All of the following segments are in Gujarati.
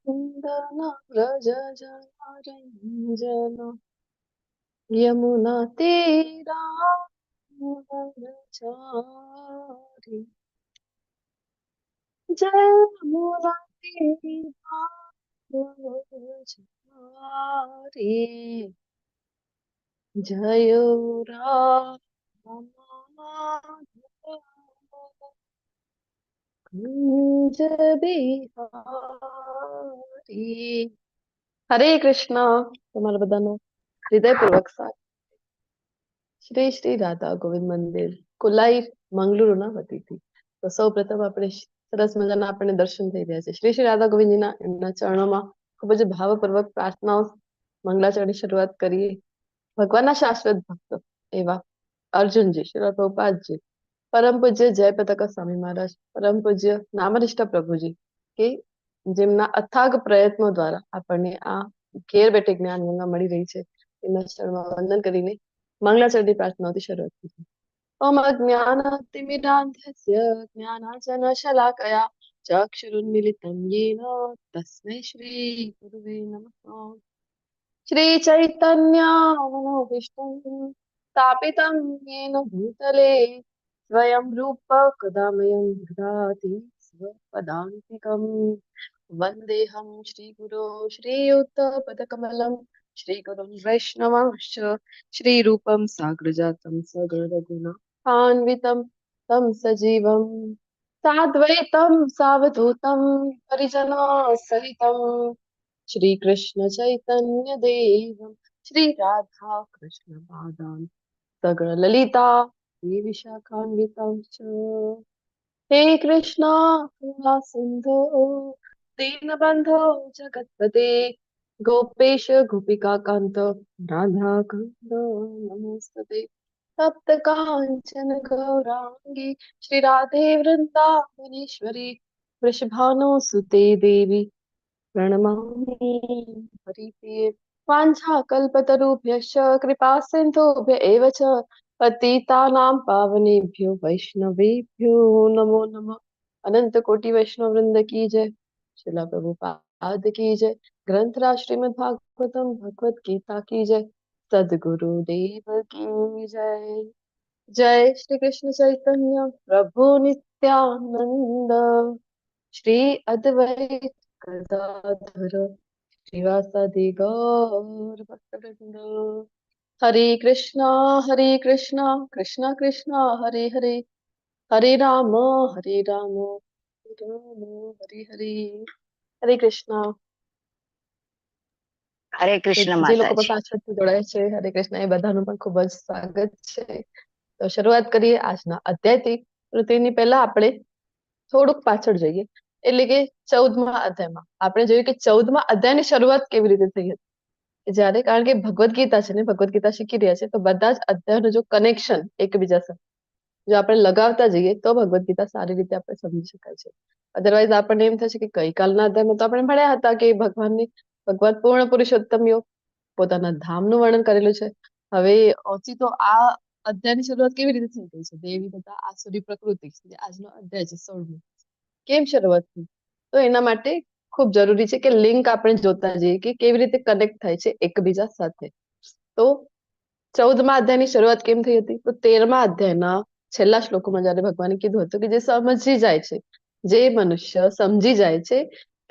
નંદન વ્રજ જન યમુના તીરા ચારી જય યમુના તીરા ચારી જયો રામ કુંજ બિહારી. હરે કૃષ્ણ. તમારા બધાનો હૃદયપૂર્વક સ્વાગત. શ્રી શ્રી રાધા ગોવિંદ મંદિર, કુલાઈ, મંગલુરુના વતીથી. તો સૌ પ્રથમ આપણે સરસ મજાના આપણને દર્શન થઈ રહ્યા છે શ્રી શ્રી રાધા ગોવિંદજીના. એમના ચરણોમાં ખૂબ જ ભાવપૂર્વક પ્રાર્થનાઓ મંગલાચરણની શરૂઆત કરીએ. ભગવાનના શાશ્વત ભક્ત એવા અર્જુનજી, શ્રી પ્રભુપાદજી, પરમ પૂજ્ય જયપતાક સ્વામી મહારાજ, પરમ પૂજ્ય નામનિષ્ઠ પ્રભુજી, કે જેમના અથાગ પ્રયત્નો દ્વારા આપણને આ ઘેર બેઠે જ્ઞાન ગંગા મળી રહી છે. એમના ચરણમાં વંદન કરીને મંગલાચરણની પ્રાર્થનાઓથી શરૂઆત કરી. ઓમ અજ્ઞાનતિમિરાન્ધસ્ય જ્ઞાનાંજનશલાકયા ચક્ષુરુન્મિલિतं येन તસ્मै શ્રી ગુરુવે નમઃ. શ્રી ચૈતન્ય મનોભીષ્ટં સ્થાપિतं येन भूतले स्वयं रूप कदामयं ददाति स्वपदान्तिकम्. वन्देऽहं श्रीगुरो श्रीयुतपदकमलं श्रीगुरुं वैष्णवांश्च श्रीरूपं साग्रजातं सगणरघुनाथान्वितं तं सजीवं साद्वैतं सावधूतं परिजनसहितं श्रीकृष्ण चैतन्य देवं श्री राधा कृष्ण पादान् सगण ललिता विशाखान्वितांश्च. हे कृष्णा करुणा सिन्धो दीनबन्धो जगत्पते गोपेश गोपिका कान्त राधा कान्त नमोस्तुते. तप्त काञ्चन गौरांगी श्री राधे वृन्दावनेश्वरी वृषभानुसुते देवी प्रणमामि हरिप्रिये. वाञ्छाकल्पतरुभ्यश्च कृपा सिन्धुभ्य एव च पतितानां पावनेभ्यो वैष्णवेभ्यो नमो नमः. अनंत कोटि वैष्णव वृंद की जय. श्रीला प्रभुपाद की जय. ग्रंथराज श्रीमद् भागवतम भगवत गीता की जय. सद्गुरुदेव की जय. जय श्री कृष्ण चैतन्य प्रभु नित्यानंद श्री अद्वैत गदाधर श्रीवासादि गौर भक्तवृंद. हरे कृष्णा कृष्णा कृष्णा हरे हरे, हरे राम हरे राम हरे हरे. हरे कृष्णा. હરે કૃષ્ણ જે લોકો પણ માતાજી. પાછળથી જોડાય છે, હરે કૃષ્ણ, એ બધાનું પણ ખૂબ જ સ્વાગત છે. તો શરૂઆત કરીએ આજના અધ્યાયથી. તો તેની પહેલા આપણે થોડુંક પાછળ જઈએ, એટલે કે 14મા અધ્યાયમાં આપણે જોયું કે 14મા અધ્યાયની શરૂઆત કેવી રીતે થઈ હતી. જ્યારે, કારણ કે ભગવદ્ ગીતા છે ને, ભગવદ્ ગીતા શીખી રહ્યા છે, તો બધા જ અધ્યાયનું જો કનેક્શન એકબીજા સાથે જો આપણે લગાવતા જઈએ તો ભગવદ્ ગીતા સારી રીતે આપણે સમજી શકાય છે. અધરવાઇઝ આપણને એમ થશે કે ગઈકાલના અધ્યાયમાં તો આપણે ભણ્યા હતા કે ભગવાન પૂર્ણ પુરુષોત્તમ યોગ પોતાના ધામનું વર્ણન કરેલું છે. હવે ઓછી તો આ અધ્યાયની શરૂઆત કેવી રીતે થઈ ગઈ છે, દેવી તથા આસુરી પ્રકૃતિ, આજનો અધ્યાય છે 16મો, કેમ શરૂઆત થઈ. તો એના માટે ખૂબ જરૂરી છે કે લિંક આપણે જોતા જઈએ કે કેવી રીતે કનેક્ટ થાય છે એકબીજા સાથે. તો 14મા અધ્યાયની શરૂઆત કેમ થઈ હતી, તો 13મા અધ્યાયના છેલ્લા શ્લોકોમાં જયારે ભગવાને કીધું હતું કે જે સમજી જાય છે, જે મનુષ્ય સમજી જાય છે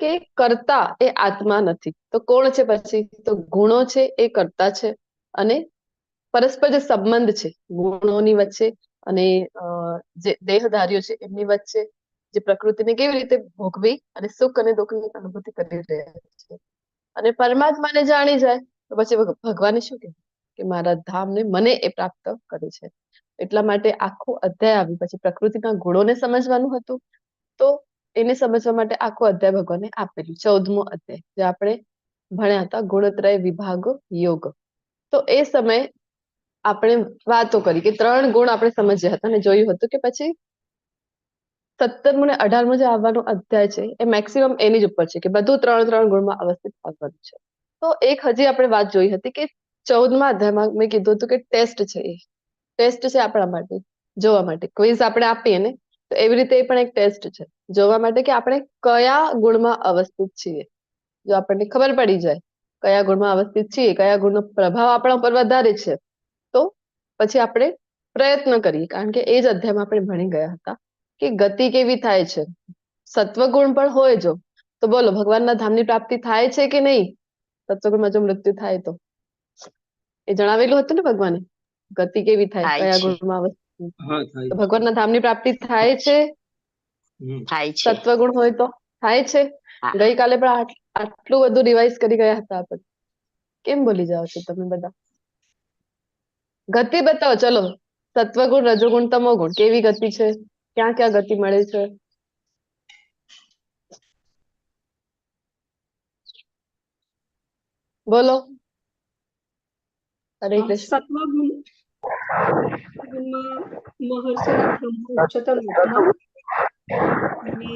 કે કર્તા એ આત્મા નથી, તો કોણ છે પછી, તો ગુણો છે એ કર્તા છે, અને પરસ્પર જે સંબંધ છે ગુણોની વચ્ચે અને જે દેહધારીઓ છે એમની વચ્ચે જે પ્રકૃતિને કેવી રીતે ભોગવી અને સુખ અને દુઃખની અનુભૂતિ કરી રહ્યા છે. અને પરમાત્માને જાણી જાય તો પછી ભગવાને શું કીધું કે મારા ધામને મને એ પ્રાપ્ત કરે છે. એટલા માટે આખો અધ્યાય આવી પછી પ્રકૃતિના ગુણોને સમજવાનું હતું, તો એને સમજવા માટે આખો અધ્યાય ભગવાને આપેલું 14મો અધ્યાય, જે આપણે ભણ્યા હતા ગુણત્રય વિભાગ યોગ. તો એ સમયે આપણે વાતો કરી કે 3 ગુણ આપણે સમજ્યા હતા અને જોયું હતું કે પછી 17મો ને 18મો જે આવવાનો અધ્યાય છે એ મેક્સિમમ એની જ ઉપર છે કે બધું 3 ગુણમાં અવસ્થિત આવવાનું છે. તો એક હજી આપણે વાત જોઈ હતી કે 14મા અધ્યાયમાં મેં કીધું હતું કે ટેસ્ટ છે, એ ટેસ્ટ છે આપણા માટે જોવા માટે. ક્વિઝ આપણે આપીએ ને, તો એવી રીતે એ પણ એક ટેસ્ટ છે જોવા માટે કે આપણે કયા ગુણમાં અવસ્થિત છીએ. જો આપણને ખબર પડી જાય કયા ગુણમાં અવસ્થિત છીએ, કયા ગુણનો પ્રભાવ આપણા ઉપર વધારે છે, તો પછી આપણે પ્રયત્ન કરીએ. કારણ કે એ જ અધ્યાયમાં આપણે ભણી ગયા હતા કે ગતિ કેવી થાય છે. સત્વગુણ પણ હોય જો તો બોલો ભગવાનના ધામની પ્રાપ્તિ થાય છે કે નહીં? સત્વગુણમાં જો મૃત્યુ થાય તો એ જણાવેલું હતું ને ભગવાને, ગતિ કેવી થાય, થાય કયા છે. ગુણમાં અવસ્થિત. હા થાય તો ભગવાનના ધામની પ્રાપ્તિ થાય છે થાય છે. સત્વગુણ હોય તો? થાય છે. હા. ગઈકાલે પણ આટલું બધું રિવાઇઝ કરી ગયા હતા આપણે, કેમ ભૂલી જાઓ છો તમે બધા? ગતિ બતાવો ચલો. સત્વગુણ, રજોગુણ, તમોગુણ કેવી ગતિ છે, ક્યાં ક્યાં ગતિ મળે છે? બોલો. હરે કૃષ્ણ. સત્વગુણમાં મહર્ષિના બ્રહ્મા ઉચ્ચતર લોકમાં, અને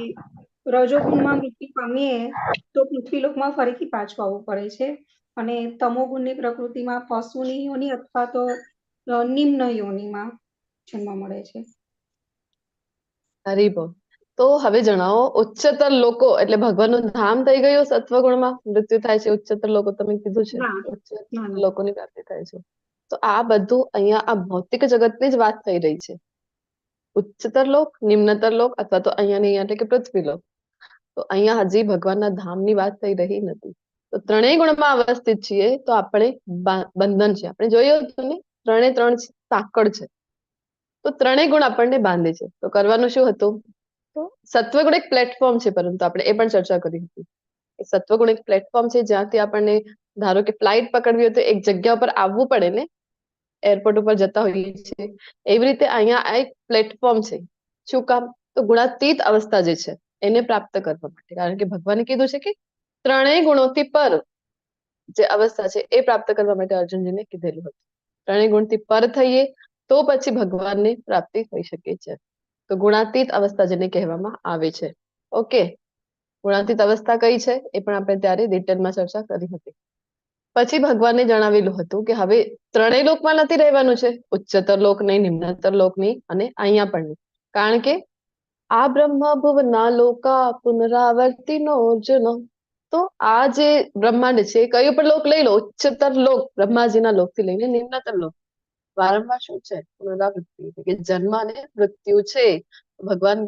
રજોગુણમાં મૃત્યુ પામીએ તો પૃથ્વીલોકમાં ફરીથી પાછું આવવું પડે છે. અને તમોગુણની પ્રકૃતિમાં પશુની યોનિ અથવા તો નિમ્ન યોનિમાં જન્મ મળે છે. હરી બોલ. તો હવે જણાવો, ઉચ્ચતર લોકો એટલે ભગવાનનું ધામ થઈ ગયું સત્વગુણમાં મૃત્યુ થાય છે, ઉચ્ચતર લોકો તમે કીધું છે, ના ઉચ્ચતર ના લોકોની પ્રાપ્તિ થાય છે. તો આ બધું અહીંયા આ ભૌતિક જગતની જ વાત થઈ રહી છે. ઉચ્ચતર લોક, નિમ્નતર લોક અથવા તો અહીંયાની અહીંયા એટલે કે પૃથ્વી લોક. તો અહીંયા હજી ભગવાનના ધામની વાત થઈ રહી નથી. તો ત્રણેય ગુણમાં અવસ્થિત છીએ તો આપણે બંધન છે. આપણે જોયું હતું ને, ત્રણ સાંકળ છે. તો ત્રણેય ગુણ આપણને બાંધે છે. તો કરવાનું શું હતું? તો સત્વગુણ એક પ્લેટફોર્મ છે, પરંતુ આપણે એ પણ ચર્ચા કરી હતી. સત્વગુણ એક પ્લેટફોર્મ છે જ્યાંથી આપણને ધારો કે ફ્લાઇટ પકડવી હોય તો એક જગ્યા ઉપર આવવું પડે ને, એરપોર્ટ ઉપર જતા હોઈએ છીએ એવી રીતે અહીંયા આ એક પ્લેટફોર્મ છે. શું કામ? તો ગુણાતીત અવસ્થા જે છે એને પ્રાપ્ત કરવા માટે. કારણ કે ભગવાને કીધું છે કે ત્રણેય ગુણોથી પર જે અવસ્થા છે એ પ્રાપ્ત કરવા માટે અર્જુનજીને કીધેલું હતું. ત્રણેય ગુણથી પર થઈએ તો પછી ભગવાનની પ્રાપ્તિ થઈ શકે છે. તો ગુણાતીત અવસ્થા જેને કહેવામાં આવે છે. ઓકે, ગુણાતીત અવસ્થા કઈ છે એ પણ આપણે ત્યારે ડિટેલમાં ચર્ચા કરી હતી. પછી ભગવાને જણાવેલું હતું કે હવે ત્રણેય લોકમાં નથી રહેવાનું છે, ઉચ્ચતર લોક નહીં, નિમ્નતર લોક નહીં અને અહીંયા પણ નહીં. કારણ કે આ બ્રહ્મ ભુવના લોકા પુનરાવર્તિનો અર્જુન. તો આ જે બ્રહ્માંડ છે કયો પણ લોક લઈ લો, ઉચ્ચતર લોક બ્રહ્માજીના લોકથી લઈને નિમ્નતર લોક, વારંવાર શું છે? પુનરાવૃત્તિ, કે જન્મ અને મૃત્યુ છે. ભગવાન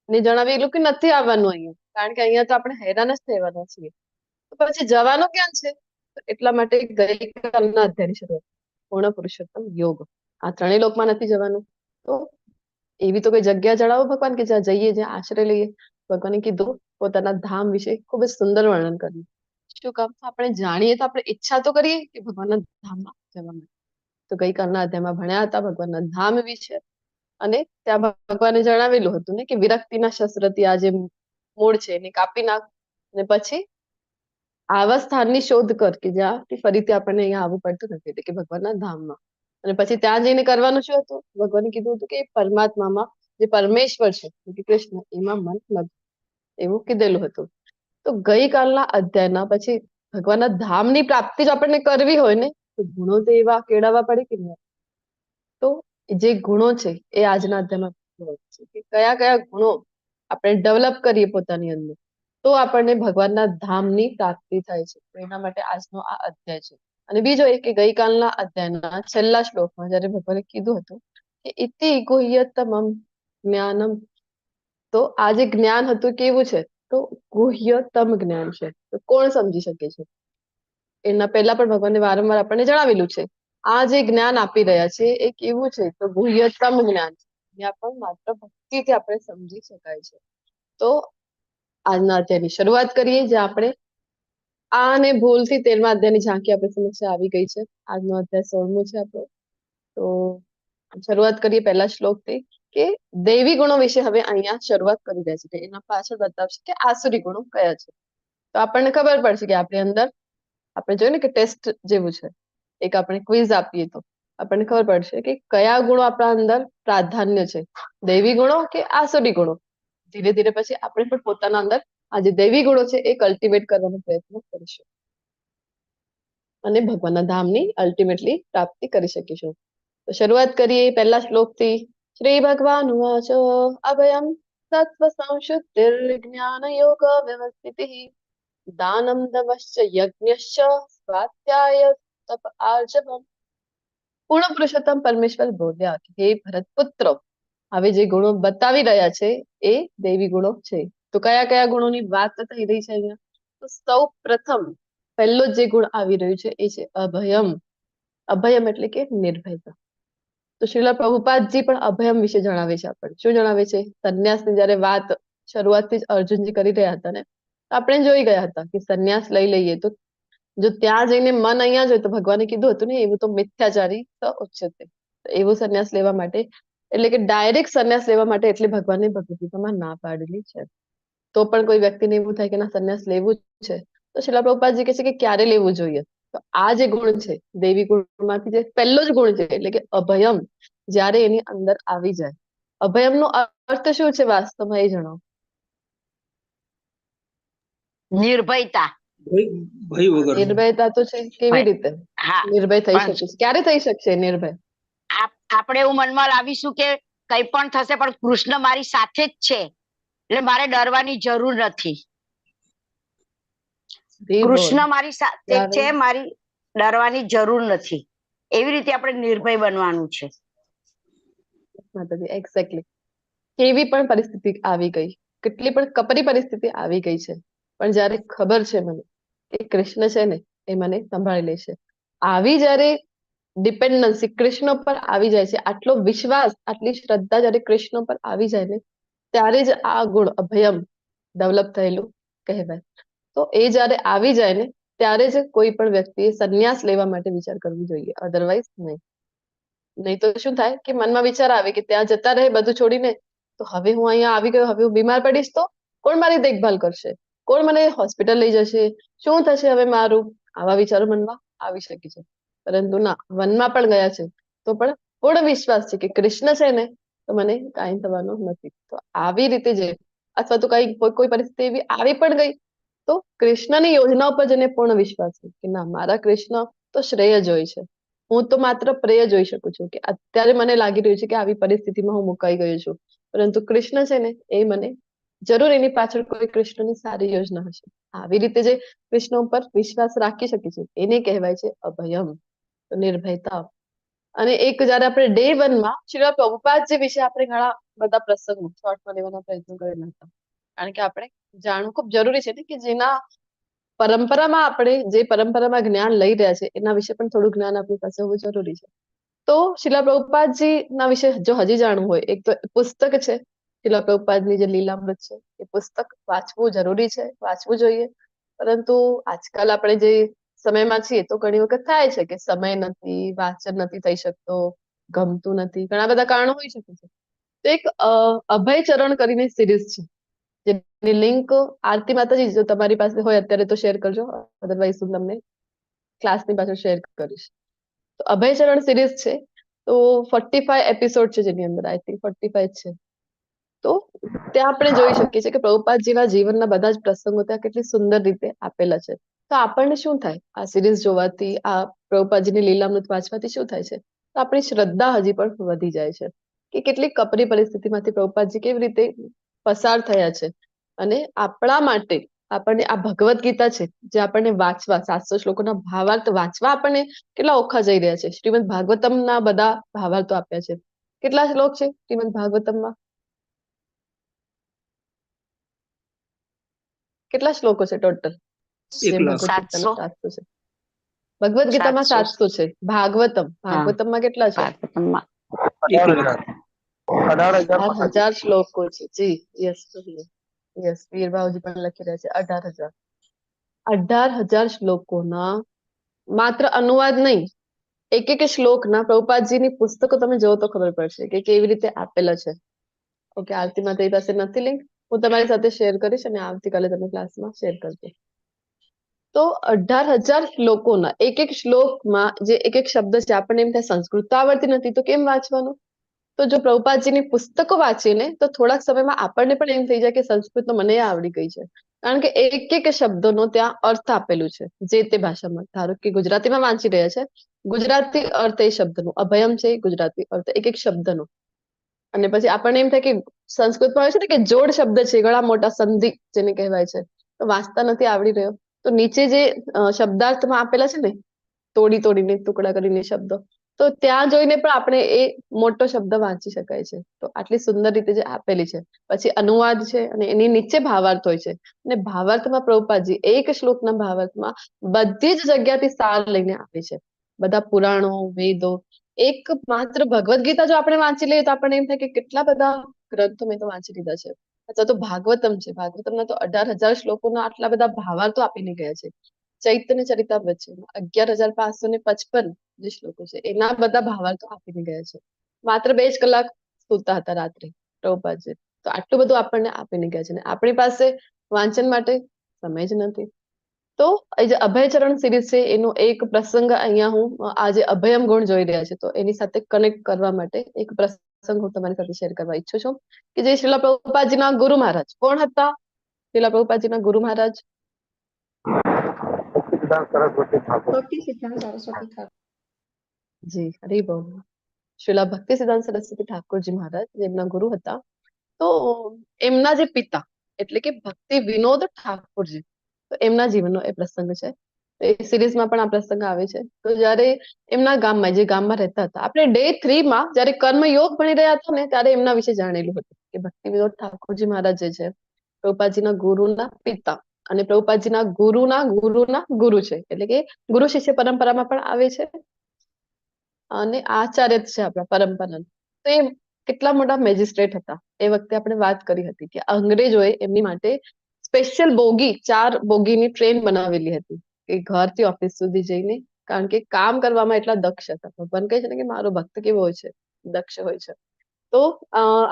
ને જણાવેલું કે નથી આવવાનું અહીંયા, કારણ કે અહીંયા તો આપણે હેરાન જ થવાના છીએ. તો પછી જવાનું ક્યાં છે? એટલા માટે ગઈકાલના અધ્યાયની શરૂઆત, પૂર્ણ પુરુષોત્તમ યોગ. આ ત્રણેય લોકમાં નથી જવાનું, તો એવી તો કોઈ જગ્યા જણાવો ભગવાન કે જ્યાં જઈએ, જ્યાં આશ્રય લઈએ. ભગવાને કીધું પોતાના ધામ વિશે ખૂબ જ સુંદર વર્ણન કર્યું. શું કામ? આપણે જાણીએ તો આપણે ઈચ્છા તો કરીએ કે ભગવાનના ધામમાં જવા માટે. તો ગઈકાલના અધ્યાયમાં ભણ્યા હતા ભગવાનના ધામ વિશે, અને ત્યાં ભગવાને જણાવેલું હતું ને કે વિરક્તિના શસ્ત્રથી આ જે મૂળ છે એને કાપી નાખ, અને પછી આવા સ્થાનની શોધ કર કે જ્યાંથી ફરીથી આપણને અહીંયા આવવું પડતું નથી, એટલે કે ભગવાનના ધામમાં. અને પછી ત્યાં જઈને કરવાનું શું હતું? ભગવાને કીધું હતું કે પરમાત્મામાં જે પરમેશ્વર છે કૃષ્ણ, એમાં મન લગ, એવું કીધેલું હતું. તો ગઈકાલના અધ્યાયના પછી ભગવાનના ધામની પ્રાપ્તિ જો આપણને કરવી હોય ને, તો ગુણો તો એવા કેળવવા પડે કે નહીં. તો જે ગુણો છે એ આજના અધ્યાયમાં છે કે કયા કયા ગુણો આપણે ડેવલપ કરીએ પોતાની અંદર તો આપણને ભગવાનના ધામની પ્રાપ્તિ થાય છે. તો એના માટે આજનો આ અધ્યાય છે. અને બીજો એ કે ગઈકાલના અધ્યાયના છેલ્લા શ્લોકમાં જયારે ભગવાને કીધું હતું કે ઇતિ ગુહ્યતમમ જ્ઞાનમ, તો આ જે જ્ઞાન હતું કેવું છે? તો ગુહ્યતમ જ્ઞાન છે. તો કોણ સમજી શકે છે? એના પહેલા પણ ભગવાને વારંવાર આપણને જણાવેલું છે આ જે જ્ઞાન આપી રહ્યા છે એ કેવું છે? તો ગુહ્યતમ જ્ઞાન છે. જ્યાં પણ માત્ર ભક્તિથી આપણે સમજી શકાય છે. તો આજના અધ્યાયની શરૂઆત કરીએ, જ્યાં આપણે આ અને ભૂલથી 13મા અધ્યાયની ઝાંખી આપણી સમક્ષ આવી ગઈ છે. આજનો અધ્યાય 16મો છે આપણો. તો શરૂઆત કરીએ પહેલા શ્લોકથી કે દૈવી ગુણો વિશે હવે અહીંયા શરૂઆત કરી રહ્યા છે. એના પાછળ બતાવશે કે આસુરી ગુણો કયા છે. તો આપણને ખબર પડશે કે આપણી અંદર, આપણે જોયું ને કે ટેસ્ટ જેવું છે, એક આપણે ક્વિઝ આપીએ તો આપણને ખબર પડશે કે કયા ગુણો આપણા અંદર પ્રાધાન્ય છે, દૈવી ગુણો કે આસુરી ગુણો. ધીરે ધીરે પછી આપણે પણ પોતાના અંદર આ જે દૈવી ગુણો છે એ કલ્ટિવેટ કરવાનો પ્રયત્ન કરીશું અને ભગવાનના ધામની અલ્ટિમેટલી પ્રાપ્તિ કરી શકીશું. તો શરૂઆત કરીએ પહેલા શ્લોકથી. શ્રી ભગવાન ઉવાચ અભયમ સત્વ સંશુદ્ધિર્ જ્ઞાન યોગ વ્યવસ્થિતિઃ દાનમ દમશ્ચ યજ્ઞશ્ચ સ્વાધ્યાય તપ આર્જવમ. પૂર્ણ પુરુષોત્તમ પરમેશ્વર બોલ્યા કે હે ભરત પુત્રો, હવે જે ગુણો બતાવી રહ્યા છે એ દૈવી ગુણો છે. તો કયા કયા ગુણોની વાત થઈ રહી છે અહીંયા? તો સૌ પ્રથમ પહેલો જે ગુણ આવી રહ્યું છે એ છે અભયમ. અભયમ એટલે કે નિર્ભયતા. તો શ્રીલ પ્રભુપાદજી પણ અભયમ વિશે જણાવે છે આપણને. શું જણાવે છે? સંન્યાસની જયારે વાત શરૂઆતથી જ અર્જુનજી કરી રહ્યા હતા ને, આપણે જોઈ ગયા હતા કે સંન્યાસ લઈ લઈએ તો જો ત્યાં જઈને મન અહીંયા જ હોય તો ભગવાને કીધું હતું ને એવું તો મિથ્યાચારી ઉચ્યતે. એવું સંન્યાસ લેવા માટે એટલે કે ડાયરેક્ટ સંન્યાસ લેવા માટે એટલે ભગવાને ભગવદ ગીતામાં ના પાડેલી છે. તો પણ કોઈ વ્યક્તિને એવું થાય કે ના સંન્યાસ લેવું જ છે, તો શ્રીલ પ્રભુપાદજી કહે છે કે ક્યારે લેવું જોઈએ? તો આ જે ગુણ છે દૈવી ગુણમાંથી જે પહેલો જ ગુણ છે એટલે કે અભયમ, જ્યારે એની અંદર આવી જાય. અભયમનો અર્થ શું છે વાસ્તવમાં એ જણાવો. નિર્ભયતા. ભય વગર. નિર્ભયતા તો છે. કેવી રીતે હા, નિર્ભય થઈ પણ શકે? ક્યારે થઈ શકશે નિર્ભય? આપણે એવું મનમાં લાવીશું કે કઈ પણ થશે પણ કૃષ્ણ મારી સાથે જ છે એટલે મારે ડરવાની જરૂર નથી. કૃષ્ણ મારી સાથે જ છે, મારી ડરવાની જરૂર નથી. એવી રીતે આપણે નિર્ભય બનવાનું છે. એક્ઝેક્ટલી. કેવી પણ પરિસ્થિતિ આવી ગઈ, કેટલી પણ કપરી પરિસ્થિતિ આવી ગઈ છે, પણ જયારે ખબર છે મને કે કૃષ્ણ છે ને એ મને સંભાળી લેશે, આવી જયારે ડિપેન્ડન્સી કૃષ્ણ પર આવી જાય છે, આટલો વિશ્વાસ આટલી શ્રદ્ધા જયારે કૃષ્ણ પર આવી જાય ને ત્યારે જ આ ગુણ અભયમ ડેવલપ થયેલું કહેવાય. તો એ જયારે આવી જાય ને ત્યારે જ કોઈ પણ વ્યક્તિએ સંન્યાસ લેવા માટે વિચાર કરવો જોઈએ, અધરવાઇઝ નહીં. નહીં તો શું થાય કે મનમાં વિચાર આવે કે ત્યાં જતા રહે બધું છોડીને, તો હવે હું અહીંયા આવી ગયો, હવે હું બીમાર પડીશ તો કોણ મારી દેખભાલ કરશે, કોણ મને હોસ્પિટલ લઈ જશે, શું થશે હવે મારું? આવા વિચારો મનમાં આવી શકે છે. પરંતુ ના, વનમાં પણ ગયા છે તો પણ પૂર્ણ વિશ્વાસ છે કે કૃષ્ણ છે ને તો મને કાંઈ થવાનું નથી. તો આવી રીતે જે અથવા તો કઈ કોઈ પરિસ્થિતિ એવી આવી પણ ગઈ તો કૃષ્ણની યોજના ઉપર જેને પૂર્ણ વિશ્વાસ છે કે ના મારા કૃષ્ણ તો શ્રેય જ હોય છે, હું તો માત્ર પ્રેય જોઈ શકું છું કે અત્યારે મને લાગી રહ્યું છે કે આવી પરિસ્થિતિમાં હું મુકાઈ ગયો છું, પરંતુ કૃષ્ણ છે ને એ મને જરૂર એની પાછળ કોઈ કૃષ્ણની સારી યોજના હશે. આવી રીતે જે કૃષ્ણ ઉપર વિશ્વાસ રાખી શકે છે એને કહેવાય છે અભયમ, નિર્ભયતા. અને એક જયારે આપણે ડે 1 માં શ્રીલ પ્રભુપાદજી વિશે આપણે ઘણા બધા પ્રસંગો શોર્ટમાં લેવાના પ્રયત્નો કરેલા હતા, કારણ કે આપણે જાણવું ખૂબ જરૂરી છે કે જેના પરંપરામાં આપણે જે પરંપરામાં જ્ઞાન લઈ રહ્યા છે એના વિશે પણ થોડું જ્ઞાન આપણી પાસે હોવું જરૂરી છે. તો શ્રીલ પ્રભુપાદજી ના વિશે જો હજી જાણવું હોય, એક તો પુસ્તક છે શ્રીલ પ્રભુપાદની જે લીલામૃત છે એ પુસ્તક વાંચવું જરૂરી છે, વાંચવું જોઈએ. પરંતુ આજકાલ આપણે જે સમયમાં છીએ તો ઘણી વખત થાય છે કે સમય નથી, વાંચન નથી થઈ શકતો, ગમતું નથી, ઘણા બધા કારણો હોઈ શકે છે. તો એક અભય ચરણ કરીને સિરીઝ છે જેની લિંક આરતી માતાજી જો તમારી પાસે હોય અત્યારે તો શેર કરજો, અધરવાઇઝ હું તમને ક્લાસની પાછળ શેર કરીશ. તો અભય ચરણ સિરીઝ છે, તો 45 એપિસોડ છે જેની અંદર આઈ થિંક 45 છે. તો ત્યાં આપણે જોઈ શકીએ છીએ કે પ્રભુપાદજીના જીવનના બધા જ પ્રસંગો ત્યાં કેટલી સુંદર રીતે આપેલા છે. તો આપણને શું થાય આ સિરીઝ જોવાથી, આ પ્રભુપાદજીની લીલામૃત વાંચવાથી શું થાય છે? તો આપણી શ્રદ્ધા હજી પણ વધી જાય છે કે કેટલી કપરી પરિસ્થિતિમાંથી પ્રભુપાદજી કેવી રીતે પસાર થયા છે. અને આપણા માટે આપણને આ ભગવદ ગીતા છે જે આપણને વાંચવા 700 શ્લોકોના ભાવાર્થ વાંચવા આપણને કેટલા ઓખા જઈ રહ્યા છે. શ્રીમદ ભાગવતમના બધા ભાવાર્થો આપ્યા છે. કેટલા શ્લોક છે શ્રીમદ ભાગવતમમાં? કેટલા શ્લોકો છે ટોટલ? 1,00,000. 700. છે. ભગવદ ગીતામાં 700 છે. ભાગવતમમાં કેટલા છે? 18,000 શ્લોકો છે. જી યસ યસ, વીરભાવજી પણ લખી રહ્યા છે 18,000. 18,000 શ્લોકોના માત્ર અનુવાદ નહીં, એક એક શ્લોકના પ્રભુપાદજીની પુસ્તકો તમે જોવો તો ખબર પડશે કે કેવી રીતે આપેલા છે. ઓકે, આરતીમાં તેરી પાસે નથી લિંક, હું તમારી સાથે શેર કરીશ અને આવતીકાલે તમે ક્લાસમાં શેર કરજો. તો 18,000 શ્લોકોના એક એક શ્લોકમાં જે એક એક શબ્દ છે આપણને એમ થાય સંસ્કૃત તો આવડતી નથી તો કેમ વાંચવાનું? તો જો પ્રભુપાદજીની પુસ્તકો વાંચીને તો થોડાક સમયમાં આપણને પણ એમ થઈ જાય કે સંસ્કૃત તો મને આવડી ગઈ છે, કારણ કે એક એક શબ્દોનો ત્યાં અર્થ આપેલું છે જે તે ભાષામાં. ધારો કે ગુજરાતીમાં વાંચી રહ્યા છે, ગુજરાતી અર્થ એ શબ્દનો, અભયમ છે ગુજરાતી અર્થ એક એક શબ્દનો. અને પછી આપણને એમ થાય કે સંસ્કૃતમાં આવે છે ને કે જોડ શબ્દ છે, ઘણા મોટા સંધિ જેને કહેવાય છે, તો વાંચતા નથી આવડી રહ્યો, તો નીચે જે શબ્દાર્થમાં આપેલા છે ને, તોડી તોડીને ટુકડા કરીને શબ્દો, તો ત્યાં જોઈને પણ આપણે એ મોટો શબ્દ વાંચી શકાય છે. તો આટલી સુંદર રીતે જે આપેલી છે. પછી અનુવાદ છે અને એની નીચે ભાવાર્થ હોય છે. અને ભાવાર્થમાં પ્રભુપાદજી એક શ્લોકના ભાવાર્થમાં બધી જ જગ્યાથી સાર લઈને આવે છે. બધા પુરાણો, વેદો, એક માત્ર ભગવદ્ ગીતા જો આપણે વાંચી લઈએ તો આપણને એમ થાય કે કેટલા બધા ગ્રંથો મેં તો વાંચી લીધા છે. અથવા તો ભાગવતમ છે, ભાગવતમના તો 18,000 શ્લોકોના આટલા બધા ભાવાર્થો આપીને ગયા છે. ચૈતન્ય ચરિતામૃત છે, 11,555 જે શ્લોકો છે એના બધા ભાવાર્થો આપીને ગયા છે. માત્ર 2 જ કલાક સૂતા હતા રાત્રે પ્રભુપાદજી, તો આટલું બધું આપણને આપીને ગયા છે. ને આપણી પાસે વાંચન માટે સમય જ નથી. તો એ જે અભયચરણ સિરીઝ છે એનો એક પ્રસંગ અહીંયા હું આજે અભયમ ગુણ જોઈ રહ્યા છે, તો એની સાથે કનેક્ટ કરવા માટે એક પ્રસંગ હું તમારી સાથે શેર કરવા ઈચ્છું છું કે જે શ્રીલા પ્રભુપાદજીના ગુરુ મહારાજ કોણ હતા? શ્રીલા પ્રભુપાદજીના ગુરુ મહારાજ ભક્તિ સિદ્ધાંત સરસ્વતી ઠાકોર. જી હરિબોલ. શ્રીલા ભક્તિ સિદ્ધાંત સરસ્વતી ઠાકોરજી મહારાજ જેમના ગુરુ હતા. તો એમના જે પિતા એટલે કે ભક્તિ વિનોદ ઠાકોરજી, તો એમના જીવનનો એ પ્રસંગ છે. એ સિરીઝમાં પણ આ પ્રસંગ આવે છે. તો જ્યારે એમના ગામમાં, જે ગામમાં રહેતા હતા, આપણે ડે 3 માં જ્યારે કર્મયોગ ભણી રહ્યા હતા ને ત્યારે એમના વિશે જાણેલું હતું કે ભક્તિ વિનોદ ઠાકોરજી મહારાજ જે છે પ્રભુપાદજીના ગુરુના પિતા અને પ્રભુપાદજીના ગુરુના ગુરુના ગુરુ છે. એટલે કે ગુરુ શિષ્ય પરંપરામાં પણ આવે છે અને આચાર્ય છે આપણા પરંપરાના. તો એ કેટલા મોટા મેજિસ્ટ્રેટ હતા. એ વખતે આપણે વાત કરી હતી કે અંગ્રેજોએ એમની માટે સ્પેશિયલ બોગી, 4 બોગીની ટ્રેન બનાવેલી હતી કે ઘરથી ઓફિસ સુધી જઈને, કારણ કે કામ કરવામાં એટલા દક્ષ હતા. ભગવાન કહે છે ને કે મારો ભક્ત કેવો હોય છે? દક્ષ હોય છે. તો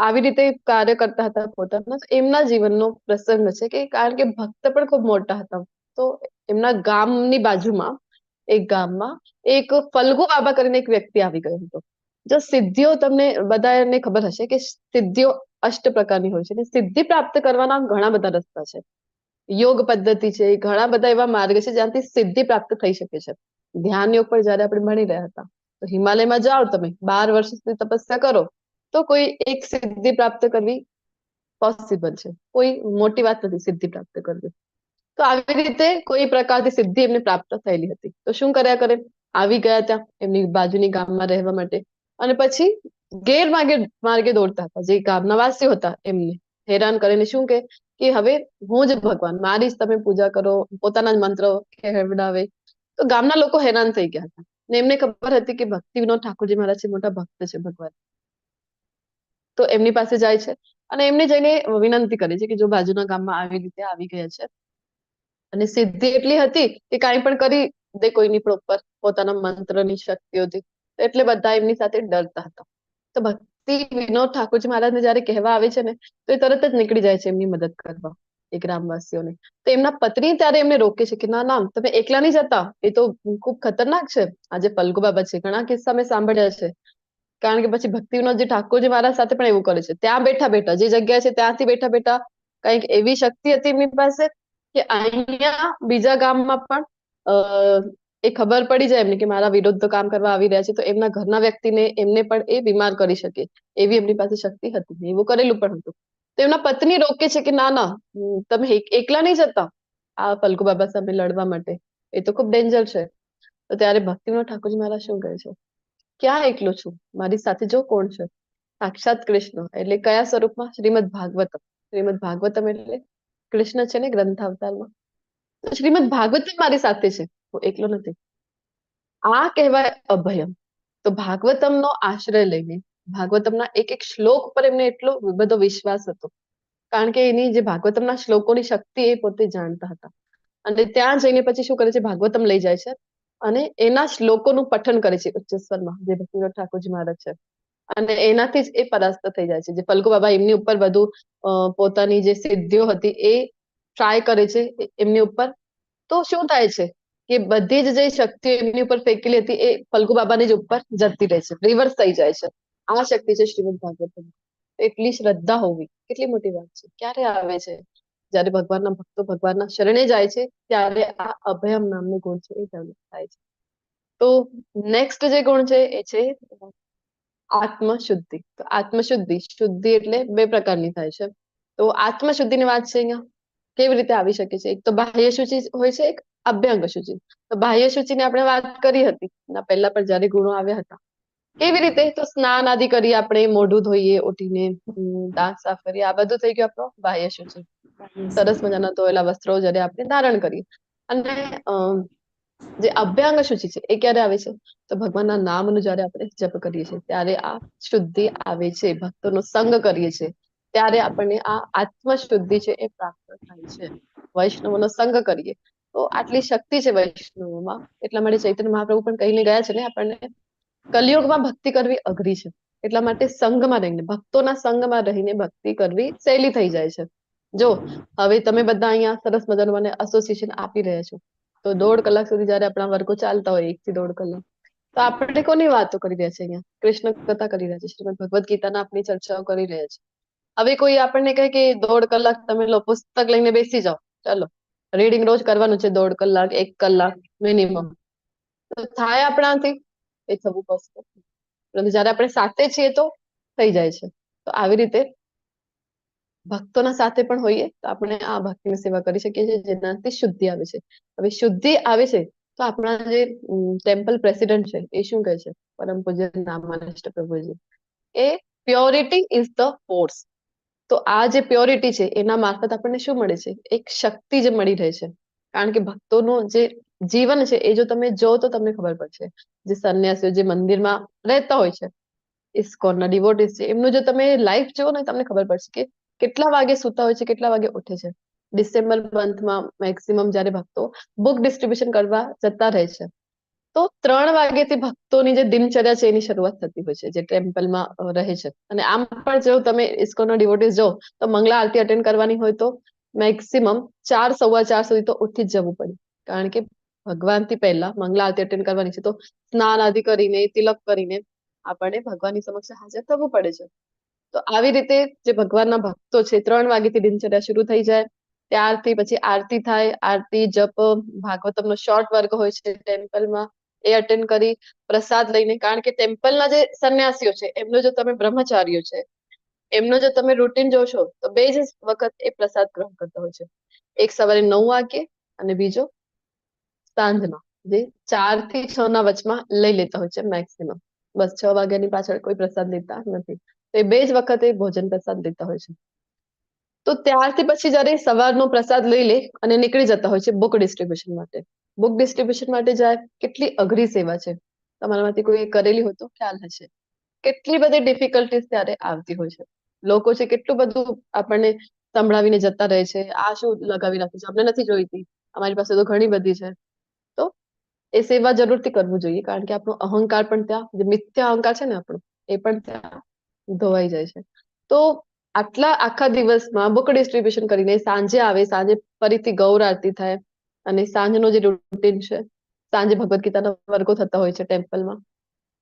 આવી રીતે કાર્ય કરતા હતા પોતાના. એમના જીવનનો પ્રસંગ છે કે કારણ કે ભક્ત પણ ખૂબ મોટા હતા, તો એમના ગામની બાજુમાં એક ગામમાં એક ફલ્ગુ બાબા કરીને એક વ્યક્તિ આવી ગયો હતો. જો સિદ્ધિઓ, તમને બધાને ખબર હશે કે સિદ્ધિઓ 8 પ્રકારની હોય છે અને સિદ્ધિ પ્રાપ્ત કરવાના ઘણા બધા રસ્તા છે, યોગ પદ્ધતિ છે, ઘણા બધા એવા માર્ગ છે જ્યાંથી સિદ્ધિ પ્રાપ્ત થઈ શકે છે. ધ્યાન યોગ પર જયારે આપણે ભણી રહ્યા હતા, તો હિમાલયમાં જાઓ તમે, 12 વર્ષ સુધી તપસ્યા કરો તો કોઈ એક સિદ્ધિ પ્રાપ્ત કરવી પોસિબલ છે. કોઈ મોટી વાત નથી સિદ્ધિ પ્રાપ્ત કરવી. તો આવી રીતે કોઈ પ્રકારની સિદ્ધિ એમને પ્રાપ્ત થયેલી હતી. તો શું કર્યા કરે, આવી ગયા ત્યાં એમની બાજુની ગામમાં રહેવા માટે, અને પછી ગેરમાર્ગે દોડતા હતા. જે ગામના વાસીઓ હતા એમને હેરાન કરીને શું કે હવે હું જ ભગવાન, મારી જ તમે પૂજા કરો, પોતાના જ મંત્ર કહેવડાવે. તો ગામના લોકો હેરાન થઈ ગયા હતા ને એમને ખબર હતી કે ભક્તિ વિનોદ ઠાકોરજી મહારાજ છે, મોટા ભક્ત છે ભગવાન. તો એમની પાસે જાય છે અને એમને જઈને વિનંતી કરે છે કે જો બાજુના ગામમાં આવી રીતે આવી ગયા છે અને સિદ્ધિ એટલી હતી કે કાંઈ પણ કરી દે કોઈની ઉપર પોતાના મંત્રની શક્તિઓથી, એટલે બધા એમની સાથે ડરતા હતા. તો ભક્તિ વિનોદ ઠાકોરજી મહારાજને જયારે કહેવા આવે છે ને, તો એ તરત જ નીકળી જાય છે એમની મદદ કરવા એ ગ્રામવાસીઓને. તો એમના પત્ની ત્યારે એમને રોકે છે કે ના ના, તમે એકલા નહીં જતા, એ તો ખૂબ ખતરનાક છે. આજે ફલ્ગુ બાબા છે, ઘણા કિસ્સા મેં સાંભળ્યા છે. કારણ કે પછી ભક્તિ વિનોદજી ઠાકોરજી મહારાજ સાથે પણ એવું કરે છે. ત્યાં બેઠા બેઠા, જે જગ્યા છે ત્યાંથી બેઠા બેઠા કઈક એવી શક્તિ હતી એમની પાસે કે અહીંયા બીજા ગામમાં પણ એ ખબર પડી જાય એમને કે મારા વિરુદ્ધ કામ કરવા આવી રહ્યા છે, તો એમના ઘરના વ્યક્તિને એમને પણ એ બીમાર કરી શકે એવી એમની પાસે શક્તિ હતી. એવું કરેલું પણ હતું. તો એમના પત્ની રોકે છે કે ના ના, તમે એકલા નહીં જતા આ ફલ્ગુ બાબા સામે લડવા માટે, એ તો ખૂબ ડેન્જર છે. તો ત્યારે ભક્તિ વિનોદ ઠાકોરજી મહારાજ શું કહે છે, ક્યાં એકલો છું, મારી સાથે જો કોણ છે? સાક્ષાત કૃષ્ણ. એટલે કયા સ્વરૂપમાં? શ્રીમદ ભાગવતમ. શ્રીમદ ભાગવતમ એટલે કૃષ્ણ છે ને ગ્રંથ અવતારમાં. તો શ્રીમદ ભાગવતમ મારી સાથે છે, હું એકલો નથી. આ કહેવાય અભયમ. તો ભાગવતમનો આશ્રય લઈને ભાગવતમના એક એક શ્લોક પર એમને એટલો બધો વિશ્વાસ હતો, કારણ કે એની જે ભાગવતમના શ્લોકોની શક્તિ એ પોતે જાણતા હતા. અને ત્યાં જઈને પછી શું કરે છે, ભાગવતમ લઈ જાય છે અને એના શ્લોકોનું પઠન કરે છે ઉચ્ચ સ્વરમાં, જે ભક્તિ વિનોદ ઠાકોરજી મહારાજ છે. અને એનાથી જ એ પરાસ્ત થઈ જાય છે. જે ફલ્ગુ બાબા એમની ઉપર બધું પોતાની જે સિદ્ધિઓ હતી એ ટ્રાય કરે છે એમની ઉપર. તો શું થાય છે કે બધી જ જે શક્તિઓ એમની ઉપર ફેંકેલી હતી એ ફલ્ગુ બાબાની જ ઉપર જતી રહે છે, રિવર્સ થઈ જાય છે. આ શક્તિ છે શ્રીમદ ભાગવતમ. એટલી શ્રદ્ધા હોવી કેટલી મોટી વાત છે. ક્યારે આવે છે? જયારે ભગવાનના ભક્તો ભગવાનના શરણે જાય છે ત્યારે આ અભયમ નામનું ગુણ છે એ ડેવલપ થાય છે. તો નેક્સ્ટ જે ગુણ છે એ છે આત્મશુદ્ધિ. તો આત્મશુદ્ધિ, શુદ્ધિ એટલે 2 પ્રકારની થાય છે. તો આત્મશુદ્ધિની વાત છે અહીંયા કેવી રીતે આવી શકે છે? એક તો બાહ્ય શુચિ હોય છે, એક અભ્યંગ શુચિ. તો બાહ્ય શુચિની આપણે વાત કરી હતી એના પહેલા પણ જ્યારે ગુણો આવ્યા હતા. કેવી રીતે? તો સ્નાન આદિ કરીએ આપણે, મોઢું ધોઈએ ઉઠીને, દાંત સાફ કરીએ, આ બધું થઈ ગયું આપણો બાહ્ય શુચિ. સરસ મજાના ધોયેલા વસ્ત્રો જ્યારે આપણે ધારણ કરીએ. અને જે અભ્યંગ શુચિ છે એ ક્યારે આવે છે? તો ભગવાનના નામનું જ્યારે આપણે જપ કરીએ છીએ ત્યારે આ શુદ્ધિ આવે છે. ભક્તોનો સંગ કરીએ છીએ ત્યારે આપણને આ આત્મ શુદ્ધિ છે એ પ્રાપ્ત થાય છે. વૈષ્ણવનો સંગ કરીએ તો આટલી શક્તિ છે વૈષ્ણવોમાં. એટલા માટે ચૈતન્ય મહાપ્રભુ પણ કહીને ગયા છે ને આપણને, કલિયુગમાં ભક્તિ કરવી અઘરી છે. એટલા માટે સંઘમાં રહીને, ભક્તોના સંગમાં રહીને ભક્તિ કરવી સહેલી થઈ જાય છે. જો હવે તમે બધા અહીંયા સરસ મજાનું મને એસોસિએશન આપી રહ્યા છો, તો 1.5 કલાક સુધી જયારે આપણા વર્ગો ચાલતા હોય, 1 થી 1.5 કલાક, તો આપણે કોની વાતો કરી રહ્યા છે અહીંયા? કૃષ્ણ કથા કરી રહ્યા છે, શ્રીમદ ભગવદ ગીતાના આપણી ચર્ચાઓ કરી રહ્યા છે. હવે કોઈ આપણને કહે કે 1.5 કલાક તમે લો, પુસ્તક લઈને બેસી જાઓ, ચાલો રીડિંગ રોજ કરવાનું છે 1.5 કલાક 1 કલાક મિનિમમ, તો થાય આપણાથી? એ થવું પોસિબલ. પરંતુ જયારે આપણે સાથે છીએ તો થઈ જાય છે. તો આવી રીતે ભક્તોના સાથે પણ હોઈએ તો આપણે આ ભક્તિની સેવા કરી શકીએ છીએ, જેનાથી શુદ્ધિ આવે છે. હવે શુદ્ધિ આવે છે તો આપણા જે ટેમ્પલ પ્રેસિડેન્ટ છે એ શું કહે છે? પરમ પૂજ્ય નામાનિષ્ઠ પ્રભુજી, એ પ્યોરિટી ઇઝ ધ ફોર્સ. તો આ જે પ્યોરિટી છે એના મારફત આપણને શું મળે છે? એક શક્તિ જે મળી રહે છે. કારણ કે ભક્તોનું જે જીવન છે એ જો તમે જો તો તમને ખબર પડશે. જે સંન્યાસીઓ જે મંદિરમાં રહેતા હોય છે, ઇસ્કોનના ડિવોટીસ છે, એમનું જો તમે લાઈફ જુઓ ને તમને ખબર પડશે કે કેટલા વાગે સૂતા હોય છે, કેટલા વાગે ઉઠે છે. ડિસેમ્બર મંથમાં મેક્સિમમ જ્યારે ભક્તો બુક ડિસ્ટ્રીબ્યુશન કરવા જતા રહે છે, તો 3 વાગ્યાથી ભક્તોની જે દિનચર્યા છે એની શરૂઆત થતી હોય છે, જે ટેમ્પલમાં રહે છે. અને આમ પણ જો તમે ઇસ્કોનના ડિવોટીસ જો તો મંગળા આરતી અટેન્ડ કરવાની હોય તો મેક્સિમમ 4, 4:15 સુધી તો ઉઠી જ જવું પડે. કારણ કે ભગવાનથી પહેલા મંગળા આરતી અટેન્ડ કરવાની છે, તો સ્નાન આદિ કરીને, તિલક કરીને આપણે ભગવાનની સમક્ષ હાજર થવું પડે છે. તો આવી રીતે જે ભગવાનના ભક્તો છે, 3 વાગ્યાથી દિનચર્યા શરૂ થઈ જાય, ત્યારથી પછી આરતી થાય, આરતી જપ ભાગવતમનો શોર્ટ વર્ગ હોય છે ટેમ્પલમાં, એ અટેન્ડ કરી પ્રસાદ લઈને, કારણ કે ટેમ્પલના જે સંન્યાસીઓ છે એમનો જો તમે બ્રહ્મચારીઓ છે એમનો જો તમે રૂટીન જોશો તો 2 જ વખત એ પ્રસાદ ગ્રહણ કરતા હોય છે. એક સવારે 9 વાગે અને બીજો સાંજના જે 4 થી 6 ના વચમાં લઈ લેતા હોય છે મેક્સિમમ. બસ 6 વાગ્યાની પાછળ કોઈ પ્રસાદ લેતા નથી. એ 2 જ વખતે ભોજન પ્રસાદ લેતા હોય છે. તો ત્યારથી પછી જયારે સવારનો પ્રસાદ લઈ લે અને નીકળી જતા હોય છે બુક ડિસ્ટ્રીબ્યુશન માટે. બુક ડિસ્ટ્રીબ્યુશન માટે જાય, કેટલી અઘરી સેવા છે. તમારામાંથી કોઈ કરેલી હોય તો ખ્યાલ હશે. કેટલી બધી ડિફિકલ્ટીઝ ત્યારે આવતી હોય છે. લોકો છે કેટલું બધું આપણને સંભળાવીને જતા રહે છે, આ શું લગાવી રાખ્યું છે, અમને નથી જોઈતી, અમારી પાસે તો ઘણી બધી છે. તો એ સેવા જરૂરથી કરવું જોઈએ, કારણ કે આપણો અહંકાર પણ ત્યાં, જે મિથ્યા અહંકાર છે ને આપણો, એ પણ ત્યાં ધોવાઈ જાય છે. તો આટલા આખા દિવસમાં બુક ડિસ્ટ્રીબ્યુશન કરીને સાંજે આવે, સાંજે ફરીથી ગૌર આરતી થાય અને સાંજનો જે રૂટીન છે, સાંજે ભગવદ ગીતાના વર્ગો થતા હોય છે ટેમ્પલમાં,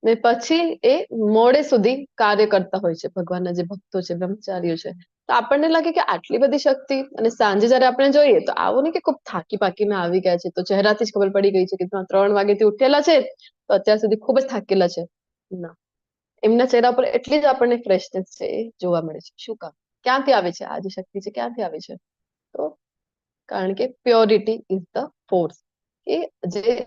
ને પછી એ મોડે સુધી કાર્ય કરતા હોય છે ભગવાનના જે ભક્તો છે, બ્રહ્મચારીઓ છે. તો આપણને લાગે કે આટલી બધી શક્તિ, અને સાંજે જયારે આપણે જોઈએ તો આવું નહીં કે ખૂબ થાકી પાકીને આવી ગયા છે, તો ચહેરાથી જ ખબર પડી ગઈ છે કે 3 વાગ્યાથી ઉઠેલા છે તો અત્યાર સુધી ખૂબ જ થાકેલા છે. ના, એમના ચહેરા પર એટલી જ આપણને ફ્રેશનેસ છે એ જોવા મળે છે. શું કામ? ક્યાંથી આવે છે આ જે શક્તિ છે, ક્યાંથી આવે છે? તો કારણ કે પ્યોરિટી ઇઝ ધ ફોર્સ. એ જે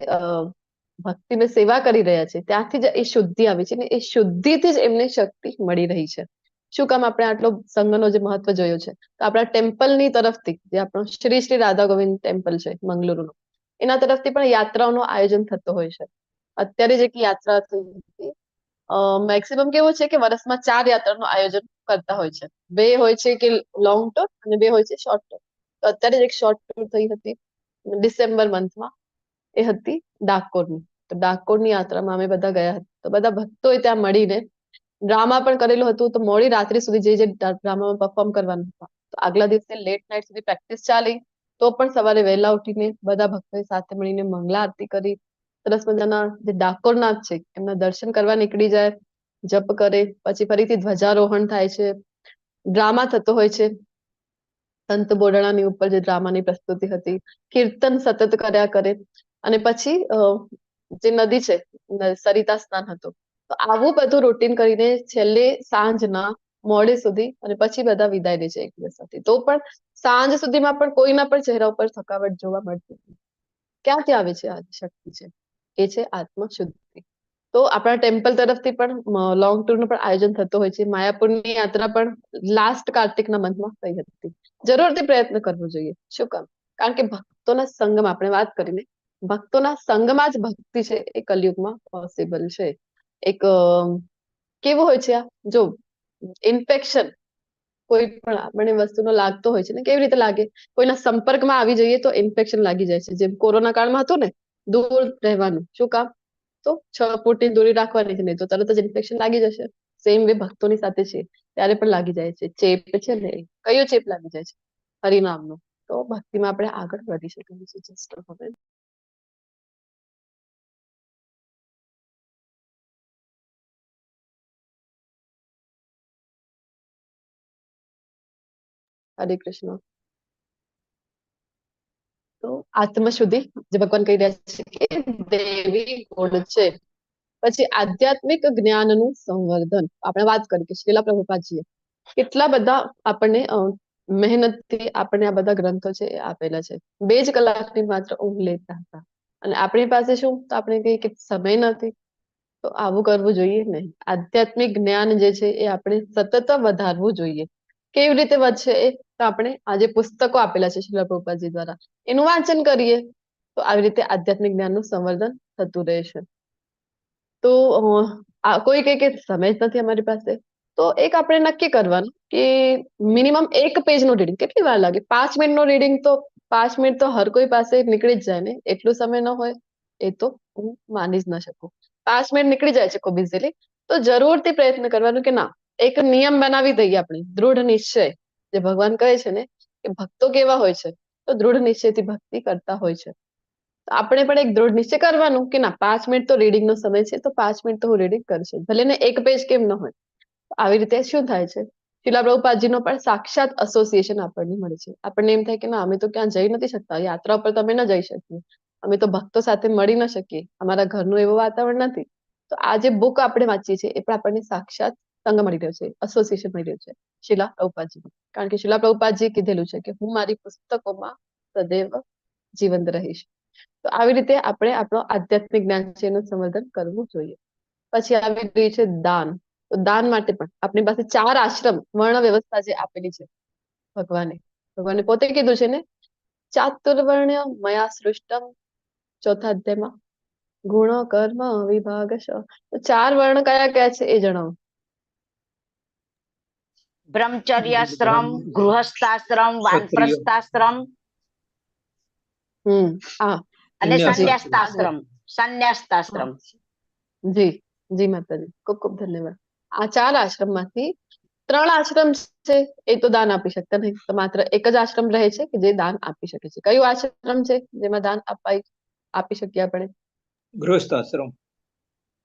ભક્તિને સેવા કરી રહ્યા છે ત્યાંથી જ એ શુદ્ધિ આવે છે, ને એ શુદ્ધિથી જ એમને શક્તિ મળી રહી છે. શું કામ આપણે આટલો સંઘનો જે મહત્વ જોયો છે? તો આપણા ટેમ્પલની તરફથી, જે આપણો શ્રી શ્રી રાધા ગોવિંદ ટેમ્પલ છે મંગલુરુનું, એના તરફથી પણ યાત્રાઓનું આયોજન થતું હોય છે. અત્યારે જ એક યાત્રા થઈ હતી. મેક્સિમમ કેવું છે કે વર્ષમાં 4 યાત્રાનું આયોજન કરતા હોય છે. 2 હોય છે કે લોંગ ટૂર અને 2 હોય છે શોર્ટ ટૂર. તો અત્યારે જ એક શોર્ટ ટૂર થઈ હતી ડિસેમ્બર મંથમાં, એ હતી ડાકોરની. તો ડાકોરની યાત્રામાં અમે બધા ગયા હતા. તો બધા ભક્તોએ ત્યાં મળીને ડ્રામા પણ કરેલું હતું. તો મોડી રાત્રિ સુધી જે ડ્રામામાં પરફોર્મ કરવાનું હતા, તો આગલા દિવસે લેટ નાઇટ સુધી પ્રેક્ટિસ ચાલી. તો પણ સવારે વહેલા ઉઠીને બધા ભક્તોએ સાથે મળીને મંગલા આરતી કરી. સરસ મજાના જે ડાકોરનાથ છે એમના દર્શન કરવા નીકળી જાય, જપ કરે, પછી ફરીથી ધ્વજારોહણ થાય છે, ડ્રામા થતો હોય છે. સંત બોરડાની ઉપર જે ડ્રામાની પ્રસ્તુતિ હતી, કીર્તન સતત કર્યા કરે, અને પછી જે નદી છે સરિતા સ્નાન હતું. તો આવું બધું રૂટીન કરીને છેલ્લે સાંજના મોડે સુધી, અને પછી બધા વિદાય લે છે એક દિવસ સાથે. તો પણ સાંજ સુધીમાં પણ કોઈના પણ ચહેરા ઉપર થકાવટ જોવા મળતી નથી. ક્યાંથી આવે છે આ શક્તિ? છે એ છે આત્મશુદ્ધિ. તો આપણા ટેમ્પલ તરફથી પણ લોંગ ટૂર નું પણ આયોજન થતું હોય છે. માયાપુરની યાત્રા પણ લાસ્ટ કાર્તિકના મંથમાં થઈ હતી. જરૂરથી પ્રયત્ન કરવો જોઈએ. શું કામ? કારણ કે ભક્તોના સંગમાં, આપણે વાત કરીને, ભક્તોના સંગમાં જ ભક્તિ છે એ કલયુગમાં પોસિબલ છે. એક કેવું હોય છે આ, જો ઇન્ફેક્શન કોઈ પણ આપણને વસ્તુનો લાગતો હોય છે ને, કેવી રીતે લાગે? કોઈના સંપર્કમાં આવી જઈએ તો ઇન્ફેક્શન લાગી જાય છે. જેમ કોરોના કાળમાં હતું ને, દૂર રહેવાનું. શું કામ? તો 6 ફૂટની દૂરી રાખવાની છે, નહીં તો તરત જ ઇન્ફેક્શન લાગી જશે. સેમ વે ભક્તોની સાથે છે, ત્યારે પણ લાગી જાય છે. ચેપ છે ને, કયો ચેપ લાગી જાય છે? હરિનામનો. તો ભક્તિમાં આપણે આગળ વધી શકીએ છીએ. જસ્ટ હવે હરે કૃષ્ણ. તો આત્મશુદ્ધિ જે ભગવાન કહી રહ્યા છે કે દેવી ગુણ છે. પછી આધ્યાત્મિક જ્ઞાનનું સંવર્ધન. આપણે વાત કરી કે શ્રીલા પ્રભુપાદજીએ કેટલા બધા આપણને મહેનતથી આપણને આ બધા ગ્રંથો છે એ આપેલા છે. 2 જ કલાકની માત્ર ઊંઘ લેતા હતા, અને આપણી પાસે શું? તો આપણે કહીએ કે સમય નથી. તો આવું કરવું જોઈએ નહીં. આધ્યાત્મિક જ્ઞાન જે છે એ આપણે સતત વધારવું જોઈએ. કેવી રીતે વધશે એ? તો આપણે આ જે પુસ્તકો આપેલા છે શ્રીલા પ્રભુપાદજી દ્વારા, એનું વાંચન કરીએ તો આવી રીતે આધ્યાત્મિક જ્ઞાનનું સંવર્ધન થતું રહેશે. તો કોઈ કહે કે સમય જ નથી અમારી પાસે, તો એક આપણે નક્કી કરવાનું કે મિનિમમ 1 પેજનું રીડિંગ. કેટલી વાર લાગે? 5 મિનિટનું રીડિંગ તો 5 મિનિટ તો હર કોઈ પાસે નીકળી જ જાય ને. એટલો સમય ન હોય એ તો હું માની જ ન શકું. 5 મિનિટ નીકળી જાય છે ખૂબ ઇઝીલી. તો જરૂરથી પ્રયત્ન કરવાનું કે ના, એક નિયમ બનાવી દઈએ આપણે, દૃઢ નિશ્ચય. જે ભગવાન કહે છે ને કે ભક્તો કેવા હોય છે? તો દૃઢ નિશ્ચયથી ભક્તિ કરતા હોય છે. તો આપણે પણ એક દૃઢ નિશ્ચય કરવાનું કે ના, 5 મિનિટ તો રીડિંગનો સમય છે, તો 5 મિનિટ તો હું રીડિંગ કરીશ, ભલે ને 1 પેજ કેમ ન હોય. આવી રીતે શું થાય છે? શ્રીલા પ્રભુપાદજીનો પણ સાક્ષાત એસોસિએશન આપણને મળે છે. આપણને એમ થાય કે ના, અમે તો ક્યાં જઈ નથી શકતા, યાત્રા પર તમે ન જઈ શકીએ, અમે તો ભક્તો સાથે મળી ન શકીએ, અમારા ઘરનું એવું વાતાવરણ નથી. તો આ જે બુક આપણે વાંચીએ છીએ એ પણ આપણને સાક્ષાત સંગ મળી રહ્યો છે, એસોસિએશન મળી રહ્યું છે શ્રીલા પ્રભુપાદજી. કારણ કે શ્રીલા પ્રભુપાદજીએ કીધેલું છે કે હું મારી પુસ્તકોમાં સદૈવ જીવંત રહીશ. તો આવી રીતે આપણે આપણો આધ્યાત્મિક જ્ઞાન છે એનું સંવર્ધન કરવું જોઈએ. પછી આવી રહી છે દાન. તો દાન માટે પણ આપણી પાસે 4 આશ્રમ વર્ણ વ્યવસ્થા જે આપેલી છે ભગવાને પોતે કીધું છે ને, ચાતુર્વર્ણ્ય મયા સૃષ્ટમ, ચોથા અધ્યાયમાં ગુણ કર્મ વિભાગશ. તો 4 વર્ણ કયા કયા છે એ જણાવો. બ્રહ્મચર્યાશ્રમ, ગૃહસ્થાશ્રમ, વાનપ્રસ્થાશ્રમ અને સંન્યાસ્તાશ્રમ. સંન્યાસ્તાશ્રમ. જી જી માતાજી, ખૂબ ખૂબ ધન્યવાદ. આ 4 આશ્રમમાંથી 3 આશ્રમ છે એ તો દાન આપી શકતા નહીં, તો માત્ર એક જ આશ્રમ રહે છે કે જે દાન આપી શકે છે. કયું આશ્રમ છે જેમાં દાન આપી શકીએ આપણે? ગૃહસ્થાશ્રમ.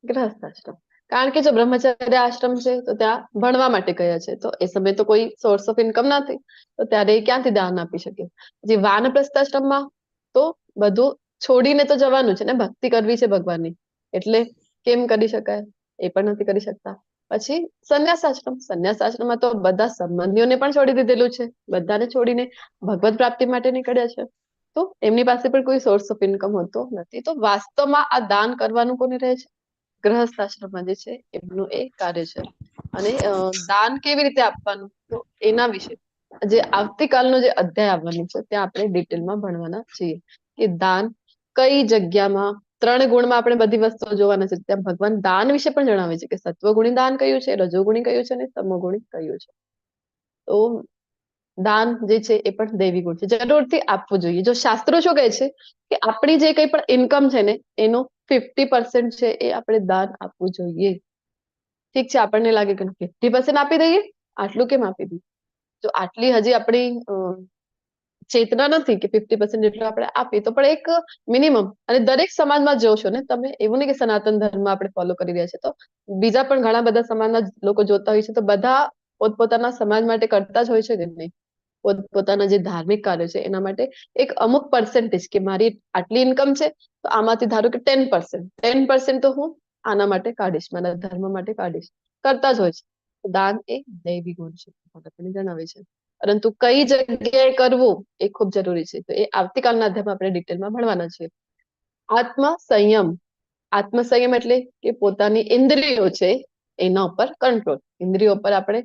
ગૃહસ્થાશ્રમ. કારણ કે જો બ્રહ્મચર્ય આશ્રમ છે તો ત્યાં ભણવા માટે ગયા છે, તો એ સમયે તો કોઈ સોર્સ ઓફ ઇન્કમ નથી, તો ત્યારે ક્યાંથી દાન આપી શકે? જે વાનપ્રસ્થાશ્રમમાં તો બધું છોડીને તો જવાનું છે ને, ભક્તિ કરવી છે ભગવાનની, એટલે કેમ કરી શકાય? એ પણ નથી કરી શકતા. પછી સંન્યાસાશ્રમમાં તો બધા સંબંધીઓને પણ છોડી દીધેલું છે, બધાને છોડીને ભગવત પ્રાપ્તિ માટે નીકળ્યા છે, તો એમની પાસે પણ કોઈ સોર્સ ઓફ ઇન્કમ હોતો નથી. તો વાસ્તવમાં આ દાન કરવાનું કોને રહે છે? ગૃહસ્થાશ્રમમાં જે છે એમનું એ કાર્ય છે. અને દાન કેવી રીતે આપવાનું, તો એના વિશે જે આવતીકાલનો જે અધ્યાય આવવાનું છે ત્યાં આપણે ડિટેલમાં ભણવાના છીએ કે દાન કઈ જગ્યામાં 3 ગુણમાં આપણે બધી વસ્તુઓ જોવાના છે. ત્યાં ભગવાન દાન વિશે પણ જણાવે છે કે સત્વગુણી દાન કયું છે, રજોગુણી કયું છે અને તમોગુણી કયું છે. તો દાન જે છે એ પણ દૈવી ગુણ છે, જરૂરથી આપવું જોઈએ. જો શાસ્ત્રો શું કહે છે કે આપણી જે કંઈ પણ ઇન્કમ છે ને એનો 50% છે એ આપણે દાન આપવું જોઈએ. ઠીક છે, આપણને લાગે કે 50% આપી દઈએ, આટલું કેમ આપી દઈએ? જો આટલી હજી આપણી ચેતના નથી કે 50% જેટલું આપણે આપીએ, તો પણ એક મિનિમમ. અને દરેક સમાજમાં જોશો ને તમે, એવું નહીં કે સનાતન ધર્મ આપણે ફોલો કરી રહ્યા છે, તો બીજા પણ ઘણા બધા સમાજના લોકો જોતા હોય છે, તો બધા પોતપોતાના સમાજ માટે કરતા જ હોય છે કે નહીં? પોતાના જે ધાર્મિક કાર્ય છે એના માટે એક અમુક પર્સન્ટેજ કે મારી આટલી ઇન્કમ છે તો આમાંથી ધારો કે 10% તો હું આના માટે કાઢીશ, મારા ધર્મ માટે કાઢીશ, કરતા જ હોય છે. દાન એ દૈવી ગુણ છે આપણને જણાવે છે, પરંતુ કઈ જગ્યાએ કરવું એ ખૂબ જરૂરી છે. તો એ આવતીકાલના અધ્યાયમાં આપણે ડિટેલમાં ભણવાના છીએ. આત્મસંયમ એટલે કે પોતાની ઇન્દ્રિયો છે એના ઉપર કંટ્રોલ. ઇન્દ્રિયો પર આપણે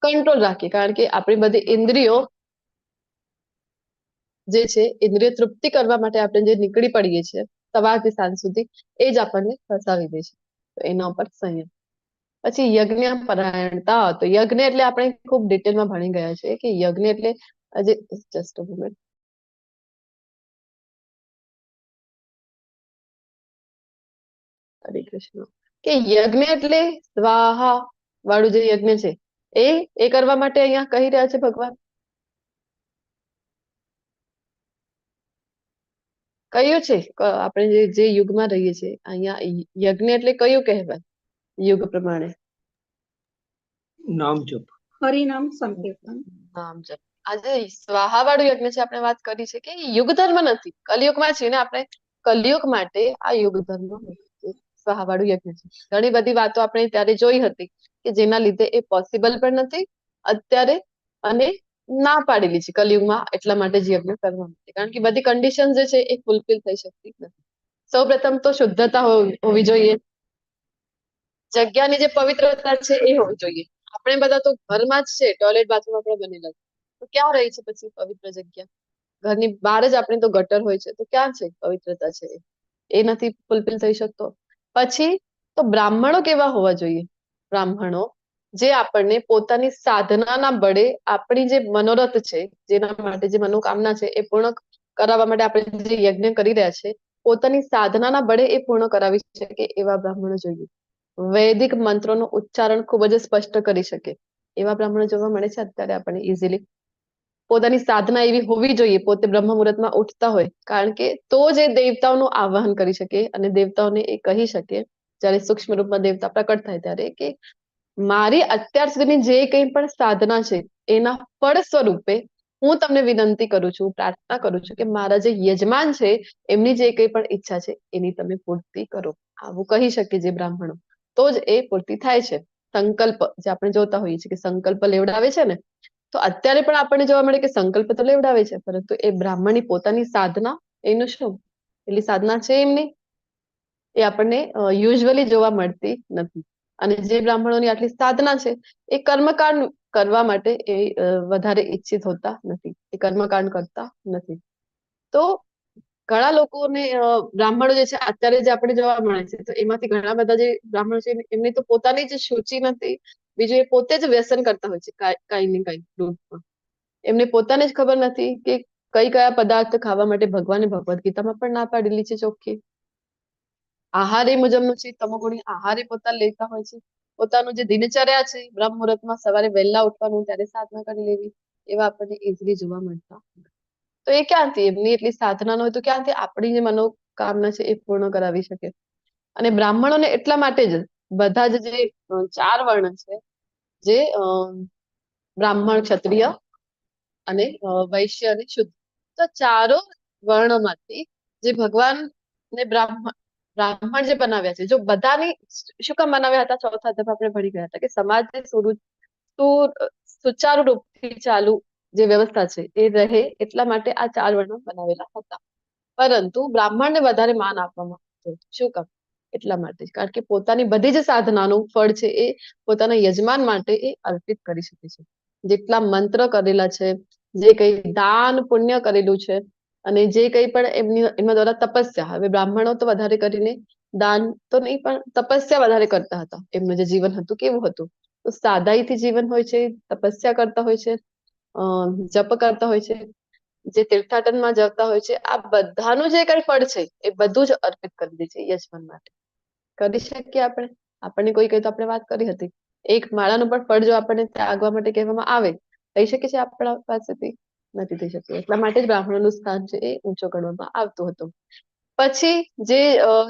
કંટ્રોલ રાખીએ, કારણ કે આપણી બધી ઇન્દ્રિયો જે છે ઇન્દ્રિય તૃપ્તિ કરવા માટે આપણે જે નીકળી પડીએ છીએ સવારથી સાંજ સુધી, એ જ આપણને ફસાવી દે છે. તો એના ઉપર સંયમ. પછી યજ્ઞ પરાયણતા. તો યજ્ઞ એટલે આપણે ખૂબ ડિટેલમાં ભણી ગયા છે કે યજ્ઞ એટલે જસ્ટ અ મોમેન્ટ, હરે કૃષ્ણ, કે યજ્ઞ એટલે સ્વાહા વાળું જે યજ્ઞ છે એ કરવા માટે અહીંયા કહી રહ્યા છે ભગવાન. કયું છે આપણે જે યુગમાં રહીએ છીએ અહીંયા યજ્ઞ એટલે કયું કહેવાય યુગ પ્રમાણે? નામ જપ. હરિનામ સંકીર્તન. નામ જપ. આજે સ્વાહા વાળું યજ્ઞ છે આપણે વાત કરી છે કે યુગ ધર્મ નથી, કલયુગમાં છે ને આપણે કલયુગ માટે આ યુગ ધર્મ સ્વાહા વાળું યજ્ઞ છે. ઘણી બધી વાતો આપણે ત્યારે જોઈ હતી કે જેના લીધે એ પોસિબલ પણ નથી અત્યારે, અને ના પાડેલી છે કલયુગમાં એટલા માટે જ યજ્ઞ કરવા માટે, કારણ કે બધી કન્ડિશન જે છે એ ફૂલફિલ થઈ શકતી નથી. સૌ પ્રથમ તો શુદ્ધતા હોવી જોઈએ, જગ્યાની જે પવિત્રતા છે એ હોવી જોઈએ. આપણે બધા તો ઘરમાં જ છે, ટોયલેટ બાથરૂમ આપણે બનેલા છે, તો ક્યાં રહી છે પછી પવિત્ર જગ્યા? ઘરની બહાર જ આપણે તો ગટર હોય છે, તો ક્યાં છે પવિત્રતા છે? એ નથી ફૂલફિલ થઈ શકતો. પછી તો બ્રાહ્મણો કેવા હોવા જોઈએ? બ્રાહ્મણો જે આપણને પોતાની સાધનાના બળે આપણી જે મનોરથ છે, જેના માટે જે મનોકામના છે એ પૂર્ણ કરાવવા માટે આપણે જે યજ્ઞ કરી રહ્યા છે, પોતાની સાધનાના બળે એ પૂર્ણ કરાવી શકે એવા બ્રાહ્મણો જોઈએ. વૈદિક મંત્રોનું ઉચ્ચારણ ખૂબ જ સ્પષ્ટ કરી શકે એવા બ્રાહ્મણો જોવા મળે છે અત્યારે આપણને ઇઝીલી. પોતાની સાધના એવી હોવી જોઈએ, પોતે બ્રહ્મ મુહૂર્તમાં ઉઠતા હોય, કારણ કે તો જ એ દેવતાઓનું આવાહન કરી શકે અને દેવતાઓને એ કહી શકે જ્યારે સૂક્ષ્મ રૂપમાં દેવતા પ્રકટ થાય ત્યારે કે મારી અત્યાર સુધીની જે કંઈ પણ સાધના છે એના ફળ સ્વરૂપે હું તમને વિનંતી કરું છું, પ્રાર્થના કરું છું કે મારા જે યજમાન છે એમની જે કંઈ પણ ઈચ્છા છે એની તમે પૂર્તિ કરો. આવું કહી શકે જે બ્રાહ્મણો, તો જ એ પૂર્તિ થાય છે. સંકલ્પ જે આપણે જોતા હોઈએ છીએ કે સંકલ્પ લેવડાવે છે ને, તો અત્યારે પણ આપણને જોવા મળે કે સંકલ્પ તો લેવડાવે છે, પરંતુ એ બ્રાહ્મણની પોતાની સાધના એનું શું, એટલી સાધના છે એમની, એ આપણને યુઝ્યુઅલી જોવા મળતી નથી. અને જે બ્રાહ્મણોની આટલી સાધના છે એ કર્મકાંડ કરવા માટે એ વધારે ઈચ્છિત હોતા નથી, એ કર્મકાંડ કરતા નથી. તો ઘણા લોકોને બ્રાહ્મણો જે છે અત્યારે જે આપણે જોવા મળે છે, તો એમાંથી ઘણા બધા જે બ્રાહ્મણો છે એમની તો પોતાની જ શુચિ નથી, બીજું એ પોતે જ વ્યસન કરતા હોય છે કઈ ને કઈ રૂપમાં. એમને પોતાને જ ખબર નથી કે કયા પદાર્થ ખાવા માટે ભગવાને ભગવદ્ ગીતામાં પણ ના પાડેલી છે ચોખ્ખી. આહાર એ મુજબનું છે, તમોગુણી આહાર એ પોતા લેતા હોય છે. પોતાનું જે દિનચર્યા છે બ્રહ્મ મુહૂર્તમાં સવારે વહેલા ઉઠવાનું, ત્યારે સાધના કરી લેવી, એવા આપણને ઇઝીલી જોવા મળતા. તો એ ક્યાંથી એમની એટલી સાધના ન હોય તો ક્યાંથી આપણી જે મનોકામના છે એ પૂર્ણ કરાવી શકે? અને બ્રાહ્મણોને એટલા માટે જ બધા જ જે 4 વર્ણ છે, જે બ્રાહ્મણ, ક્ષત્રિય અને વૈશ્ય અને શુદ્ર, તો ચારો વર્ણમાંથી જે ભગવાન ને બ્રાહ્મણ જે બનાવ્યા છે, જો બધાની શું કામ બનાવ્યા હતા? ચોથા અધ્યાયમાં આપણે ભણી ગયા હતા કે સમાજને સુચારુ રૂપથી ચાલુ જે વ્યવસ્થા છે એ રહે એટલા માટે આ 4 વર્ણો બનાવેલા હતા. પરંતુ બ્રાહ્મણને વધારે માન આપવામાં આવતું. શું કામ? એટલા માટે, કારણ કે પોતાની બધી જ સાધનાનું ફળ છે એ પોતાના યજમાન માટે એ અર્પિત કરી શકે છે. જેટલા મંત્ર કરેલા છે, જે કંઈ દાન પુણ્ય કરેલું છે, અને જે કંઈ પણ એમના દ્વારા તપસ્યા, હવે બ્રાહ્મણો તો વધારે કરીને દાન તો નહીં પણ તપસ્યા વધારે કરતા હતા. એમનું જે જીવન હતું કેવું હતું? તો સાદાઈથી જીવન હોય છે, તપસ્યા કરતા હોય છે, જપ કરતા હોય છે, જે તીર્થાટનમાં જતા હોય છે, આ બધાનું જે કંઈ ફળ છે એ બધું જ અર્પિત કરી દે છે યજમાન માટે. કરી શકીએ આપણે? આપણને કોઈ કહે તો આપણે વાત કરી હતી, એક માળાનું પણ ફળ જો આપણને ત્યાગવા માટે કહેવામાં આવે, થઈ શકે છે આપણા પાસેથી? નથી થઈ શકતું. એટલા માટે જ બ્રાહ્મણોનું સ્થાન છે એ ઊંચો ગણવામાં આવતું હતું. પછી જે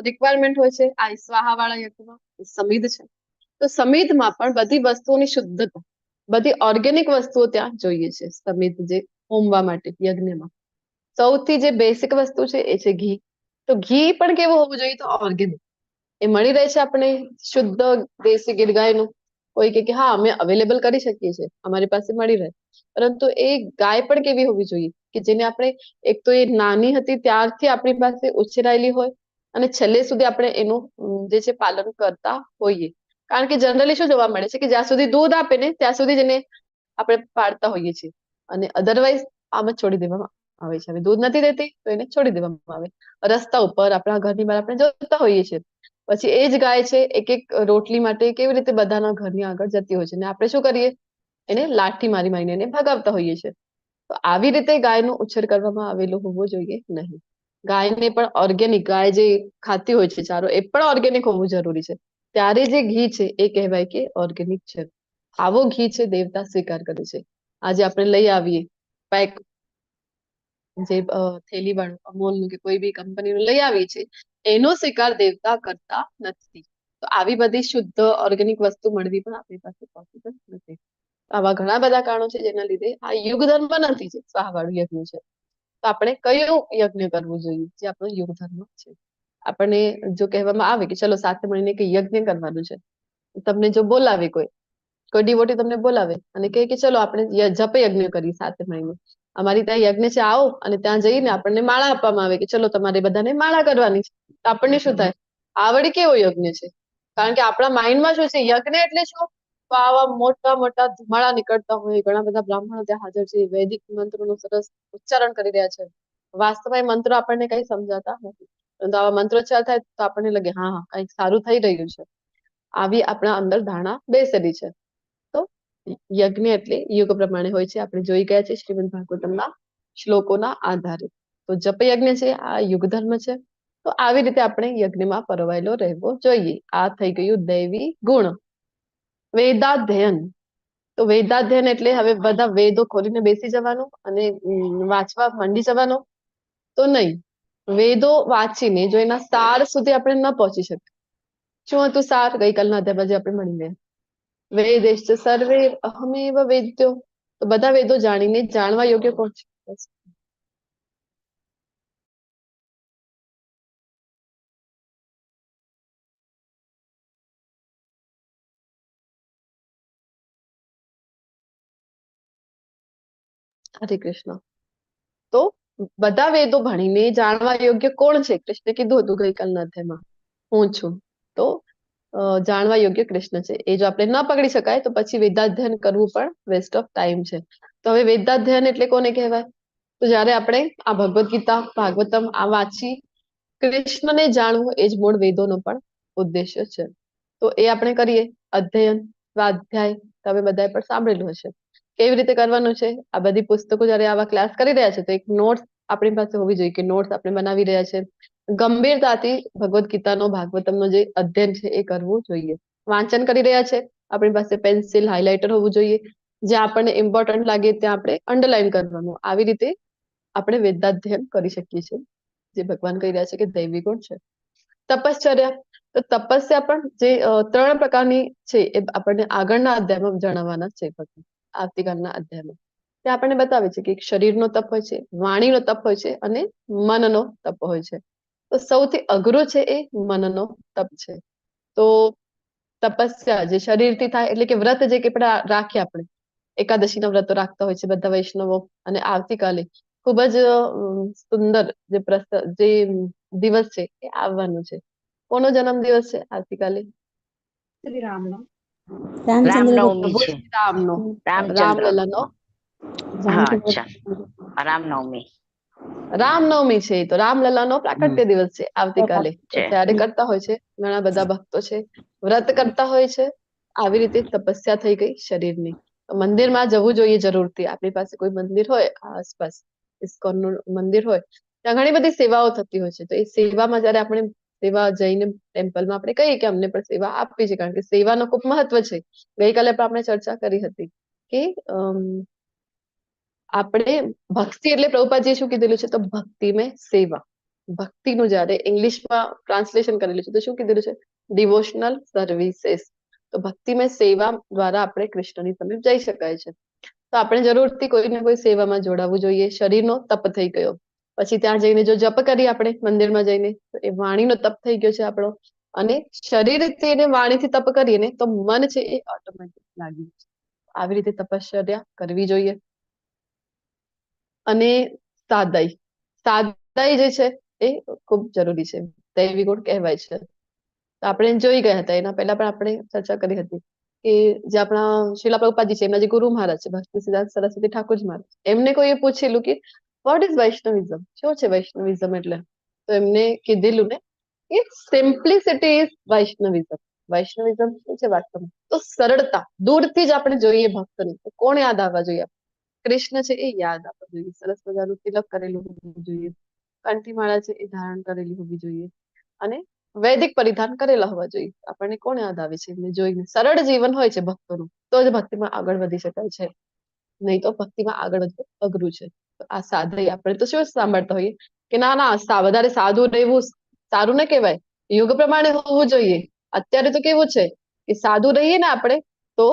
રિક્વાયરમેન્ટ હોય છે આ સ્વાહા વાળા યજ્ઞમાં સમિધ છે, તો સમિધમાં પણ બધી વસ્તુઓની શુદ્ધતા, બધી ઓર્ગેનિક વસ્તુઓ ત્યાં જોઈએ છે. સમિધ જે હોમવા માટે યજ્ઞમાં સૌથી જે બેસિક વસ્તુ છે એ છે ઘી. તો ઘી પણ કેવું હોવું જોઈએ? તો ઓર્ગેનિક. એ મળી રહે છે આપણે શુદ્ધ દેશી ગીર ગાયનું. કોઈ કે હા અમે અવેલેબલ કરી શકીએ છીએ, અમારી પાસે મળી રહે, પરંતુ એ ગાય પણ કેવી હોવી જોઈએ કે જેને આપણે એક તો એ નાની હતી ત્યારથી આપણી પાસે ઉછેરાયેલી હોય અને છેલ્લે સુધી આપણે એનું જે છે પાલન કરતા હોઈએ. કારણ કે જનરલી શું જોવા મળે છે કે જ્યાં સુધી દૂધ આપે ને ત્યાં સુધી જ એને આપણે પાળતા હોઈએ છીએ અને અધરવાઇઝ આમ જ છોડી દેવામાં આવે છે. હવે દૂધ નથી દેતી તો એને છોડી દેવામાં આવે. રસ્તા ઉપર આપણા ઘરની બહાર આપણે જોતા હોઈએ છીએ. પછી એ જ ગાય છે એક એક રોટલી માટે કેવી રીતે બધાના ઘરની આગળ જતી હોય છે ને આપણે શું કરીએ, એને લાઠી મારી મારીને એને ભગાવતા હોઈએ છીએ. તો આવી રીતે ગાયનો ઉછેર કરવામાં આવેલો હોવો જોઈએ નહીં. ગાયને પણ ઓર્ગેનિક, ગાય જે ખાતી હોય છે ચારો એ પણ ઓર્ગેનિક હોવું જરૂરી છે. ત્યારે જે ઘી છે એ કહેવાય કે ઓર્ગેનિક છે. આવો ઘી છે દેવતા સ્વીકાર કરે છે. આજે આપણે લઈ આવીએ પેક જે થેલી વાળું અમૂલનું કે કોઈ બી કંપનીનું લઈ આવીએ છીએ, એનો સ્વીકાર દેવતા કરતા નથી. તો આવી બધી શુદ્ધ ઓર્ગેનિક વસ્તુ મળવી પણ આપણી પાસે પોસિબલ નથી. આવા ઘણા બધા કારણો છે જેના લીધે આ યુગ ધર્મ નથી, જે સ્વાહાવાળું યજ્ઞ છે. તો આપણે કયું યજ્ઞ કરવું જોઈએ જે આપણો યુગ ધર્મ છે? આપણને જો કહેવામાં આવે કે ચલો સાથે મળીને કે યજ્ઞ કરવાનું છે, તમને જો બોલાવે કોઈ ડિવોટી તમને બોલાવે અને કહે કે ચલો આપણે જપ યજ્ઞ કરીએ સાથે મળીને, અમારી ત્યાં યજ્ઞ છે આવો, અને ત્યાં જઈને આપણને માળા આપવામાં આવે કે ચલો તમારે બધાને માળા કરવાની છે. તો આપણને શું થાય, આ વળી કેવો યજ્ઞ છે? કારણ કે આપણા માઇન્ડમાં શું છે, યજ્ઞ એટલે શું? તો આવા મોટા મોટા ધુમાડા નીકળતા હોય, ઘણા બધા બ્રાહ્મણો ત્યાં હાજર છે, વૈદિક મંત્રોનું સરસ ઉચ્ચારણ કરી રહ્યા છે. વાસ્તવમાં એ મંત્રો આપણને કઈ સમજાતા નથી, પરંતુ આવા મંત્રોચ્ચાર થાય તો આપણને લાગે હા હા કઈક સારું થઈ રહ્યું છે. આવી આપણા અંદર ધારણા બેસેલી છે. તો યજ્ઞ એટલે યુગ પ્રમાણે હોય છે. આપણે જોઈ ગયા છે શ્રીમદ ભાગવતમના શ્લોકોના આધારે. તો જપ યજ્ઞ છે આ યુગ ધર્મ છે. તો આવી રીતે આપણે યજ્ઞમાં પરવાયેલો રહેવો જોઈએ. આ થઈ ગયું દૈવી ગુણ. વેદાધ્યયન. તો વેદાધ્યયન એટલે હવે બધા વેદો ખોલીને બેસી જવાનું અને વાંચવા માંડી જવાનું તો નહીં. વેદો વાંચીને જો એના સાર સુધી આપણે ન પહોંચી શકીએ. શું હતું સાર? ગઈકાલના અધ્યાયમાં જે આપણે મળીને વેદેશ્ચ સર્વે અહમેવ વેદ્યો. તો બધા વેદો જાણીને જાણવા યોગ્ય કોણ છે? હરે કૃષ્ણ. તો બધા વેદો ભણીને જાણવા યોગ્ય કોણ છે? કૃષ્ણે કીધું હતું ગઈકાલના અધ્યાયમાં, હું છું. તો જાણવા યોગ્ય કૃષ્ણ છે. એ જો આપણે ન પકડી શકાય તો પછી વેદાધ્યયન કરવું પણ વેસ્ટ ઓફ ટાઈમ છે. તો હવે વેદાધ્યયન એટલે કોને કહેવાય? તો જયારે આપણે આ ભગવદ્ ગીતા, ભાગવતમ આ વાંચી કૃષ્ણને જાણવું, એ જ મૂળ વેદોનો પણ ઉદ્દેશ્ય છે. તો એ આપણે કરીએ અધ્યયન, સ્વાધ્યાય. તમે બધાએ પણ સાંભળેલું હશે કેવી રીતે કરવાનું છે. આ બધી પુસ્તકો જયારે આવા ક્લાસ કરી રહ્યા છે તો એક નોટ્સ આપણી પાસે હોવી જોઈએ કે નોટ્સ આપણે બનાવી રહ્યા છે. ગંભીરતાથી ભગવદ્ ગીતાનો, ભાગવતમનો જે અધ્યયન છે એ કરવું જોઈએ. વાંચન કરી રહ્યા છે, આપણી પાસે પેન્સિલ, હાઇલાઇટર હોવું જોઈએ. જ્યાં આપણને ઇમ્પોર્ટન્ટ લાગે ત્યાં આપણે અંડરલાઈન કરવાનું. આવી રીતે આપણે વેદાધ્યયન કરી શકીએ છીએ, જે ભગવાન કહી રહ્યા છે કે દૈવી ગુણ છે. તપશ્ચર્યા. તો તપસ્યા પણ જે 3 પ્રકારની છે એ આપણને આગળના અધ્યાયમાં જણાવવાના છે. આવતીકાલના અધ્યાયમાં ત્યાં આપણને બતાવે છે કે શરીરનો તપ હોય છે, વાણીનો તપ હોય છે અને મનનો તપ હોય છે. તો સૌથી અઘરો છે એ મનનો તપ છે. તો તપસ્યા જે શરીરથી થાય એટલે કે વ્રત જે કે રાખીએ આપણે, એકાદશીના વ્રતો રાખતા હોય છે બધા વૈષ્ણવો. અને આવતીકાલે ખૂબ જ સુંદર જે દિવસ છે એ આવવાનું છે. કોનો જન્મ દિવસ છે આવતીકાલે? શ્રી રામનો. રામનવમી છે. રામનો, રામચંદ્ર. રામલલાનો હા, અચ્છા. રામનવમી રામનવમી છે. તો રામલલાનો પ્રાકટ્ય દિવસ છે આવતીકાલે. તો છે. ત્યારે કરતા હોય છે ઘણા બધા ભક્તો છે, વ્રત કરતા હોય છે. આવી રીતે તપસ્યા થઈ ગઈ શરીરની. મંદિરમાં જવું જોઈએ જરૂરથી. આપણી પાસે કોઈ મંદિર હોય આસપાસ, ઇસ્કોનનું મંદિર હોય, ત્યાં ઘણી બધી સેવાઓ થતી હોય છે. તો એ સેવામાં જયારે આપણે સેવા જઈને ટેમ્પલમાં આપણે કહીએ કે અમને પણ સેવા આપવી છે, કારણ કે સેવાનું ખૂબ મહત્વ છે. ગઈકાલે પણ આપણે ચર્ચા કરી હતી કે આપણે ભક્તિ એટલે પ્રભુપાદજીએ શું કીધેલું છે? તો ભક્તિ મેં સેવા. ભક્તિનું જયારે ઇંગ્લિશમાં ટ્રાન્સલેશન કરેલું છે તો શું કીધેલું છે? ડિવોશનલ સર્વિસીસ. તો ભક્તિમય સેવા દ્વારા આપણે કૃષ્ણની સમીપ જઈ શકાય છે. તો આપણે જરૂરથી કોઈને કોઈ સેવામાં જોડાવવું જોઈએ. શરીરનો તપ થઈ ગયો. પછી ત્યાં જઈને જો જપ કરીએ આપણે મંદિરમાં જઈને, તો એ વાણીનો તપ થઈ ગયો છે આપણો. અને શરીરથી અને વાણીથી તપ કરીએ ને તો મન છે એ ઓટોમેટિક લાગી જાય. આવી રીતે તપશ્ચર્યા કરવી જોઈએ. અને સાદાઈ સાદાઈ જે છે એ ખૂબ જરૂરી છે. દૈવી ગુણ કહેવાય છે. તો આપણે જોઈ ગયા હતા, એના પહેલા પણ આપણે ચર્ચા કરી હતી કે જે આપણા શીલા પ્રભુપાદજી છે, એમના જે ગુરુ મહારાજ છે ભક્તિ સિદ્ધાંત સરસ્વતી ઠાકોરજી મહારાજ, એમને કોઈએ પૂછેલું કે વોટ ઇઝ વૈષ્ણવિઝમ, શું છે વૈષ્ણવિઝમ એટલે? તો એમને કીધેલું ને કે સિમ્પ્લિસિટી ઇઝ વૈષ્ણવિઝમ. વૈષ્ણવિઝમ શું છે વાસ્તવમાં? તો સરળતા. દૂરથી જ આપણે જોઈએ ભક્તને તો કોણ યાદ આવવા જોઈએ? કૃષ્ણ છે એ યાદ આવવા જોઈએ. સરસ મજાનું તિલક કરેલું હોવું જોઈએ, કંઠીમાળા છે એ ધારણ કરેલી હોવી જોઈએ, અને વૈદિક પરિધાન કરેલા હોવા જોઈએ. આપણને કોણ યાદ આવે છે એમને જોઈને? સરળ જીવન હોય છે ભક્તોનું તો જ ભક્તિમાં આગળ વધી શકાય છે, નહીં તો ભક્તિમાં આગળ વધવું અઘરું છે. તો આ સાદાઈ આપણે તો શું સાંભળતા હોઈએ કે ના ના વધારે સાદું રહેવું સારું ન કહેવાય, યુગ પ્રમાણે હોવું જોઈએ. અત્યારે તો કેવું છે કે સાદું રહીએ ને આપણે તો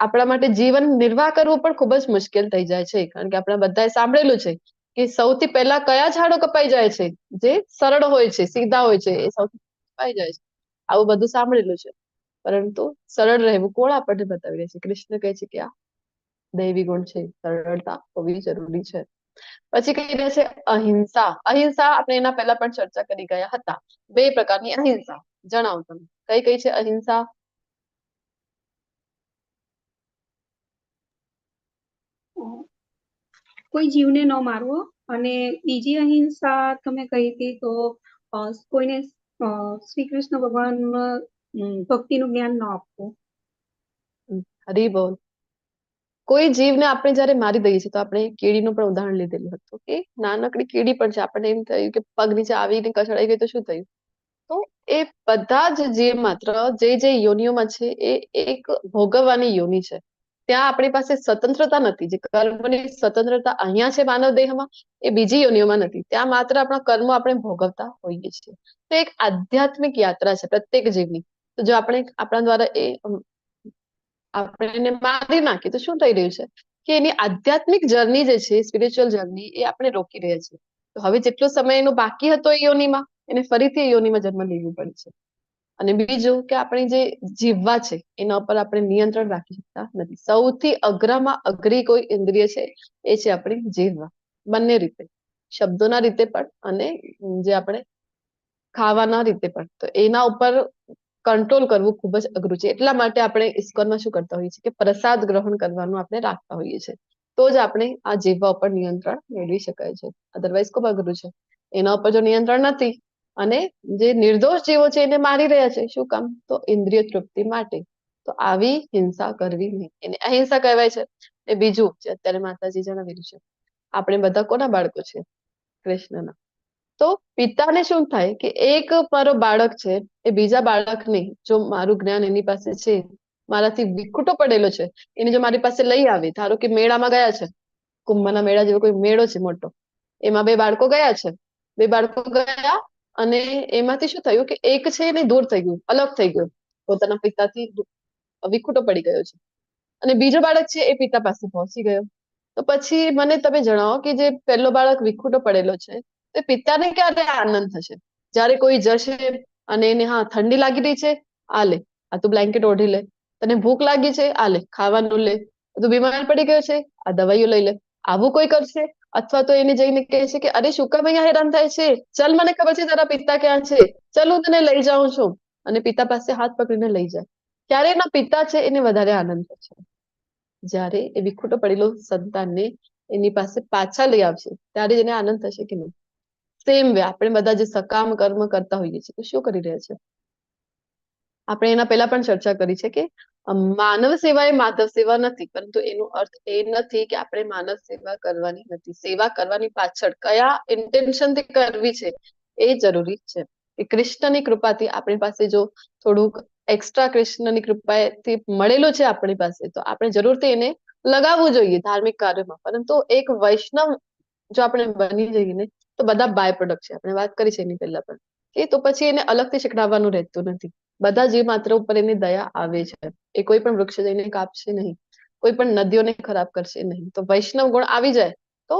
આપણા માટે જીવન નિર્વાહ કરવું પણ ખૂબ જ મુશ્કેલ થઈ જાય છે. કારણ કે આપણે બધાએ સાંભળેલું છે કે સૌથી પહેલા કયા ઝાડો કપાઈ જાય છે? જે સરળ હોય છે, સીધા હોય છે, એ સૌથી કપાઈ જાય છે. આવું બધું સાંભળેલું છે. પરંતુ સરળ રહેવું કોણ આપણને બતાવી રહ્યા છે? કૃષ્ણ કહે છે કે આ દૈવી ગુણ છે, સરળતા હોવી જરૂરી છે. પછી કહી રહ્યા છે અહિંસા. અહિંસા આપણે એના પહેલા પણ ચર્ચા કરી ગયા હતા. 2 પ્રકારની અહિંસા જણાવો તમે, કઈ કઈ છે અહિંસા? કોઈ જીવને ન મારવો, અને બીજી અહિંસા તમે કહી હતી તો કોઈને શ્રી કૃષ્ણ ભગવાન ભક્તિનું જ્ઞાન ન આપવું. હરી બોલ. કોઈ જીવને આપણે જયારે મારી દઈએ છીએ તો આપણે કીડીનું પણ ઉદાહરણ લીધેલું હતું કે નાનકડી કીડી પણ છે, આપણને એમ થયું કે પગ નીચે આવીને કચડાઈ ગઈ તો શું થયું? તો એ બધા જ જીવ માત્ર જે યોનિઓમાં છે એ એક ભોગવવાની યોનિ છે. ત્યાં આપણી પાસે સ્વતંત્રતા નથી. જે કર્મની સ્વતંત્રતા અહીંયા છે માનવ દેહમાં, એ બીજી યોનિઓમાં નથી. ત્યાં માત્ર આપણા કર્મો આપણે ભોગવતા હોઈએ છીએ. તો એક આધ્યાત્મિક યાત્રા છે પ્રત્યેક જીવની. તો જો આપણે આપણા દ્વારા આપણે એને મારી નાખીએ તો શું થઈ રહ્યું છે કે એની આધ્યાત્મિક જર્ની જે છે, સ્પિરિચ્યુઅલ જર્ની, એ આપણે રોકી રહ્યા છીએ. તો હવે જેટલો સમય એનો બાકી હતો એ યોનિમાં, એને ફરીથી એ યોનિમાં જન્મ લેવું પડે છે. અને બીજું કે આપણી જે જીવવા છે એના ઉપર આપણે નિયંત્રણ રાખી શકતા નથી. સૌથી અઘરામાં અઘરી કોઈ ઇન્દ્રિય છે એ છે આપણી જીવવા. બંને રીતે, શબ્દોના રીતે પણ અને જે આપણે ખાવાના રીતે પણ. તો એના ઉપર કંટ્રોલ કરવું ખૂબ જ અઘરું છે. એટલા માટે આપણે ઇસ્કોનમાં શું કરતા હોઈએ છીએ કે પ્રસાદ ગ્રહણ કરવાનું આપણે રાખતા હોઈએ છીએ. તો જ આપણે આ જીવવા ઉપર નિયંત્રણ મેળવી શકાય છે. અધરવાઇઝ ખૂબ અઘરું છે. એના ઉપર જો નિયંત્રણ નથી અને જે નિર્દોષ જીવો છે એને મારી રહ્યા છે, શું કામ? તો ઇન્દ્રિય તૃપ્તિ માટે. તો આવી હિંસા કરવી નહીં, એને અહિંસા કહેવાય છે. એ બીજું જે અત્યારે માતાજી જણાવેલું છે. આપણે બધા કોના બાળકો છે? કૃષ્ણના. તો પિતાને શું થાય કે એક મારો બાળક છે એ બીજા બાળકને, જો મારું જ્ઞાન એની પાસે છે, મારાથી વિખૂટો પડેલો છે, એને જો મારી પાસે લઈ આવે, ધારો કે મેળામાં ગયા છે, કુંભના મેળા જેવો કોઈ મેળો છે મોટો, એમાં 2 બાળકો ગયા છે, 2 બાળકો ગયા અને એમાંથી શું થયું કે એક છે એને દૂર થઈ ગયું, અલગ થઈ ગયું, પોતાના પિતાથી વિખૂટો પડી ગયો છે, અને બીજો બાળક છે એ પિતા પાસે પહોંચી ગયો. તો પછી મને તમે જણાવો કે જે પહેલો બાળક વિખૂટો પડેલો છે, તે પિતાને ક્યારે આનંદ થશે? જ્યારે કોઈ જશે અને એને હા ઠંડી લાગી રહી છે, આ લે, આ તું બ્લેન્કેટ ઓઢી લે. તને ભૂખ લાગી છે, આ લે ખાવાનું લે. તું બીમાર પડી ગયો છે, આ દવાઈઓ લઈ લે. આવું કોઈ કરશે? અથવા તો એને જઈને કહે છે કે અરે શું કામ અહીંયા હેરાન થાય છે? ચલ, મને ખબર છે તારા પિતા ક્યાં છે, ચલ હું તને લઈ જાઉં છું. અને પિતા પાસે હાથ પકડીને લઈ જાય. ત્યારે એના પિતા છે એને વધારે આનંદ થશે. જ્યારે એ વિખૂટો પડેલો સંતાનને એની પાસે પાછા લઈ આવશે ત્યારે એને આનંદ થશે કે નહીં? સેમ વે આપણે બધા જે સકામ કર્મ કરતા હોઈએ છીએ તો શું કરી રહ્યા છે? આપણે એના પહેલા પણ ચર્ચા કરી છે કે માનવ સેવા એ માધવ સેવા નથી, પરંતુ એનો અર્થ એ નથી કે આપણે માનવ સેવા કરવાની નથી. સેવા કરવાની પાછળ કયા ઇન્ટેન્શનથી કરવી છે એ જરૂરી છે. કે કૃષ્ણની કૃપાથી આપણી પાસે જો થોડુંક એક્સ્ટ્રા કૃષ્ણની કૃપાથી મળેલું છે આપણી પાસે, તો આપણે જરૂરથી એને લગાવવું જોઈએ ધાર્મિક કાર્યમાં. પરંતુ એક વૈષ્ણવ જો આપણે બની જઈએ ને તો બધા બાય પ્રોડક્ટ છે. આપણે વાત કરી છે એની પહેલા પણ કે તો પછી એને અલગથી શીખડાવવાનું રહેતું નથી. બધા જીવ માત્ર ઉપર એની દયા આવે છે. એ કોઈ પણ વૃક્ષ જઈને કાપશે નહીં, કોઈ પણ નદીઓને ખરાબ કરશે નહીં. તો વૈષ્ણવ ગુણ આવી જાય તો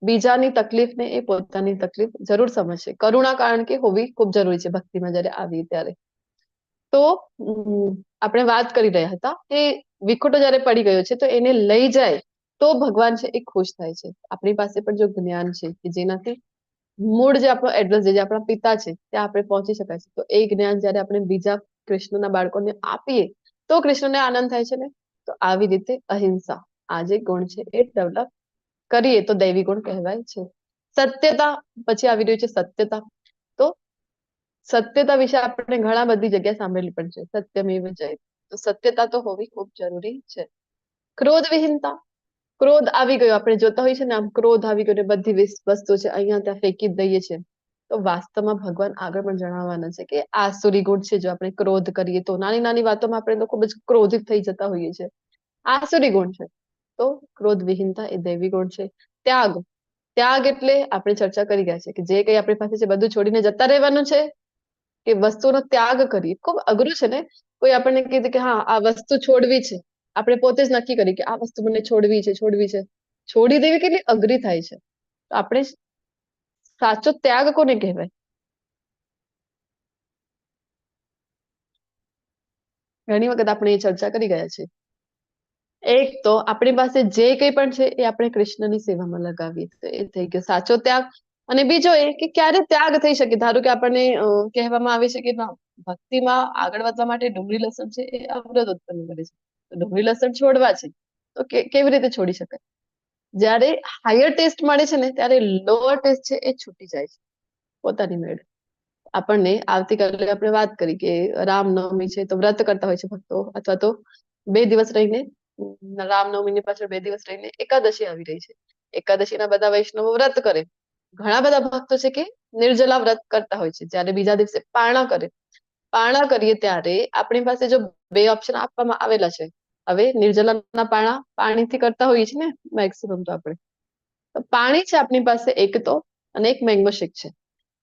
બીજાની તકલીફને એ પોતાની તકલીફ જરૂર સમજશે. કરુણા કારણ કે હોવી ખૂબ જરૂરી છે ભક્તિમાં જયારે આવી ત્યારે. તો આપણે વાત કરી રહ્યા હતા કે વિખોટો જયારે પડી ગયો છે તો એને લઈ જાય તો ભગવાન છે એ ખુશ થાય છે. આપણી પાસે પણ જો જ્ઞાન છે કે જેનાથી મૂળ જે આપણો એડ્રેસ જે આપણા પિતા છે ત્યાં આપણે પહોંચી શકાય છે, તો એ જ્ઞાન જયારે આપણે બીજા કૃષ્ણના બાળકોને આપીએ તો કૃષ્ણને આનંદ થાય છે ને. તો આવી રીતે અહિંસા આ જે ગુણ છે એ ડેવલપ કરીએ તો દૈવી ગુણ કહેવાય છે. સત્યતા પછી આવી રહ્યું છે સત્યતા. તો સત્યતા વિશે આપણે ઘણા બધી જગ્યાએ સાંભળેલી પણ છે, સત્યમેવ જયતે. તો સત્યતા તો હોવી ખૂબ જરૂરી છે. ક્રોધ વિહીનતા, ક્રોધ આવી ગયો આપણે જોતા હોઈએ છીએ ને, આમ ક્રોધ આવી ગયો ને બધી વસ્તુ છે અહીંયા ત્યાં ફેંકી જ દઈએ છીએ. તો વાસ્તવમાં ભગવાન આગળ પણ જણાવવાના છે કે આસુરી ગુણ છે. જો આપણે ક્રોધ કરીએ તો નાની નાની વાતોમાં આપણે તો ખૂબ જ ક્રોધિત થઈ જતા હોઈએ છીએ, આસુરી ગુણ છે. તો ક્રોધ વિહીનતા એ દૈવી ગુણ છે. ત્યાગ, ત્યાગ એટલે આપણે ચર્ચા કરી ગયા છે કે જે કઈ આપણી પાસે છે બધું છોડીને જતા રહેવાનું છે, કે વસ્તુનો ત્યાગ કરીએ. ખૂબ અઘરું છે ને. કોઈ આપણને કીધું કે હા આ વસ્તુ છોડવી છે, આપણે પોતે જ નક્કી કરી કે આ વસ્તુ મને છોડવી છે, છોડી દેવી કેટલી અઘરી થાય છે. તો આપણે સાચો ત્યાગ કોને કહેવાય? ઘણી વખત આપણે એ ચર્ચા કરી ગયા છે. એક તો આપણી પાસે જે કંઈ પણ છે એ આપણે કૃષ્ણની સેવામાં લગાવીએ, તો એ થઈ ગયો સાચો ત્યાગ. અને બીજો એ કે ક્યારે ત્યાગ થઈ શકે. ધારો કે આપણને કહેવામાં આવે છે કે ના, ભક્તિમાં આગળ વધવા માટે ડુંગળી લસણ છે એ અવરોધ ઉત્પન્ન કરે છે, તો ડુંગળી લસણ છોડવા છે તો કેવી રીતે છોડી શકાય? જ્યારે હાયર ટેસ્ટ મળે છે ને ત્યારે લોઅર ટેસ્ટ છે એ છૂટી જાય છે પોતાની મેળે. આપણને આવતીકાલે આપણે વાત કરી કે રામનવમી છે તો વ્રત કરતા હોય છે ભક્તો, અથવા તો 2 દિવસ રહીને રામનવમીની પાછળ 2 દિવસ રહીને એકાદશી આવી રહી છે. એકાદશીના બધા વૈષ્ણવો વ્રત કરે. ઘણા બધા ભક્તો છે કે નિર્જલા વ્રત કરતા હોય છે, જ્યારે બીજા દિવસે પારણા કરે. પારણા કરીએ ત્યારે આપણી પાસે જો 2 ઓપ્શન આપવામાં આવેલા છે. હવે નિર્જલાના પારણા પાણીથી કરતા હોઈએ છીએ ને મેક્સિમમ. તો આપણે પાણી છે આપણી પાસે એક તો, અને એક મેંગો શેક છે.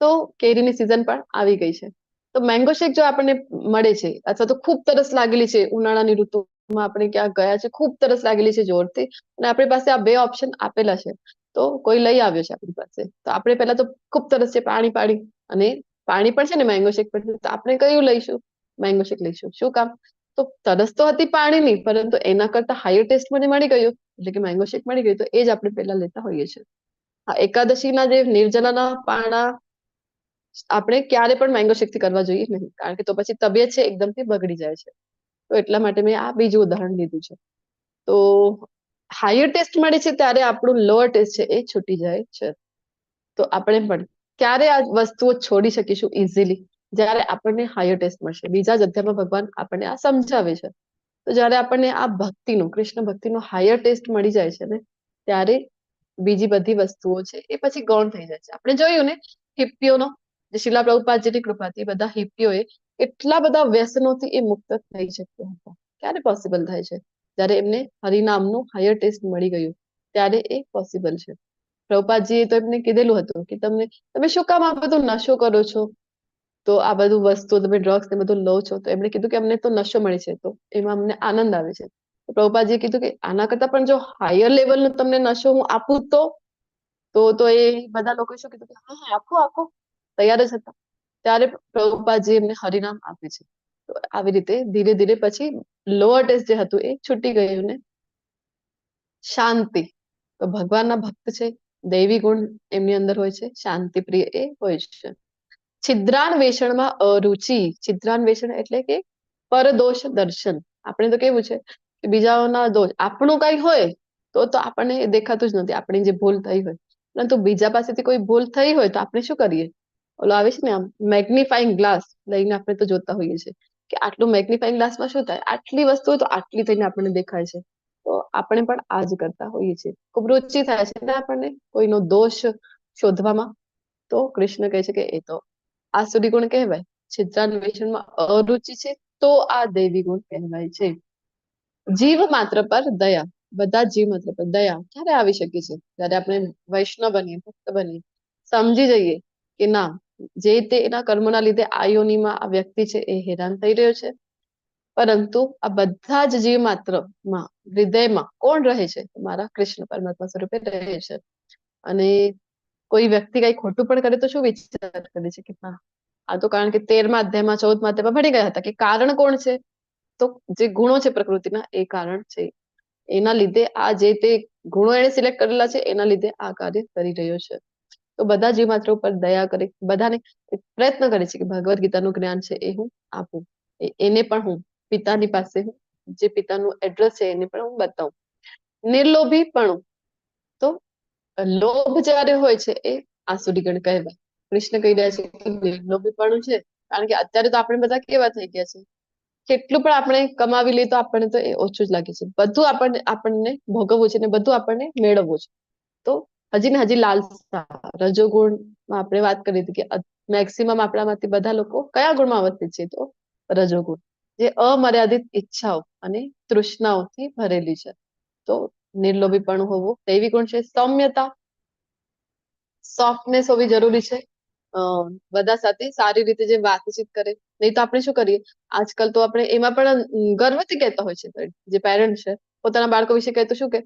તો કેરીની સિઝન પણ આવી ગઈ છે, તો મેંગો શેક જો આપણને મળે છે, અથવા તો ખૂબ તરસ લાગેલી છે ઉનાળાની ઋતુમાં, આપણે ક્યાંક ગયા છે, ખૂબ તરસ લાગેલી છે જોરથી, અને આપણી પાસે આ 2 ઓપ્શન આપેલા છે, તો કોઈ લઈ આવ્યો છે આપણી પાસે, તો આપણે પહેલા તો ખૂબ તરસ છે, પાણી પાણી, અને પાણી પણ છે ને મેંગો શેક પણ, તો આપણે કયું લઈશું? મેંગો શેક લઈશું. શું કામ? તો તરસ તો હતી પાણીની, પરંતુ એના કરતા હાયર ટેસ્ટ મને મળી ગયું, એટલે કે મેંગો શેક મળી ગયું, તો એ જ આપણે પહેલા લેતા હોઈએ છીએ. આ એકાદશીના જે નિર્જલાના પારણા આપણે ક્યારે પણ મેંગો શેકથી કરવા જોઈએ નહીં, કારણ કે તો પછી તબિયત છે એકદમથી બગડી જાય છે. તો એટલા માટે મેં આ બીજું ઉદાહરણ લીધું છે. તો હાયર ટેસ્ટ મળે છે ત્યારે આપણું લોઅર ટેસ્ટ છે એ છૂટી જાય છે. તો આપણે પણ ક્યારે આ વસ્તુઓ છોડી શકીશું ઇઝીલી? જ્યારે આપણને હાયર ટેસ્ટ મળશે. બીજા જ અધ્યાયમાં ભગવાન આપણને આ સમજાવે છે. તો જ્યારે આપણને આ ભક્તિનો, કૃષ્ણ ભક્તિનો હાયર ટેસ્ટ મળી જાય છે ને, ત્યારે બીજી બધી વસ્તુઓ છે એ પછી ગૌણ થઈ જાય છે. આપણે જોયું ને હિપ્પીઓનો, જે શિલા પ્રભુપાદજીની કૃપાથી બધા હિપ્પીઓએ એટલા બધા વ્યસનોથી એ મુક્ત થઈ શક્યા હતા. ક્યારે પોસિબલ થાય છે? જ્યારે એમને હરિનામનું હાયર ટેસ્ટ મળી ગયું, ત્યારે એ પોસિબલ છે. પ્રભુપાદજીએ તો એમને કીધેલું હતું કે તમે શું કામ આ બધું નશો કરો છો? તો આ બધું વસ્તુ તમે ડ્રગ્સ ને બધું લો છો. તો એમણે કીધું કે અમને તો નશો મળે છે, તો એમાં અમને આનંદ આવે છે. તો પ્રભુપાદજીએ કીધું કે આના કરતા પણ જો હાયર લેવલનો તમને નશો હું આપું તો એ બધા લોકોએ શું કીધું કે હા હા આપો આપો, તૈયાર જ હતા. ત્યારે પ્રભુપાદજી એમને હરિનામ આપે છે. તો આવી રીતે ધીરે ધીરે પછી લોઅર ટેસ્ટ જે હતું એ છૂટી ગયું ને શાંતિ. તો ભગવાનના ભક્ત છે, દૈવી ગુણ એમની અંદર હોય છે, શાંતિ પ્રિય એ હોય છે. છિદ્રાન્વેષણમાં અરુચિ. છિદ્રાન્વેષણ એટલે કે પરદોષ દર્શન. આપણે તો કેવું છે કે બીજાઓના દોષ, આપણું કઈ હોય તો આપણને દેખાતું જ નથી, આપણી જે ભૂલ થઈ હોય. પરંતુ બીજા પાસેથી કોઈ ભૂલ થઈ હોય તો આપણે શું કરીએ? ઓલો આવે છે ને આમ મેગ્નિફાઈંગ ગ્લાસ લઈને આપણે તો જોતા હોઈએ છીએ કે આટલું મેગ્નિફાઈંગ ગ્લાસમાં શું થાય, આટલી વસ્તુ તો આટલી થઈને આપણને દેખાય છે. તો આપણે પણ આ જ કરતા હોઈએ છીએ. ખૂબ રુચિ થાય છે ને આપણને કોઈનો દોષ શોધવામાં. તો કૃષ્ણ કહે છે કે એ તો આસુરી ગુણ કહેવાય. છિદ્રાન્વેષણમાં અરુચિ છે તો આ દૈવી ગુણ કહેવાય છે. જીવ માત્ર પર દયા. બધા જીવ માત્ર પર દયા ક્યારે આવી શકે છે? જ્યારે આપણે વૈષ્ણવ બનીએ, ભક્ત બનીએ, સમજી જઈએ કે ના, જે તે એના કર્મોના લીધે આ યોનિમાં આ વ્યક્તિ છે એ હેરાન થઈ રહ્યો છે, પરંતુ આ બધા જ જીવ માત્રમાં હૃદયમાં કોણ રહે છે? મારા કૃષ્ણ પરમાત્મા સ્વરૂપે રહે છે. અને કોઈ વ્યક્તિ કઈ ખોટું પણ કરે તો શું વિચાર કરે છે કે ના, આ તો કારણ કે 13મા અધ્યાયમાં 14મા અધ્યાયમાં ભણી ગયા હતા કે કારણ કોણ છે, તો જે ગુણો છે પ્રકૃતિના એ કારણ છે. એના લીધે આ જે તે ગુણો એને સિલેક્ટ કરેલા છે એના લીધે આ કાર્ય કરી રહ્યો છે. તો બધા જીવ માત્ર ઉપર દયા કરે, બધાને પ્રયત્ન કરે છે કે ભગવદ ગીતાનું જ્ઞાન છે એ હું આપું, એને પણ હું પિતાની પાસે જે પિતાનું એડ્રેસ છે એને પણ હું બતાવું. નિર્લોભીપણું, તો લોભ જ્યારે હોય છે એ આસુરી ગણ કહેવાય. કૃષ્ણ કહી રહ્યા છે કે નિર્લોભીપણું છે, કારણ કે અત્યારે તો આપણે બધા કેવા થઈ ગયા છે, કેટલું પણ આપણે કમાવી લઈએ તો આપણને તો એ ઓછું જ લાગે છે. બધું આપણને ભોગવવું છે ને બધું આપણને મેળવવું છે. તો હજી ને હજી લાલસા, રજોગુણમાં આપણે વાત કરી હતી કે મેક્સિમમ આપણામાંથી બધા લોકો કયા ગુણમાં અવસ્થિત છે, તો રજોગુણ, જે અમર્યાદિત ઈચ્છાઓ અને તૃષ્ણાઓથી ભરેલી છે. તો નિર્લોભીપણું હોવું દૈવી ગુણ છે. સૌમ્યતા, સોફ્ટનેસ હોવી જરૂરી છે. બધા સાથે સારી રીતે જે વાતચીત કરે, નહીં તો આપણે શું કરીએ આજકાલ, તો આપણે એમાં પણ ગર્વથી કહેતા હોય છે, જે પેરેન્ટ છે પોતાના બાળકો વિશે કહે તો શું કે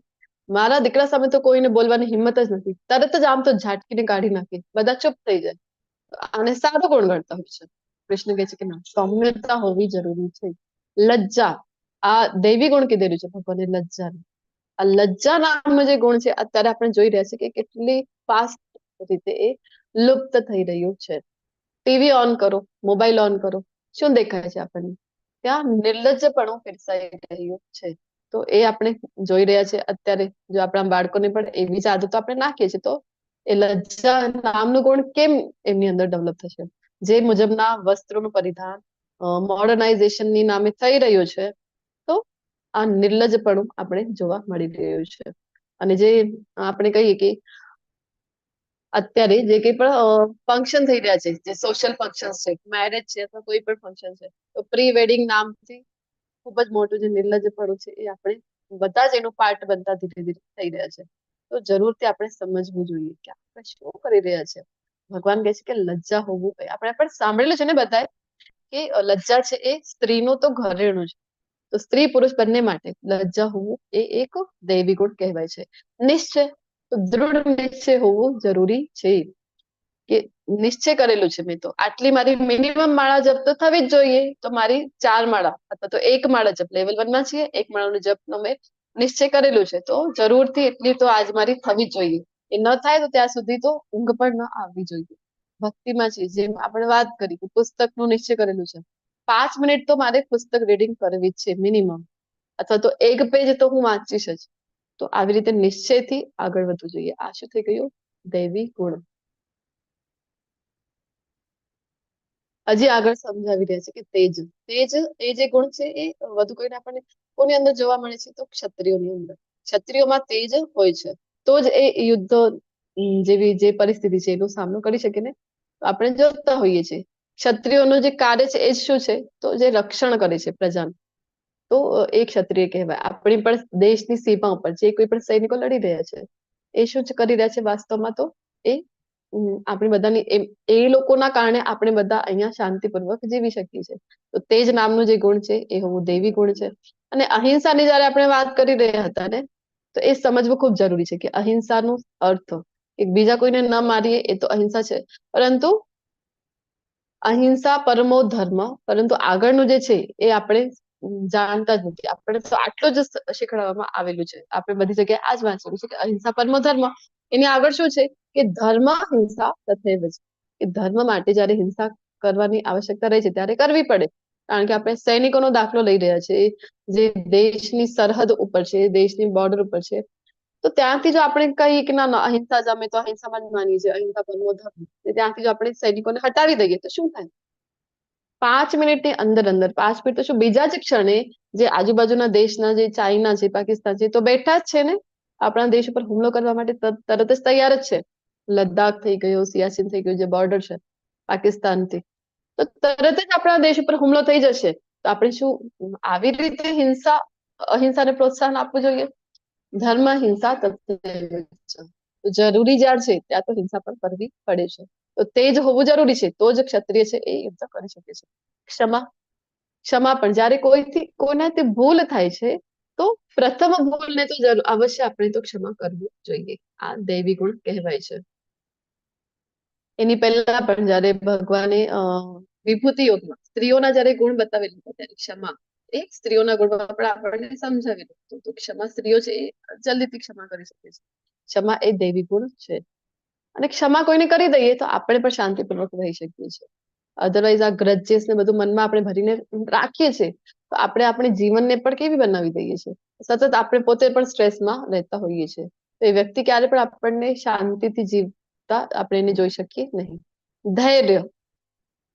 મારા દીકરા સામે તો કોઈને બોલવાની હિંમત જ નથી, તરત જ આમ તો ઝાટકીને કાઢી નાખે, બધા ચૂપ થઈ જાય. આને સારો ગુણ ગણતા હોય છે. કૃષ્ણ કહે છે કે ના, સૌમ્યતા હોવી જરૂરી છે. લજ્જા, આ દૈવી ગુણ કીધેલું છે ભગવાને, લજ્જા. આ લજ્જા નામનો જે ગુણ છે અત્યારે આપણે જોઈ રહ્યા છીએ કે કેટલી ફાસ્ટ રીતે એ લુપ્ત થઈ રહ્યું છે. ટીવી ઓન કરો, મોબાઈલ ઓન કરો, શું દેખાય છે આપણને? ત્યાં નિર્લજ્જપણું પીરસાઈ રહ્યું છે. તો એ આપણે જોઈ રહ્યા છે અત્યારે. જો આપણા બાળકોને પણ એવી જ આદતો આપણે નાખીએ છીએ તો એ લજ્જા નામનું ગુણ કેમ એમની અંદર ડેવલપ થશે? જે મુજબના વસ્ત્રોનું પરિધાન મોડર્નાઇઝેશનની નામે થઈ રહ્યું છે, તો આ નિર્લજ્જપણું આપણે જોવા મળી રહ્યું છે. અને જે આપણે કહીએ કે અત્યારે જે કંઈ પણ ફંક્શન થઈ રહ્યા છે, જે સોશિયલ ફંક્શન છે, મેરેજ છે અથવા કોઈ પણ ફંક્શન છે, તો પ્રી વેડિંગ નામથી ખૂબ જ મોટું જે નિર્લજ્જપણું છે એ આપણે બધા જ એનું પાર્ટ બનતા ધીરે ધીરે થઈ રહ્યા છે. તો જરૂરથી આપણે સમજવું જોઈએ કે આપણે શું કરી રહ્યા છે. ભગવાન કહે છે કે લજ્જા હોવું, આપણે પણ સાંભળેલું છે ને બધાએ કે લજ્જા છે એ સ્ત્રીનું તો ઘરેણું છે. તો સ્ત્રી પુરુષ બંને માટે લજ્જા હોવું એ એક દૈવી ગુણ કહેવાય છે. નિશ્ચય, તો દૃઢ નિશ્ચય હોવું જરૂરી છે. કે નિશ્ચય કરેલું છે મેં તો આટલી મારી મિનિમમ માળા જપ તો થવી જ જોઈએ, તો મારી 4 માળા અથવા તો 1 માળા જપ, લેવલ 1 માં છીએ, 1 માળાનું જપનો મેં નિશ્ચય કરેલું છે, તો જરૂરથી એટલી તો આજ મારી થવી જ જોઈએ. એ ન થાય તો ત્યાં સુધી તો ઊંઘ પણ ન આવવી જોઈએ. ભક્તિમાં છે, જેમ આપણે વાત કરી કે પુસ્તકનું નિશ્ચય કરેલું છે, 5 મિનિટ તો મારે પુસ્તક રીડિંગ કરવી જ છે મિનિમમ, અથવા તો 1 પેજ તો હું વાંચીશ જ. તો આવી રીતે નિશ્ચયથી આગળ વધવું જોઈએ. આ શું થઈ ગયું? દૈવી ગુણ. હજી આગળ સમજાવી રહ્યા છે કે તેજ, એ જે ગુણ છે એ વધુ કરીને આપણને કોની અંદર જોવા મળે છે, તો ક્ષત્રિયોની અંદર. ક્ષત્રિયોમાં તેજ હોય છે, તો જ એ યુદ્ધ જેવી જે પરિસ્થિતિ છે એનો સામનો કરી શકે ને. આપણે જોતા હોઈએ છીએ ક્ષત્રિયોનું જે કાર્ય છે એ શું છે, તો જે રક્ષણ કરે છે પ્રજાનું, તો એ ક્ષત્રિય કહેવાય. આપણી પણ દેશની સીમા ઉપર જે કોઈ પણ સૈનિકો લડી રહ્યા છે એ શું કરી રહ્યા છે વાસ્તવમાં, તો એ આપણી બધાની એ લોકોના કારણે આપણે બધા અહીંયા શાંતિપૂર્વક જીવી શકીએ છીએ. તો તેજ નામનું જે ગુણ છે એ હોવું દૈવી ગુણ છે. અને અહિંસાની જયારે આપણે વાત કરી રહ્યા હતા ને, તો એ સમજવું ખૂબ જરૂરી છે કે અહિંસાનો અર્થ એક બીજા કોઈને ન મારીએ એ તો અહિંસા છે, પરંતુ અહિંસા પરમો ધર્મ, પરંતુ આગળનું જે છે એ આપણે જાણતા જ નથી. આપણે તો આટલું જ શીખવાડવામાં આવેલું છે, આપણે બધી જગ્યાએ આ જ વાંચેલું છે કે અહિંસા પરમો ધર્મ. એની આગળ શું છે કે ધર્મ હિંસા તથૈવ છે, કે ધર્મ માટે જયારે હિંસા કરવાની આવશ્યકતા રહે છે ત્યારે કરવી પડે, કારણ કે આપણે સૈનિકોનો દાખલો લઈ રહ્યા છે જે દેશની સરહદ ઉપર છે, દેશની બોર્ડર ઉપર છે. તો ત્યાંથી જો આપણે કહીએ કે ના અહિંસા જ, અમે તો અહિંસામાં જ માનીએ છીએ, અહિંસા પરમો ધર્મ, ત્યાંથી જો આપણે સૈનિકોને હટાવી દઈએ તો શું થાય? 5 મિનિટની અંદર 5 મિનિટ તો શું, બીજા જ ક્ષણે જે આજુબાજુના દેશના જે ચાઇના છે, પાકિસ્તાન છે, તો બેઠા જ છે ને આપણા દેશ ઉપર હુમલો કરવા માટે, તરત જ તૈયાર જ છે. લદ્દાખ થઈ ગયો, સિયાચીન થઈ ગયું, જે બોર્ડર છે પાકિસ્તાનથી, તો તરત જ આપણા દેશ ઉપર હુમલો થઈ જશે. તો આપણે શું આવી રીતે અહિંસાને પ્રોત્સાહન આપવું જોઈએ? ધર્મ હિંસા તથૈવ છે. જરૂરી જ્યાં છે ત્યાં તો હિંસા પણ કરવી પડે છે. તો તેજ હોવું જરૂરી છે, તો જ ક્ષત્રિય છે એ યુદ્ધ કરી શકે છે. ક્ષમા પણ, જયારે કોઈનાથી ભૂલ થાય છે તો તો પ્રથમ ભૂલને તો અવશ્ય આપણે તો ક્ષમા કરવી જોઈએ. આ દૈવી ગુણ કહેવાય છે. એની પહેલા પણ જયારે ભગવાને વિભૂતિ યોગમાં સ્ત્રીઓના જયારે ગુણ બતાવેલા હતા ત્યારે ક્ષમા એ સ્ત્રીઓના ગુણમાં પણ આપણને સમજાવેલું હતું. તો ક્ષમા સ્ત્રીઓ છે એ જલ્દીથી ક્ષમા કરી શકે છે. ક્ષમા એ દૈવી ગુણ છે. અને ક્ષમા કોઈને કરી દઈએ તો આપણે પણ શાંતિપૂર્વક રહી શકીએ છીએ. અધરવાઇઝ આ ગ્રજેસ ને બધું મનમાં આપણે ભરીને રાખીએ છીએ તો આપણે આપણી જીવનને પણ કેવી બનાવી દઈએ છીએ. સતત આપણે પોતે પણ સ્ટ્રેસમાં રહેતા હોઈએ છીએ. તો એ વ્યક્તિ ક્યારે પણ આપણને શાંતિથી જીવતા આપણે એને જોઈ શકીએ નહીં. ધૈર્ય,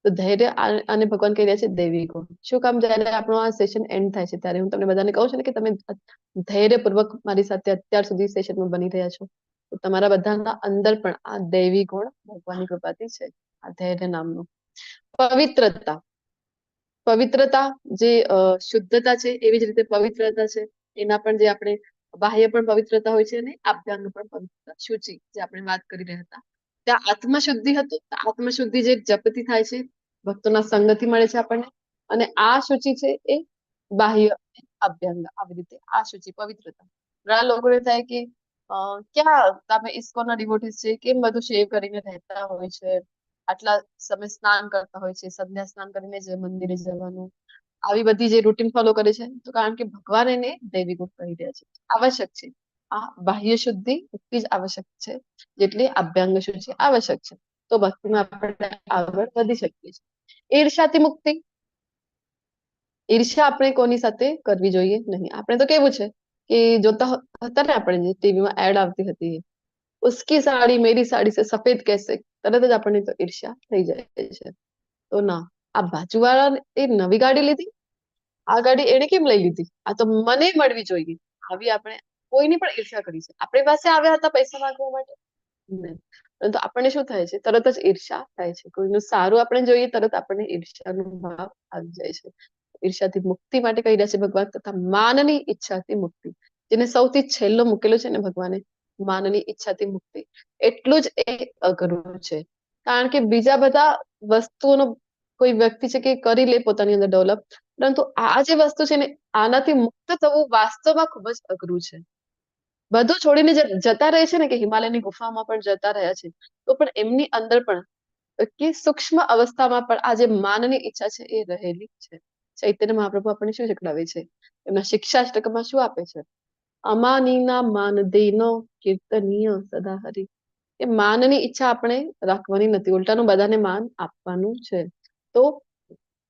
તો ધૈર્ય આને ભગવાન કહી રહ્યા છે દૈવી ગુણ. શું કામ જયારે આપણો આ સેશન એન્ડ થાય છે ત્યારે હું તમને બધાને કહું છું ને કે તમે ધૈર્યપૂર્વક મારી સાથે અત્યાર સુધી સેશનમાં બની રહ્યા છો, તો તમારા બધાના અંદર પણ આ દૈવી ગુણ ભગવાનની કૃપાથી છે. આ ધૈર્ય નામનું. પવિત્રતા, પવિત્રતા જે શુદ્ધતા છે એવી જ રીતે પવિત્રતા છે. એના પણ જે આપણે બાહ્ય પણ પવિત્રતા હોય છે અને આભ્યંગ પણ પવિત્રતા, શુચિ જે આપણે વાત કરી રહ્યા હતા. ત્યાં આત્મશુદ્ધિ હતું. આત્મશુદ્ધિ જે જપથી થાય છે, ભક્તોના સંગથી મળે છે આપણને. અને આ શુચિ છે એ બાહ્ય અભ્યંગ. આવી રીતે આ શુચિ પવિત્રતા. ઘણા લોકોને થાય કે ક્યાં તમે ઇસ્કોનના ડિવોટીસ છે, કેમ બધું શેવ કરીને રહેતા હોય છે, આટલા સમય સ્નાન કરતા હોય છે, સંધ્યા સ્નાન કરીને જ મંદિરે જવાનું, આવી બધી જે રૂટીન ફોલો કરે છે. તો કારણ કે ભગવાન એને દૈવી ગુણ કહી રહ્યા છે. આવશ્યક છે. આ બાહ્ય શુદ્ધિ એટલી જ આવશ્યક છે જેટલી અભ્યંગ શુદ્ધિ આવશ્યક છે. તો ભક્તિમાં આપણે આગળ વધી શકીએ છીએ. ઈર્ષ્યાથી મુક્તિ. ઈર્ષ્યા આપણે કોની સાથે કરવી જોઈએ નહીં. આપણે તો કેવું છે કે જોતા હતા ને, આપણે જે ટીવીમાં એડ આવતી હતી, ઉસકી સાડી મેરી સાડી સે સફેદ कैसे, તરત જ આપણને તો ઈર્ષ્યા થઈ જાય છે. તો ના, આ બાજુવાળા એ નવી ગાડી લીધી, આ ગાડી એને કેમ લઈ લીધી, આ તો મને મળવી જોઈએ. આવી આપણે કોઈની પણ ઈર્ષ્યા કરી છે. આપણી પાસે આવ્યા હતા પૈસા માંગવા માટે નહીં, પરંતુ આપણને શું થાય છે, તરત જ ઈર્ષ્યા થાય છે. કોઈનું સારું આપણે જોઈએ તરત આપણને ઈર્ષ્યાનો ભાવ આવી જાય છે. ઈર્ષ્યાથી મુક્તિ માટે કહી રહ્યા છે ભગવાન. તથા માનની ઈચ્છાથી મુક્તિ, જેને સૌથી છેલ્લો મૂકેલો છે ને ભગવાને, માનની ઈચ્છાથી મુક્તિ, એટલું જ એ અઘરું છે. કારણ કે બીજા બધા વસ્તુઓનો કોઈ વ્યક્તિ છે કે કરી લે પોતાની અંદર ડેવલપ, પરંતુ આ જે વસ્તુ છે ને, આનાથી મુક્ત થવું વાસ્તવમાં ખૂબ જ અઘરું છે. બધું છોડીને જતા રહે છે ને, કે હિમાલયની ગુફામાં પણ જતા રહ્યા છે, તો પણ એમની અંદર પણ કે સૂક્ષ્મ અવસ્થામાં પણ આ જે માનની ઈચ્છા છે એ રહેલી છે. ચૈતન્ય મહાપ્રભુ આપણને શું શીખડાવે છે, એમના શિક્ષાષ્ટકમાં શું આપે છે, અમાનીના માન દેનો કીર્તનીય સદા હરી. એ માનની ઈચ્છા આપણે રાખવાની નથી, ઉલટાનું બધાને માન આપવાનું છે. તો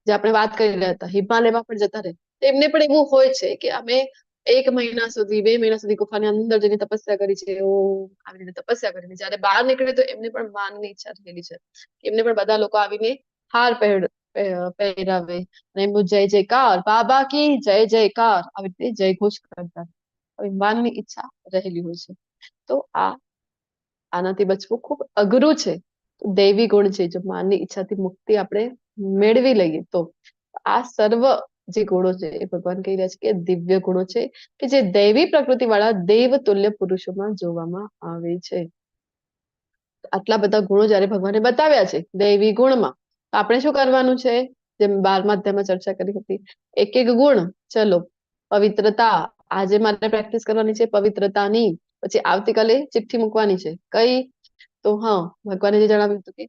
જે આપણે વાત કરી રહ્યા હતા, હિમાલયમાં પણ જતા રહે, એમને પણ એવું હોય છે કે અમે 1 મહિના સુધી 2 મહિના સુધી ગુફાની અંદર જઈને તપસ્યા કરી છે, આવી રીતે તપસ્યા કરીને જયારે બહાર નીકળે તો એમને પણ માનની ઈચ્છા થયેલી છે. એમને પણ બધા લોકો આવીને હાર પહેરાવે અને એમનું જય જયકાર, બાબા કી જય જયકાર, આવી રીતે જય ઘોષ કરતા. માનની ઈચ્છા રહેલી હોય છે. તો આનાથી બચવું ખૂબ અઘરું છે. દૈવી ગુણ છે. જો માનની ઈચ્છાથી મુક્તિ આપણે મેળવી લઈએ તો આ સર્વ જે ગુણો છે એ ભગવાન કહી રહ્યા છે કે દિવ્ય ગુણો છે, કે જે દૈવી પ્રકૃતિ વાળા દેવ તુલ્ય પુરુષોમાં જોવામાં આવે છે. આટલા બધા ગુણો જયારે ભગવાને બતાવ્યા છે દૈવી ગુણમાં, આપણે શું કરવાનું છે, જેમ 12મા અધ્યાયમાં ચર્ચા કરી હતી, એક એક ગુણ. ચલો, પવિત્રતા આજે મારે પ્રેક્ટિસ કરવાની છે પવિત્રતાની. પછી આવતીકાલે ચિઠ્ઠી મૂકવાની છે કઈ, તો હા, ભગવાને જે જણાવ્યું હતું કે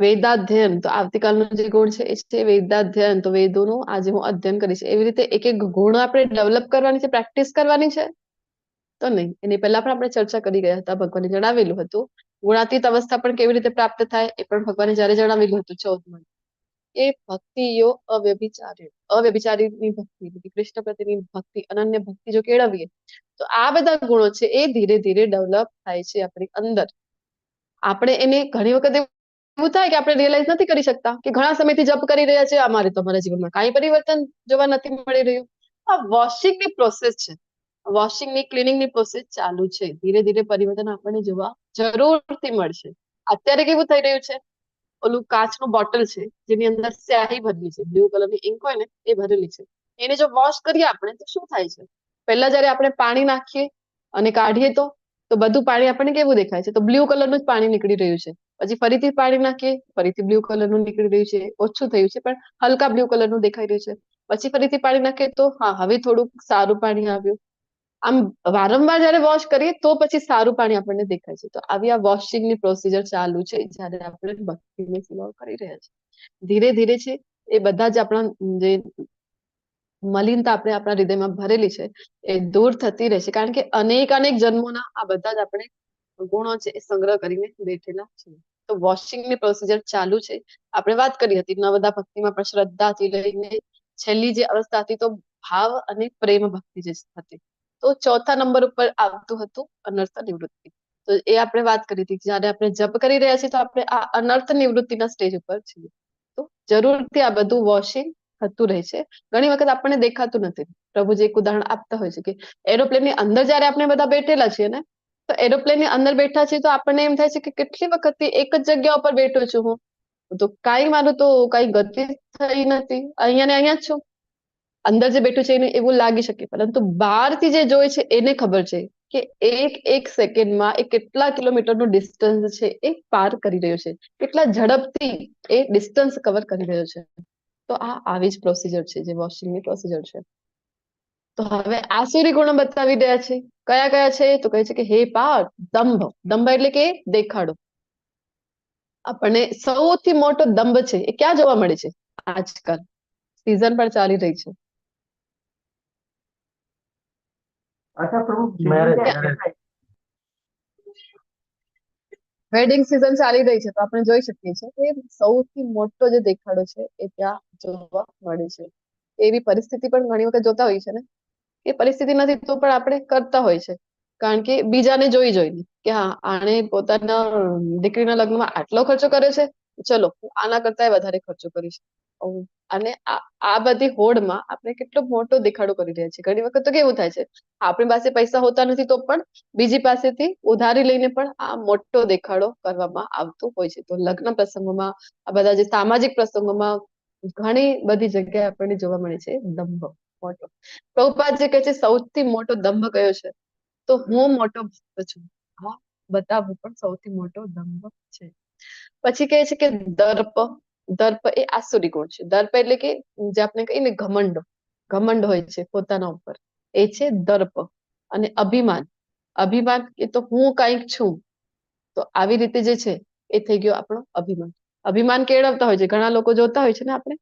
વેદાધ્યયન, તો આવતીકાલનો જે ગુણ છે એ છે વેદાધ્યયન. તો વેદોનું આજે હું અધ્યયન કરીશ. એવી રીતે એક એક ગુણ આપણે ડેવલપ કરવાની છે, પ્રેક્ટિસ કરવાની છે. તો નહીં, એની પહેલા પણ આપણે ચર્ચા કરી ગયા હતા. ભગવાને જણાવેલું હતું ગુણાતીત અવસ્થા પણ કેવી રીતે પ્રાપ્ત થાય, એ પણ ભગવાને જયારે જણાવેલું હતું 14માં, એ ભક્તિયો અવ્યભિચારીની ભક્તિ, કૃષ્ણ પ્રત્યેની ભક્તિ, અનન્ય ભક્તિ જો કેળવીએ તો આ બધા ગુણો છે એ ધીરે ધીરે ડેવલપ થાય છે આપણી અંદર. આપણે એને ઘણી વખત એવું થાય કે આપણે રિયલાઇઝ નથી કરી શકતા કે ઘણા સમયથી જપ કરી રહ્યા છે, અમારે તો અમારા જીવનમાં કાંઈ પરિવર્તન જોવા નથી મળી રહ્યું. આ વોશિંગની પ્રોસેસ છે, વોશિંગની ક્લિનિંગની પ્રોસેસ ચાલુ છે. ધીરે ધીરે પરિવર્તન આપણને જોવા જરૂરથી મળશે. અત્યારે કેવું થઈ રહ્યું છે, ઓલું કાચનું બોટલ છે જેની અંદર સ્યાહી ભરેલી છે, બ્લુ કલરની ઇંક હોય ને એ ભરેલી છે, એને જો વોશ કરીએ આપણે તો શું થાય છે, પહેલા જયારે આપણે પાણી નાખીએ અને કાઢીએ તો બધું પાણી આપણને કેવું દેખાય છે, તો બ્લુ કલરનું જ પાણી નીકળી રહ્યું છે. પછી ફરીથી પાણી નાખીએ, ફરીથી બ્લુ કલરનું નીકળી રહ્યું છે, ઓછું થયું છે પણ હલકા બ્લુ કલરનું દેખાઈ રહ્યું છે. પછી ફરીથી પાણી નાખીએ તો હા હવે થોડુંક સારું પાણી આવ્યું. આમ વારંવાર જયારે વોશ કરીએ તો પછી સારું પાણી આપણને દેખાય છે. તો આવી આ વોશિંગની પ્રોસિજર ચાલુ છે જયારે આપણે ભક્તિની સેવાઓ કરી રહ્યા છીએ. ધીરે ધીરે છે એ બધા જ આપણા જે મલિનતા આપણે આપણા હૃદયમાં ભરેલી છે એ દૂર થતી રહેશે, કારણ કે અનેક જન્મોના આ બધા જ આપણે ગુણો છે એ સંગ્રહ કરીને બેઠેલા છે. તો વોશિંગની પ્રોસિજર ચાલુ છે. આપણે વાત કરી હતી નવદા ભક્તિમાં પણ શ્રદ્ધાથી લઈને છેલ્લી જે અવસ્થા હતી તો ભાવ અને પ્રેમ ભક્તિ જે હતી. તો ચોથા નંબર ઉપર આવતું હતું અનર્થ નિવૃત્તિ. તો એ આપણે વાત કરી હતી જયારે આપણે જપ કરી રહ્યા છીએ તો આપણે આ અનર્થ નિવૃત્તિના સ્ટેજ ઉપર છીએ. તો જરૂરથી આ બધું વોશિંગ થતું રહે છે. ઘણી વખત આપણને દેખાતું નથી. પ્રભુજી એક ઉદાહરણ આપતા હોય છે કે એરોપ્લેનની અંદર જયારે આપણે બધા બેઠેલા છીએ ને, તો એરોપ્લેનની અંદર બેઠા છીએ તો આપણને એમ થાય છે કે કેટલી વખતથી એક જ જગ્યા ઉપર બેઠો છું હું, તો કાંઈ મારું તો કઈ ગતિ થઈ નથી, અહીંયા ને અહીંયા જ છું. અંદર જે બેઠું છે એને એવું લાગી શકે, પરંતુ બહારથી જે જોઈ છે એને ખબર છે કે એક સેકન્ડમાં એ કેટલા કિલોમીટરનું ડિસ્ટન્સ છે એ પાર કરી રહ્યો છે, કેટલા ઝડપથી એ ડિસ્ટન્સ કવર કરી રહ્યો છે. તો આ આવી જ પ્રોસિજર છે જે વોશિંગની પ્રોસિજર છે. તો હવે આસુરી ગુણો બતાવી રહ્યા છે. કયા કયા છે? તો કહે છે કે હે પાર્થ, દંભ. દંભ એટલે કે દેખાડો. આપણને સૌથી મોટો દંભ છે એ ક્યાં જોવા મળે છે? આજકાલ सीजन पर चाली रही है। अच्छा प्रभु मैरिज વેડિંગ સીઝન ચાલી રહી છે તો આપણે જોઈ શકીએ છીએ કે સૌથી મોટો જે દેખાડો છે એ ત્યાં જોવા મળે છે. એવી પરિસ્થિતિ પણ ઘણી વખત જોતા હોય છે ને, એ પરિસ્થિતિ નથી તો પણ આપણે કરતા હોય છે, કારણ કે બીજાને જોઈને કે હા આણે પોતાના દીકરીના લગ્નમાં આટલો ખર્ચો કરે છે, ચલો હું આના કરતા વધારે ખર્ચો કરીશ. અને આ બધી હોડમાં આપણે કેટલો મોટો દેખાડો કરી રહ્યા છીએ. ઘણી વખત તો કેવું થાય છે, આપણી પાસે પૈસા હોતા નથી તો પણ બીજી પાસેથી ઉધારી લઈને પણ આ મોટો દેખાડો કરવામાં આવતો હોય છે. તો લગ્ન પ્રસંગોમાં, આ બધા જે સામાજિક પ્રસંગોમાં ઘણી બધી જગ્યાએ આપણને જોવા મળે છે દંભ મોટો. પ્રભુપાદ જે કહે છે સૌથી મોટો દંભ કયો છે, તો હું મોટો ભક્ત છું, હા બતાવવું પણ સૌથી મોટો દંભ છે. પછી કહે છે કે દર્પ. દર્પ એ આસુરી ગુણ છે. દર્પ એટલે કે જે આપણે કહીએ ને ઘમંડ હોય છે પોતાના ઉપર, એ છે દર્પ. અને અભિમાન. અભિમાન એ તો હું કઈક છું, તો આવી રીતે જે છે એ થઈ ગયો આપણો અભિમાન. અભિમાન કેળવતા હોય છે ઘણા લોકો, જોતા હોય છે ને આપણે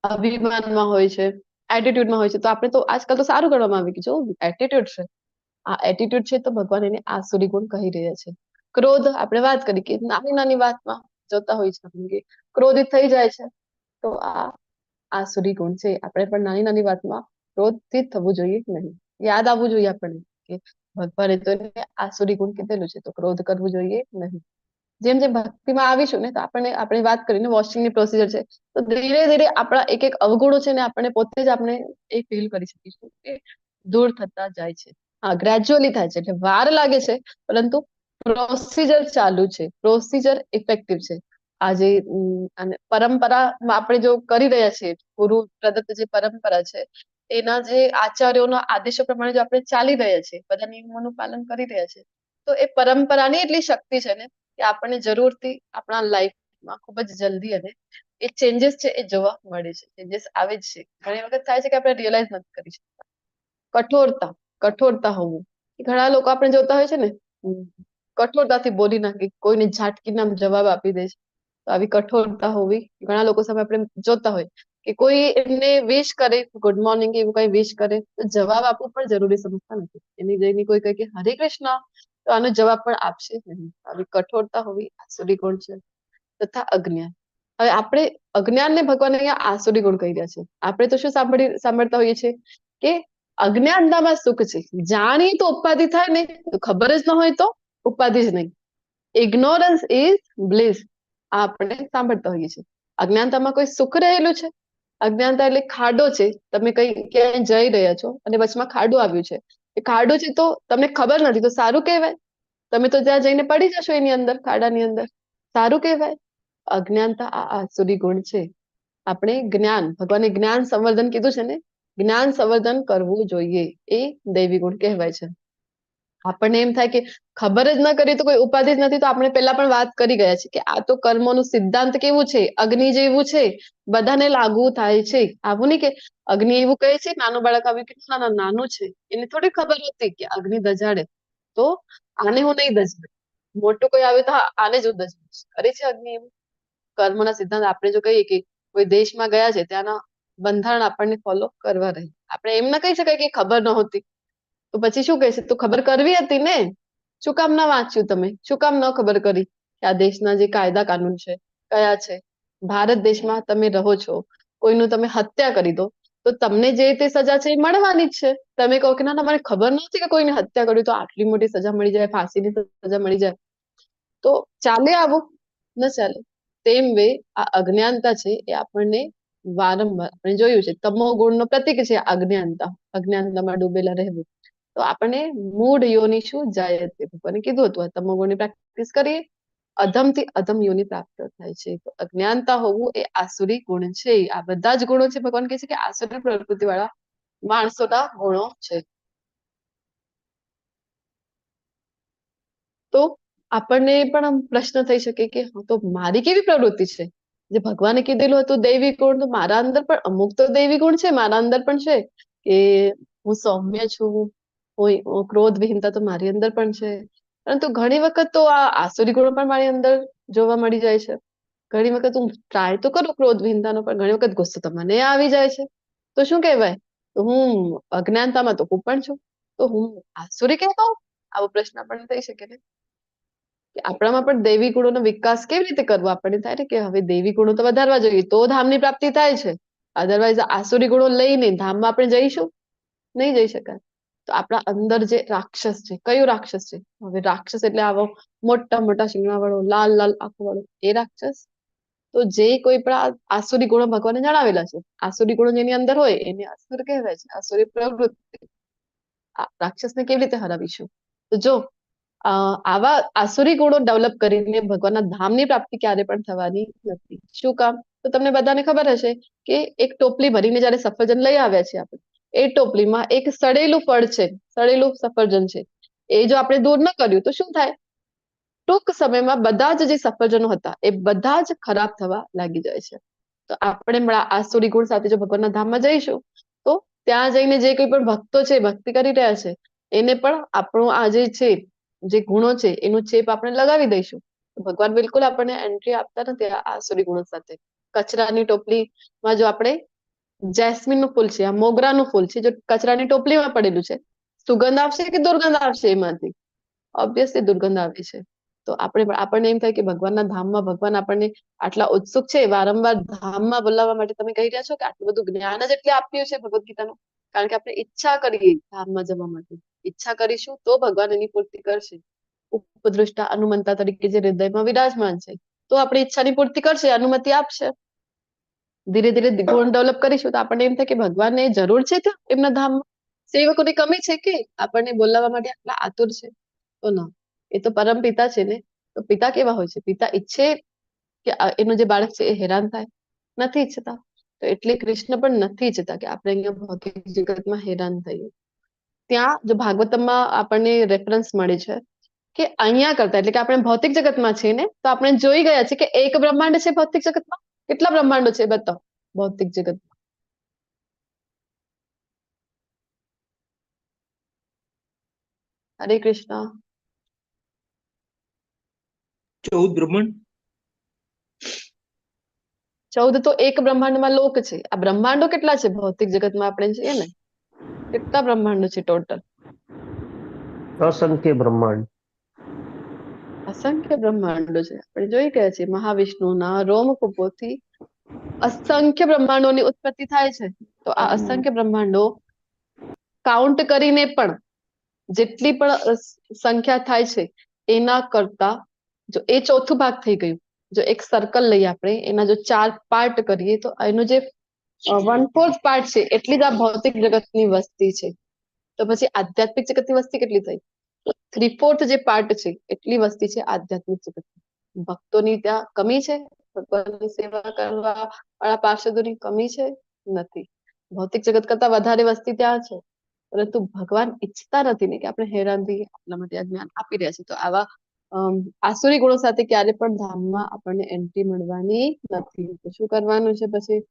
અભિમાનમાં હોય છે, એટીટ્યુડમાં હોય છે. તો આપણે તો આજકાલ તો સારું ગણવામાં આવે કે જો એટીટ્યુડ છે, આ એટીટ્યુડ છે તો ભગવાન એને આસુરી ગુણ કહી રહ્યા છે. ક્રોધ, આપણે વાત કરી કે નાની નાની વાતમાં જોતા હોય છે કે ક્રોધિત થઈ જાય છે, તો આ આસુરી ગુણ છે. આપણે પણ નાની નાની વાતમાં ક્રોધિત થવું જોઈએ નહીં. યાદ આવવું જોઈએ આપણને કે ભગવાને તો આસુરી ગુણ કીધેલું છે, તો ક્રોધ કરવું જોઈએ નહીં. જેમ જેમ ભક્તિમાં આવીશું ને તો આપણે વાત કરીને વોશિંગની પ્રોસિજર છે, તો ધીરે ધીરે આપણા એક અવગુણો છે ને આપણે પોતે જ આપણે એ ફીલ કરી શકીશું કે દૂર થતા જાય છે. હા, ગ્રેજ્યુઅલી થાય છે, એટલે વાર લાગે છે, પરંતુ પ્રોસિજર ચાલુ છે, પ્રોસિજર ઇફેક્ટિવ છે. આજે પરંપરામાં આપણે જો કરી રહ્યા છીએ, ગુરુ પ્રદત્ત જે પરંપરા છે એના જે આચાર્યોના આદેશો પ્રમાણે જો આપણે ચાલી રહ્યા છીએ, બધા નિયમોનું પાલન કરી રહ્યા છીએ, તો એ પરંપરાની એટલી શક્તિ છે ને કે આપણને જરૂરથી આપણા લાઈફમાં ખૂબ જ જલ્દી અને એ ચેન્જીસ છે એ જોવા મળે છે. ચેન્જીસ આવે જ છે. ઘણી વખત થાય છે કે આપણે રિયલાઇઝ નથી કરી શકતા. કઠોરતા હોવું. ઘણા લોકો આપણે જોતા હોય છે ને કઠોરતાથી બોલી નાખે, કોઈને ઝાટકીના જવાબ આપી દે છે. તો આવી કઠોરતા હોવી ઘણા લોકો સામે આપણે જોતા હોય કે કોઈ એમને વિશ કરે, ગુડ મોર્નિંગ એવું કઈ વિશ કરે તો જવાબ આપવો પણ જરૂરી સમજતા નથી. એની જઈને કોઈ કહે કે હરે કૃષ્ણ, તો આનો જવાબ પણ આપશે નહીં. આવી કઠોરતા હોવી આસુરી ગુણ છે. તથા અજ્ઞાન. હવે આપણે અજ્ઞાનને ભગવાન અહીંયા આસુરી ગુણ કહી રહ્યા છે. આપણે તો શું સાંભળતા હોઈએ છીએ કે અજ્ઞાનતામાં સુખ છે, જાણીએ તો ઉપાધિ થાય ને, તો ખબર જ ન હોય તો ઉપાધિ જ નહીં. ઇગ્નોરન્સ ઇઝ બ્લિસ, આપણે સાંભળતા હોઈએ છીએ. અજ્ઞાનતામાં કોઈ સુખ રહેલું છે? અજ્ઞાનતા એટલે ખાડો છે. તમે ક્યાંય જઈ રહ્યા છો અને વચમાં ખાડું આવ્યું છે, એ ખાડું છે તો તમને ખબર નથી, તો સારું કહેવાય? તમે તો ત્યાં જઈને પડી જશો એની અંદર, ખાડાની અંદર, સારું કહેવાય? અજ્ઞાનતા આ આસુરી ગુણ છે. આપણે જ્ઞાન, ભગવાને જ્ઞાન સંવર્ધન કીધું છે ને, જ્ઞાન સંવર્ધન કરવું જોઈએ, એ દૈવી ગુણ કહેવાય છે. આપણને એમ થાય કે ખબર જ ન કરી તો કોઈ ઉપાધિ જ નથી, તો આપણે પહેલા પણ વાત કરી ગયા છે કે આ તો કર્મોનું સિદ્ધાંત કેવું છે, અગ્નિ જેવું છે, બધાને લાગુ થાય છે. આવું નહીં કે અગ્નિ એવું કહે છે, નાનું બાળક આવ્યું કે ના ના નાનું છે, એને થોડી ખબર હતી કે અગ્નિ દજાડે તો આને હું નહીં દજાડું, મોટું કોઈ આવ્યું તો હા આને જ હું દજાડીશ. કરે છે અગ્નિ એવું? કર્મના સિદ્ધાંત આપણે જો કહીએ કે કોઈ દેશમાં ગયા છે, ત્યાંના બંધારણ આપણને ફોલો કરવા રહે. આપણે એમ ના કહી શકાય કે ખબર નહોતી, તો પછી શું કહે છે, તો ખબર કરવી હતી ને, શું કામ ના વાંચ્યું તમે, શું કામ ન ખબર કરી કે આ દેશના જે કાયદા કાનૂન છે કયા છે. ભારત દેશમાં તમે રહો છો, કોઈનું તમે હત્યા કરી દો તો તમને જે તે સજા છે એ મળવાની જ છે. તમે કહો કે ના ના મને ખબર નહોતી કે કોઈને હત્યા કરી તો આટલી મોટી સજા મળી જાય, ફાંસીની સજા મળી જાય, તો ચાલે આવું? ન ચાલે. તેમ વે આ અજ્ઞાનતા છે એ આપણને વારંવાર આપણે જોયું છે, તમો ગુણનો પ્રતીક છે અજ્ઞાનતા, અજ્ઞાનતામાં ડૂબેલા રહેવું. તો આપણને મૂળ યોનિ શું જાય ભગવાને કીધું હતું, આ તમો ગુણની પ્રેક્ટિસ કરીએ અધમથી અધમ યોનિ પ્રાપ્ત થાય છે. તો અજ્ઞાનતા હોવું એ આસુરી ગુણ છે. આ બધા જ ગુણો છે, ભગવાન કહે છે કે આસુરી પ્રવૃત્તિ વાળા માણસોના ગુણો છે. તો આપણને પણ આમ પ્રશ્ન થઈ શકે કે તો મારી કેવી પ્રવૃત્તિ છે? જે ભગવાને કીધેલું હતું દૈવી ગુણ, તો મારા અંદર પણ અમુક તો દૈવી ગુણ છે, મારા અંદર પણ છે કે હું સૌમ્ય છું, હું ક્રોધ વિહીનતા તો મારી અંદર પણ છે. પરંતુ ઘણી વખત તો આ આસુરી ગુણો પણ મારી અંદર જોવા મળી જાય છે. ઘણી વખત હું ટ્રાય તો કરું ક્રોધ વિહીનતાનો, પણ ઘણી વખત ગુસ્સો તો મને આવી જાય છે. તો શું કહેવાય? તો હું અજ્ઞાનતામાં તો હું પણ છું, તો હું આસુરી કેમ કહું? આવો પ્રશ્ન આપણને થઈ શકે ને, કે આપણામાં પણ દૈવી ગુણોનો વિકાસ કેવી રીતે કરવો? આપણને થાય ને કે હવે દૈવી ગુણો તો વધારવા જોઈએ તો ધામની પ્રાપ્તિ થાય છે, અધરવાઇઝ આસુરી ગુણો લઈને ધામમાં આપણે જઈશું? નહીં જઈ શકાય. તો આપણા અંદર જે રાક્ષસ છે, કયું રાક્ષસ છે? હવે રાક્ષસ એટલે આવો મોટા મોટા શિંગડા વાળો, લાલ લાલ આંખો વાળો એ રાક્ષસ? તો જે કોઈ પણ આસુરી ગુણો ભગવાને જણાવેલા છે, આસુરી ગુણો જેની અંદર હોય એને અસુર કહેવાય છે, આસુરી પ્રવૃત્તિ. રાક્ષસને કેવી રીતે હરાવીશું? તો જો આવા આસુરી ગુણો ડેવલપ કરીને ભગવાનના ધામની પ્રાપ્તિ ક્યારે પણ થવાની નથી. શું કામ? તો તમને બધાને ખબર હશે કે એક ટોપલી ભરીને જયારે સફરજન લઈ આવ્યા છે આપણે, એ ટોપલીમાં એક સડેલું ફળ છે, સડેલું સફરજન છે, એ જો આપણે દૂર ન કર્યું તો શું થાય? ટૂંક સમયમાં બધા જ જે સફરજનો હતા એ બધા જ ખરાબ થવા લાગી જાય છે. તો આપણે આસુરી ગુણ સાથે જો ભગવાનના ધામમાં જઈશું તો ત્યાં જઈને જે કોઈ પણ ભક્તો છે, ભક્તિ કરી રહ્યા છે, એને પણ આપણું આ જે છે, જે ગુણો છે એનું ચેપ આપણે લગાવી દઈશું. ભગવાન બિલકુલ આપણને એન્ટ્રી આપતા નથી આ આસુરી ગુણો સાથે. કચરાની ટોપલીમાં જો આપણે જેસ્મીનનું ફૂલ છે, આ મોગરાનું ફૂલ છે, જો કચરાની ટોપલીમાં પડેલું છે, સુગંધ આવશે કે દુર્ગંધ આવશે? એમાંથી ઓબ્વિયસલી દુર્ગંધ આવે છે. તો આપણને એમ થાય કે ભગવાનના ધામમાં ભગવાન આપણને આટલા ઉત્સુક છે, વારંવાર ધામમાં બોલાવવા માટે તમે કહી રહ્યા છો કે આટલું બધું જ્ઞાન જ એટલે આપ્યું છે ભગવદ ગીતાનું, કારણ કે આપણે ઈચ્છા કરીએ ધામમાં જવા માટે. ઈચ્છા કરીશું તો ભગવાન એની પૂર્તિ કરશે. ઉપદ્રષ્ટા અનુમંતા તરીકે જે હૃદયમાં વિરાજમાન છે, તો આપણી ઈચ્છાની પૂર્તિ કરશે, અનુમતિ આપશે. ધીરે ધીરે ગુણ ડેવલપ કરીશું તો આપણને એમ થાય કે ભગવાનને જરૂર છે ત્યાં એમના ધામમાં, સેવકોની કમી છે કે આપણને બોલાવવા માટે આટલા આતુર છે? તો ના, એ તો પરમ પિતા છે ને. તો પિતા કેવા હોય છે? પિતા ઈચ્છે કે એનું જે બાળક છે એ હેરાન થાય? નથી ઈચ્છતા. તો એટલે કૃષ્ણ પણ નથી ઈચ્છતા કે આપણે અહીંયા ભૌતિક જગતમાં હેરાન થઈએ. ત્યાં જો ભાગવતમમાં આપણને રેફરન્સ મળે છે કે અહીંયા કરતા, એટલે કે આપણે ભૌતિક જગતમાં છીએ ને, તો આપણે જોઈ ગયા છે કે એક બ્રહ્માંડ છે ભૌતિક જગતમાં. કેટલા બ્રહ્માંડો છે બતાવો ભૌતિક જગતમાં? હરે કૃષ્ણ. 14 બ્રહ્માંડ. 14 તો એક બ્રહ્માંડમાં લોક છે. આ બ્રહ્માંડો કેટલા છે ભૌતિક જગતમાં આપણે છીએ ને? કેટલા બ્રહ્માંડો છે ટોટલ? અસંખ્ય બ્રહ્માંડ. અસંખ્ય બ્રહ્માંડો છે. આપણે જોઈ ગયા છીએ મહાવિષ્ણુના રોમકૂપોથી અસંખ્ય બ્રહ્માંડોની ઉત્પત્તિ થાય છે. તો આ અસંખ્ય બ્રહ્માંડો કાઉન્ટ કરીને પણ જેટલી પણ સંખ્યા થાય છે એના કરતા જો એ ચોથું ભાગ થઈ ગયું. જો એક સર્કલ લઈએ આપણે, એના જો 4 પાર્ટ કરીએ તો એનો જે 1/4 પાર્ટ છે એટલી જ આ ભૌતિક જગતની વસ્તી છે. તો પછી આધ્યાત્મિક જગતની વસ્તી કેટલી થઈ? 3/4 જે પાર્ટ છે એટલી વસ્તી છે આધ્યાત્મિક જગત. ભક્તોની ત્યાં કમી છે? ભગવાનની સેવા કરવા વાળા પાર્ષદોની કમી છે? નથી. ભૌતિક જગત કરતા વધારે વસ્તી ત્યાં છે. પરંતુ ભગવાન ઈચ્છતા નથી ને કે આપણે હેરાન થઈએ, આપણા માટે આ જ્ઞાન આપી રહ્યા છે. તો આવા આસુરી ગુણો સાથે ક્યારે પણ ધામમાં આપણને એન્ટ્રી મળવાની નથી. તો શું કરવાનું છે પછી?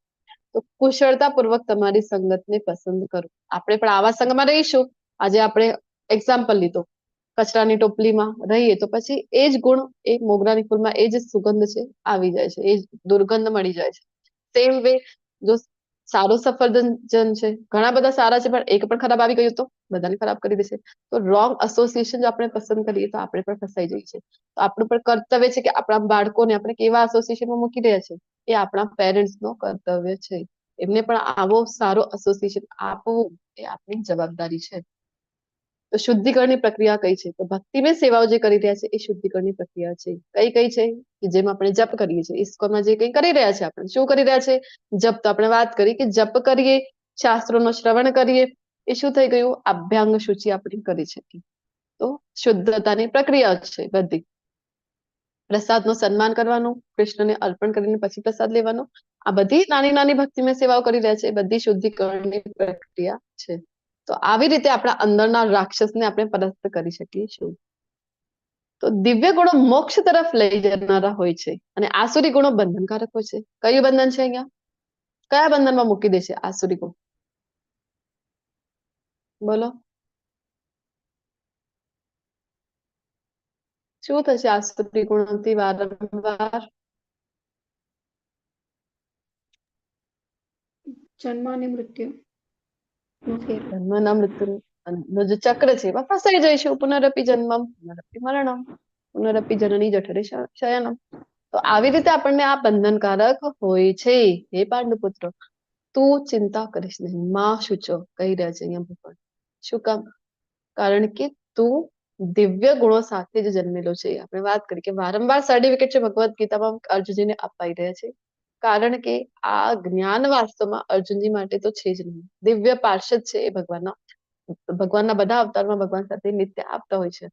તો કુશળતાપૂર્વક તમારી સંગતને પસંદ કરો. આપણે પણ આવા સંગમાં રહીશું. આજે આપણે એક્ઝામ્પલ લીધો, કચરાની ટોપલીમાં રહીએ તો પછી એ જ ગુણ, એ મોગરાની ફૂલમાં એ જ સુગંધ છે આવી જાય છે, એ જ દુર્ગંધ મળી જાય છે. સેમ વે, જો સારો સફરજન છે, ઘણા બધા સારા છે પણ એક પણ ખરાબ આવી ગયું તો બધાને ખરાબ કરી દેશે. તો રોંગ એસોસિએશન જો આપણે પસંદ કરીએ તો આપણે પણ ફસાઈ જઈએ છીએ. તો આપણું પણ કર્તવ્ય છે કે આપણા બાળકોને આપણે કેવા એસોસિએશનમાં મૂકી રહ્યા છે, એ આપણા પેરેન્ટ્સ નો કર્તવ્ય છે. એમને પણ આવો સારો એસોસિએશન આપવું એ આપણી જવાબદારી છે. તો શુદ્ધિકરણની પ્રક્રિયા કઈ છે? તો ભક્તિમય સેવાઓ જે કરી રહ્યા છે એ શુદ્ધિકરણની પ્રક્રિયા છે. કઈ કઈ છે? કે જેમ આપણે જપ કરીએ છીએ, ઇસ્કોનમાં જે કઈ કરી રહ્યા છે, આપણે શું કરી રહ્યા છે? જપ. તો આપણે વાત કરી કે જપ કરીએ, શાસ્ત્રોનો શ્રવણ કરીએ, એ શું થઈ ગયું? અભ્યાંગ શુચિ આપણે કરી શકીએ. તો શુદ્ધતાની પ્રક્રિયા છે બધી. પ્રસાદનું સન્માન કરવાનું, કૃષ્ણને અર્પણ કરીને પછી પ્રસાદ લેવાનો, આ બધી નાની નાની ભક્તિમય સેવાઓ કરી રહ્યા છે, એ બધી શુદ્ધિકરણની પ્રક્રિયા છે. તો આવી રીતે આપણા અંદરના રાક્ષસને આપણે પરાસ્ત કરી શકીશું. તો દિવ્ય ગુણો મોક્ષ તરફ લઈ જનારા હોય છે અને આસુરી ગુણો બંધનકારક હોય છે. કયું બંધન છે અહીંયા? કયા બંધનમાં મૂકી દેશે આસુરી ગુણ? બોલો, શું થશે આસુરી ગુણોથી વારંવાર? જન્મ અને મૃત્યુ નો ફેર. જન્મના મૃત્યુનો જે ચક્ર છે એમાં ફસાઈ જઈશું. પુનરપી જન્મમ પુનરપી મરણમ પુનરપી જનની જઠરે શયનમ. તો આવી રીતે આપણને આ બંધનકારક હોય છે. હે પાંડુપુત્ર, તું ચિંતા કરીશ નહીં. માં શુચો કહી રહ્યા છે અહીંયા ભગવાન. શું કામ? કારણ કે તું દિવ્ય ગુણો સાથે જ જન્મેલો છે. આપણે વાત કરી કે વારંવાર સર્ટિફિકેટ છે ભગવદ ગીતામાં અર્જુનજીને અપાઈ રહ્યા છે. કારણ કે આ જ્ઞાન વાસ્તવમાં અર્જુનજી માટે તો છે જ નહીં. દિવ્ય પાર્ષદ છે એ ભગવાનના બધા અવતારમાં ભગવાન સાથે નિત્ય આપતા હોય છે.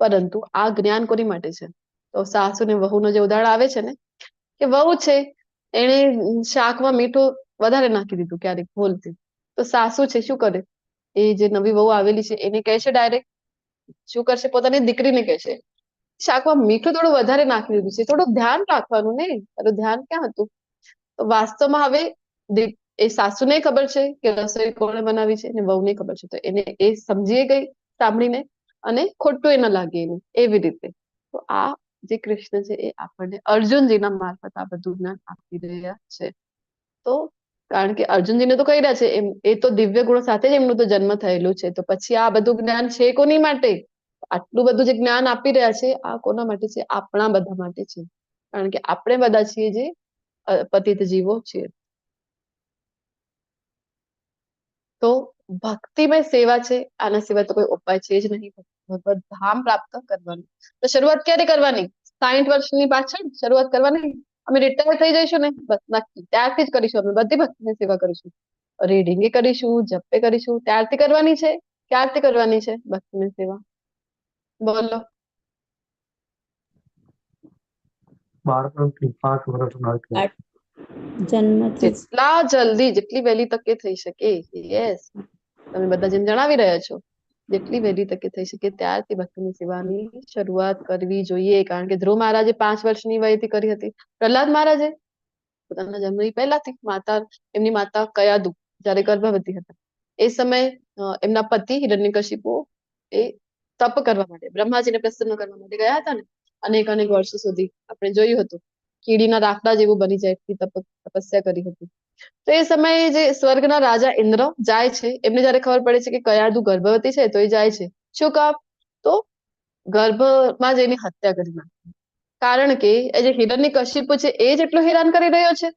પરંતુ આ જ્ઞાન કોની માટે છે? તો સાસુ ને વહુનો જે ઉદાહરણ આવે છે ને, કે વહુ છે એને શાકમાં મીઠું વધારે નાખી દીધું ક્યારેક ભૂલથી, તો સાસુ છે શું કરે? એ જે નવી વહુ આવેલી છે એને કહે છે ડાયરેક્ટ, શું કરશે? પોતાની દીકરીને કહે છે, શાકમાં મીઠું થોડું વધારે નાખી દીધું છે, થોડું ધ્યાન રાખવાનું ને. તારું ધ્યાન ક્યાં હતું? તો વાસ્તવમાં હવે એ સાસુને ખબર છે કે રસોઈ કોણે બનાવી છે, ને વહુને ખબર છે. તો એને એ સમજી ગઈ સાંભળીને, અને ખોટું એ ન લાગે એને, એવી રીતે. તો આ જે કૃષ્ણ છે એ આપણને અર્જુનજીના મારફત આ બધું જ્ઞાન આપી રહ્યા છે. તો કારણ કે અર્જુનજીને તો કહી રહ્યા છે એ તો દિવ્ય ગુણો સાથે જ એમનું તો જન્મ થયેલું છે. તો પછી આ બધું જ્ઞાન છે કોની માટે? આટલું બધું જે જ્ઞાન આપી રહ્યા છે આ કોના માટે છે? આપણા બધા માટે છે. કારણ કે આપણે બધા છીએ જે પતિત જીવો છીએ. તો ભક્તિમય સેવા છે, આના સિવાય તો કોઈ ઉપાય છે જ નહીં ભગવત ધામ પ્રાપ્ત કરવાનું. તો શરૂઆત ક્યારે કરવાની? 60 વર્ષની પાછળ શરૂઆત કરવાની. અમે રિટાયર થઈ જઈશું ને બસ નક્કી, ત્યારથી જ કરીશું. અમે બધી ભક્તિની સેવા કરીશું, રીડિંગ કરીશું, જપે કરીશું. ત્યારથી કરવાની છે. ક્યારથી કરવાની છે ભક્તિની સેવા? બોલો. 12 થી 5 વર્ષના જન્મથી જ. જેટલા જલ્દી, જેટલી વહેલી તકે થઈ શકે. યસ, તમે બધા જેમ જણાવી રહ્યા છો, જેટલી વહેલી તકે થઈ શકે ત્યારથી ભક્તિની સેવાની શરૂઆત કરવી જોઈએ. કારણ કે ધ્રુવ મહારાજે 5 વર્ષની વયથી કરી હતી. પ્રહલાદ મહારાજે પોતાના જન્મની પહેલાથી એમની માતા કયાદુ જયારે ગર્ભવતી હતા એ સમયે એમના પતિ હિરણ્યકશિપુ એ તપ કરવા માટે, બ્રહ્માજીને પ્રસન્ન કરવા માટે ગયા હતા ને, અનેક અનેક વર્ષો સુધી આપણે જોયું હતું. કીડીના રાખડા જેવું બની જાય એટલી તપસ્યા કરી હતી. તો એ સમયે જે સ્વર્ગના રાજા ઇન્દ્ર જાય છે, એમને જયારે ખબર પડે છે કે કયાદુ ગર્ભવતી છે તો એ જાય છે. શું કામ? તો ગર્ભમાં જ એની હત્યા કરી નાખી. કારણ કે એ જે હિરણ્યકશિપુ છે એ જેટલું હેરાન કરી રહ્યો છે,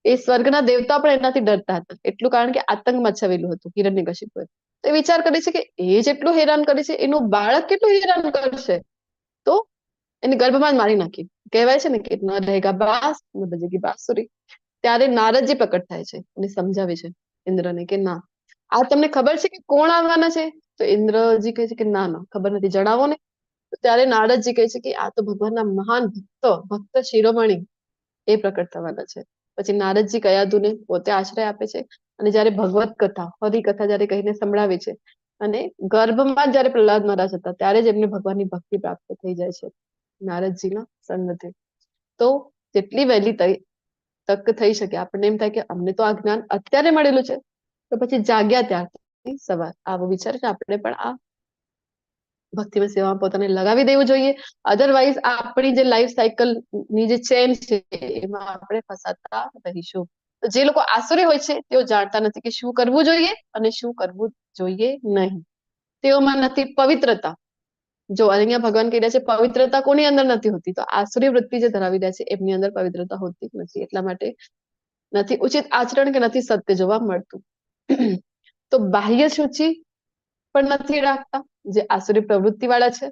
એ સ્વર્ગના દેવતા પણ એનાથી ડરતા હતા એટલું. કારણ કે આતંક મચાવેલું હતું હિરણ્યકશિપુએ. તો એ વિચાર કરે છે કે એ જેટલું હેરાન કરે છે એનું બાળક કેટલું હેરાન કરશે, તો એને ગર્ભમાં જ મારી નાખી. કહેવાય છે ને કે ન રહેગા બાસ ન બજેગી બાંસુરી. ત્યારે નારદજી પ્રકટ થાય છે અને સમજાવે છે ઇન્દ્રને કે ના, આ તમને ખબર છે કે કોણ આવવાના છે? તો ઇન્દ્રજી કહે છે કે ના ના ખબર નથી, જણાવો ને. તો ત્યારે નારદજી કહે છે કે આ તો ભગવાનના મહાન ભક્ત શિરોમણી એ પ્રકટ થવાના છે. પછી નારદજી કયાધુને પોતે આશ્રય આપે છે અને જયારે ભગવત કથા હરિકથા જયારે કહીને સંભળાવે છે અને ગર્ભમાં જયારે પ્રહલાદ મહારાજ હતા ત્યારે જ એમને ભગવાનની ભક્તિ પ્રાપ્ત થઈ જાય છે નારદજીના સંગથી. તો જેટલી વહેલી તક થઈ શકે આપણને એમ થાય કે અમને તો આ જ્ઞાન અત્યારે મળેલું છે તો પછી જાગ્યા ત્યારથી સવાર આવો વિચાર કે આપણે પણ આ ભક્તિમય સેવામાં પોતાને લગાવી દેવું જોઈએ. અધરવાઇઝ આપણી જે લાઈફ સાયકલ ની જે ચેન છે એમાં આપણે ફસાતા રહીશું. તો જે લોકો આસુરી હોય છે તેઓ જાણતા નથી કે શું કરવું જોઈએ અને શું કરવું જોઈએ નહીં. તેઓમાં નથી પવિત્રતા. જો અહીંયા ભગવાન કહી રહ્યા છે પવિત્રતા કોની અંદર નથી હોતી, તો આસુરી વૃત્તિ જે ધરાવી રહ્યા છે એમની અંદર પવિત્રતા હોતી નથી. એટલા માટે નથી ઉચિત આચરણ કે નથી સત્ય જોવા મળતું. તો બાહ્ય શુચિ પણ નથી રાખતા જે આસુરી પ્રવૃત્તિ વાળા છે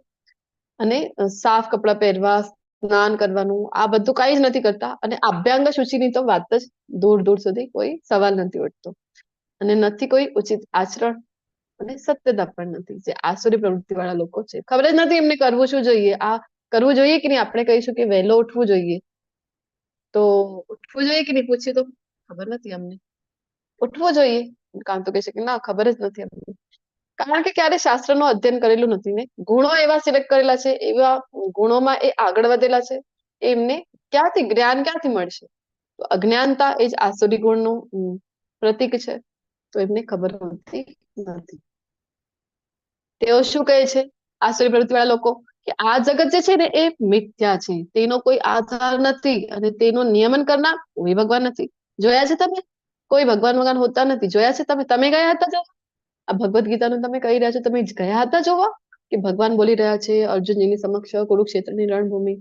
અને સાફ કપડાં પહેરવા, સ્નાન કરવાનું આ બધું કઈ જ નથી કરતા અને અભ્યંગ શુચિની તો વાત જ દૂર દૂર સુધી કોઈ સવાલ નથી ઉઠતો અને નથી કોઈ ઉચિત આચરણ અને સત્યતા પણ નથી. જે આસુરી પ્રવૃત્તિ વાળા લોકો છે ખબર જ નથી એમને કરવું શું જોઈએ, આ કરવું જોઈએ કે નહીં. આપણે કહીશું કે વહેલો ઉઠવું જોઈએ તો ઉઠવું જોઈએ કે નહીં પૂછીએ તો ખબર નથી અમને. ઉઠવું જોઈએ કામ તો કહે છે કે ના ખબર જ નથી અમને, કારણ કે ક્યારે શાસ્ત્રનું અધ્યયન કરેલું નથી ને ગુણો એવા સિલેક્ટ કરેલા છે, એવા ગુણોમાં એ આગળ વધેલા છે, એમને ક્યાંથી જ્ઞાન ક્યાંથી મળશે? તો અજ્ઞાનતા એ જ આસુરી ગુણનું પ્રતીક છે. તો એમને ખબર હોતી નથી. તેઓ શું કહે છે આસુરી પ્રવૃત્તિ વાળા લોકો કે આ જગત જે છે ને એ મિથ્યા છે, તેનો કોઈ આધાર નથી અને તેનું નિયમન કરનાર કોઈ ભગવાન નથી. જોયા છે તમે? કોઈ ભગવાન વગર હોતા નથી. જોયા છે તમે? તમે ગયા હતા જો આ ભગવદ ગીતાનું તમે કહી રહ્યા છો, તમે ગયા હતા જોવા કે ભગવાન બોલી રહ્યા છે અર્જુનજીની સમક્ષ કુરુક્ષેત્રની રણભૂમિ.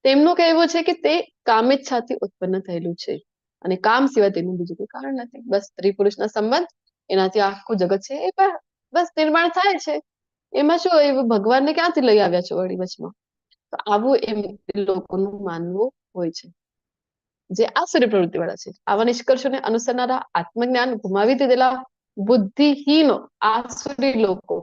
તેમનું કહેવું છે કે તે કામેચ્છાથી ઉત્પન્ન થયેલું છે અને કામ સિવાય તેનું બીજું કોઈ કારણ નથી. બસ સ્ત્રી પુરુષના સંબંધ એનાથી આખું જગત છે એ બસ નિર્માણ થાય છે. એમાં શું એવું ભગવાનને ક્યાંથી લઈ આવ્યા છો વળી વચમાં? તો આવું એમ લોકોનું માનવું હોય છે જે આસુરી પ્રવૃત્તિ વાળા છે. આવા નિષ્કર્ષોને અનુસરનારા આત્મજ્ઞાન ગુમાવી દીધેલા બુદ્ધિહીનો આસુરી લોકો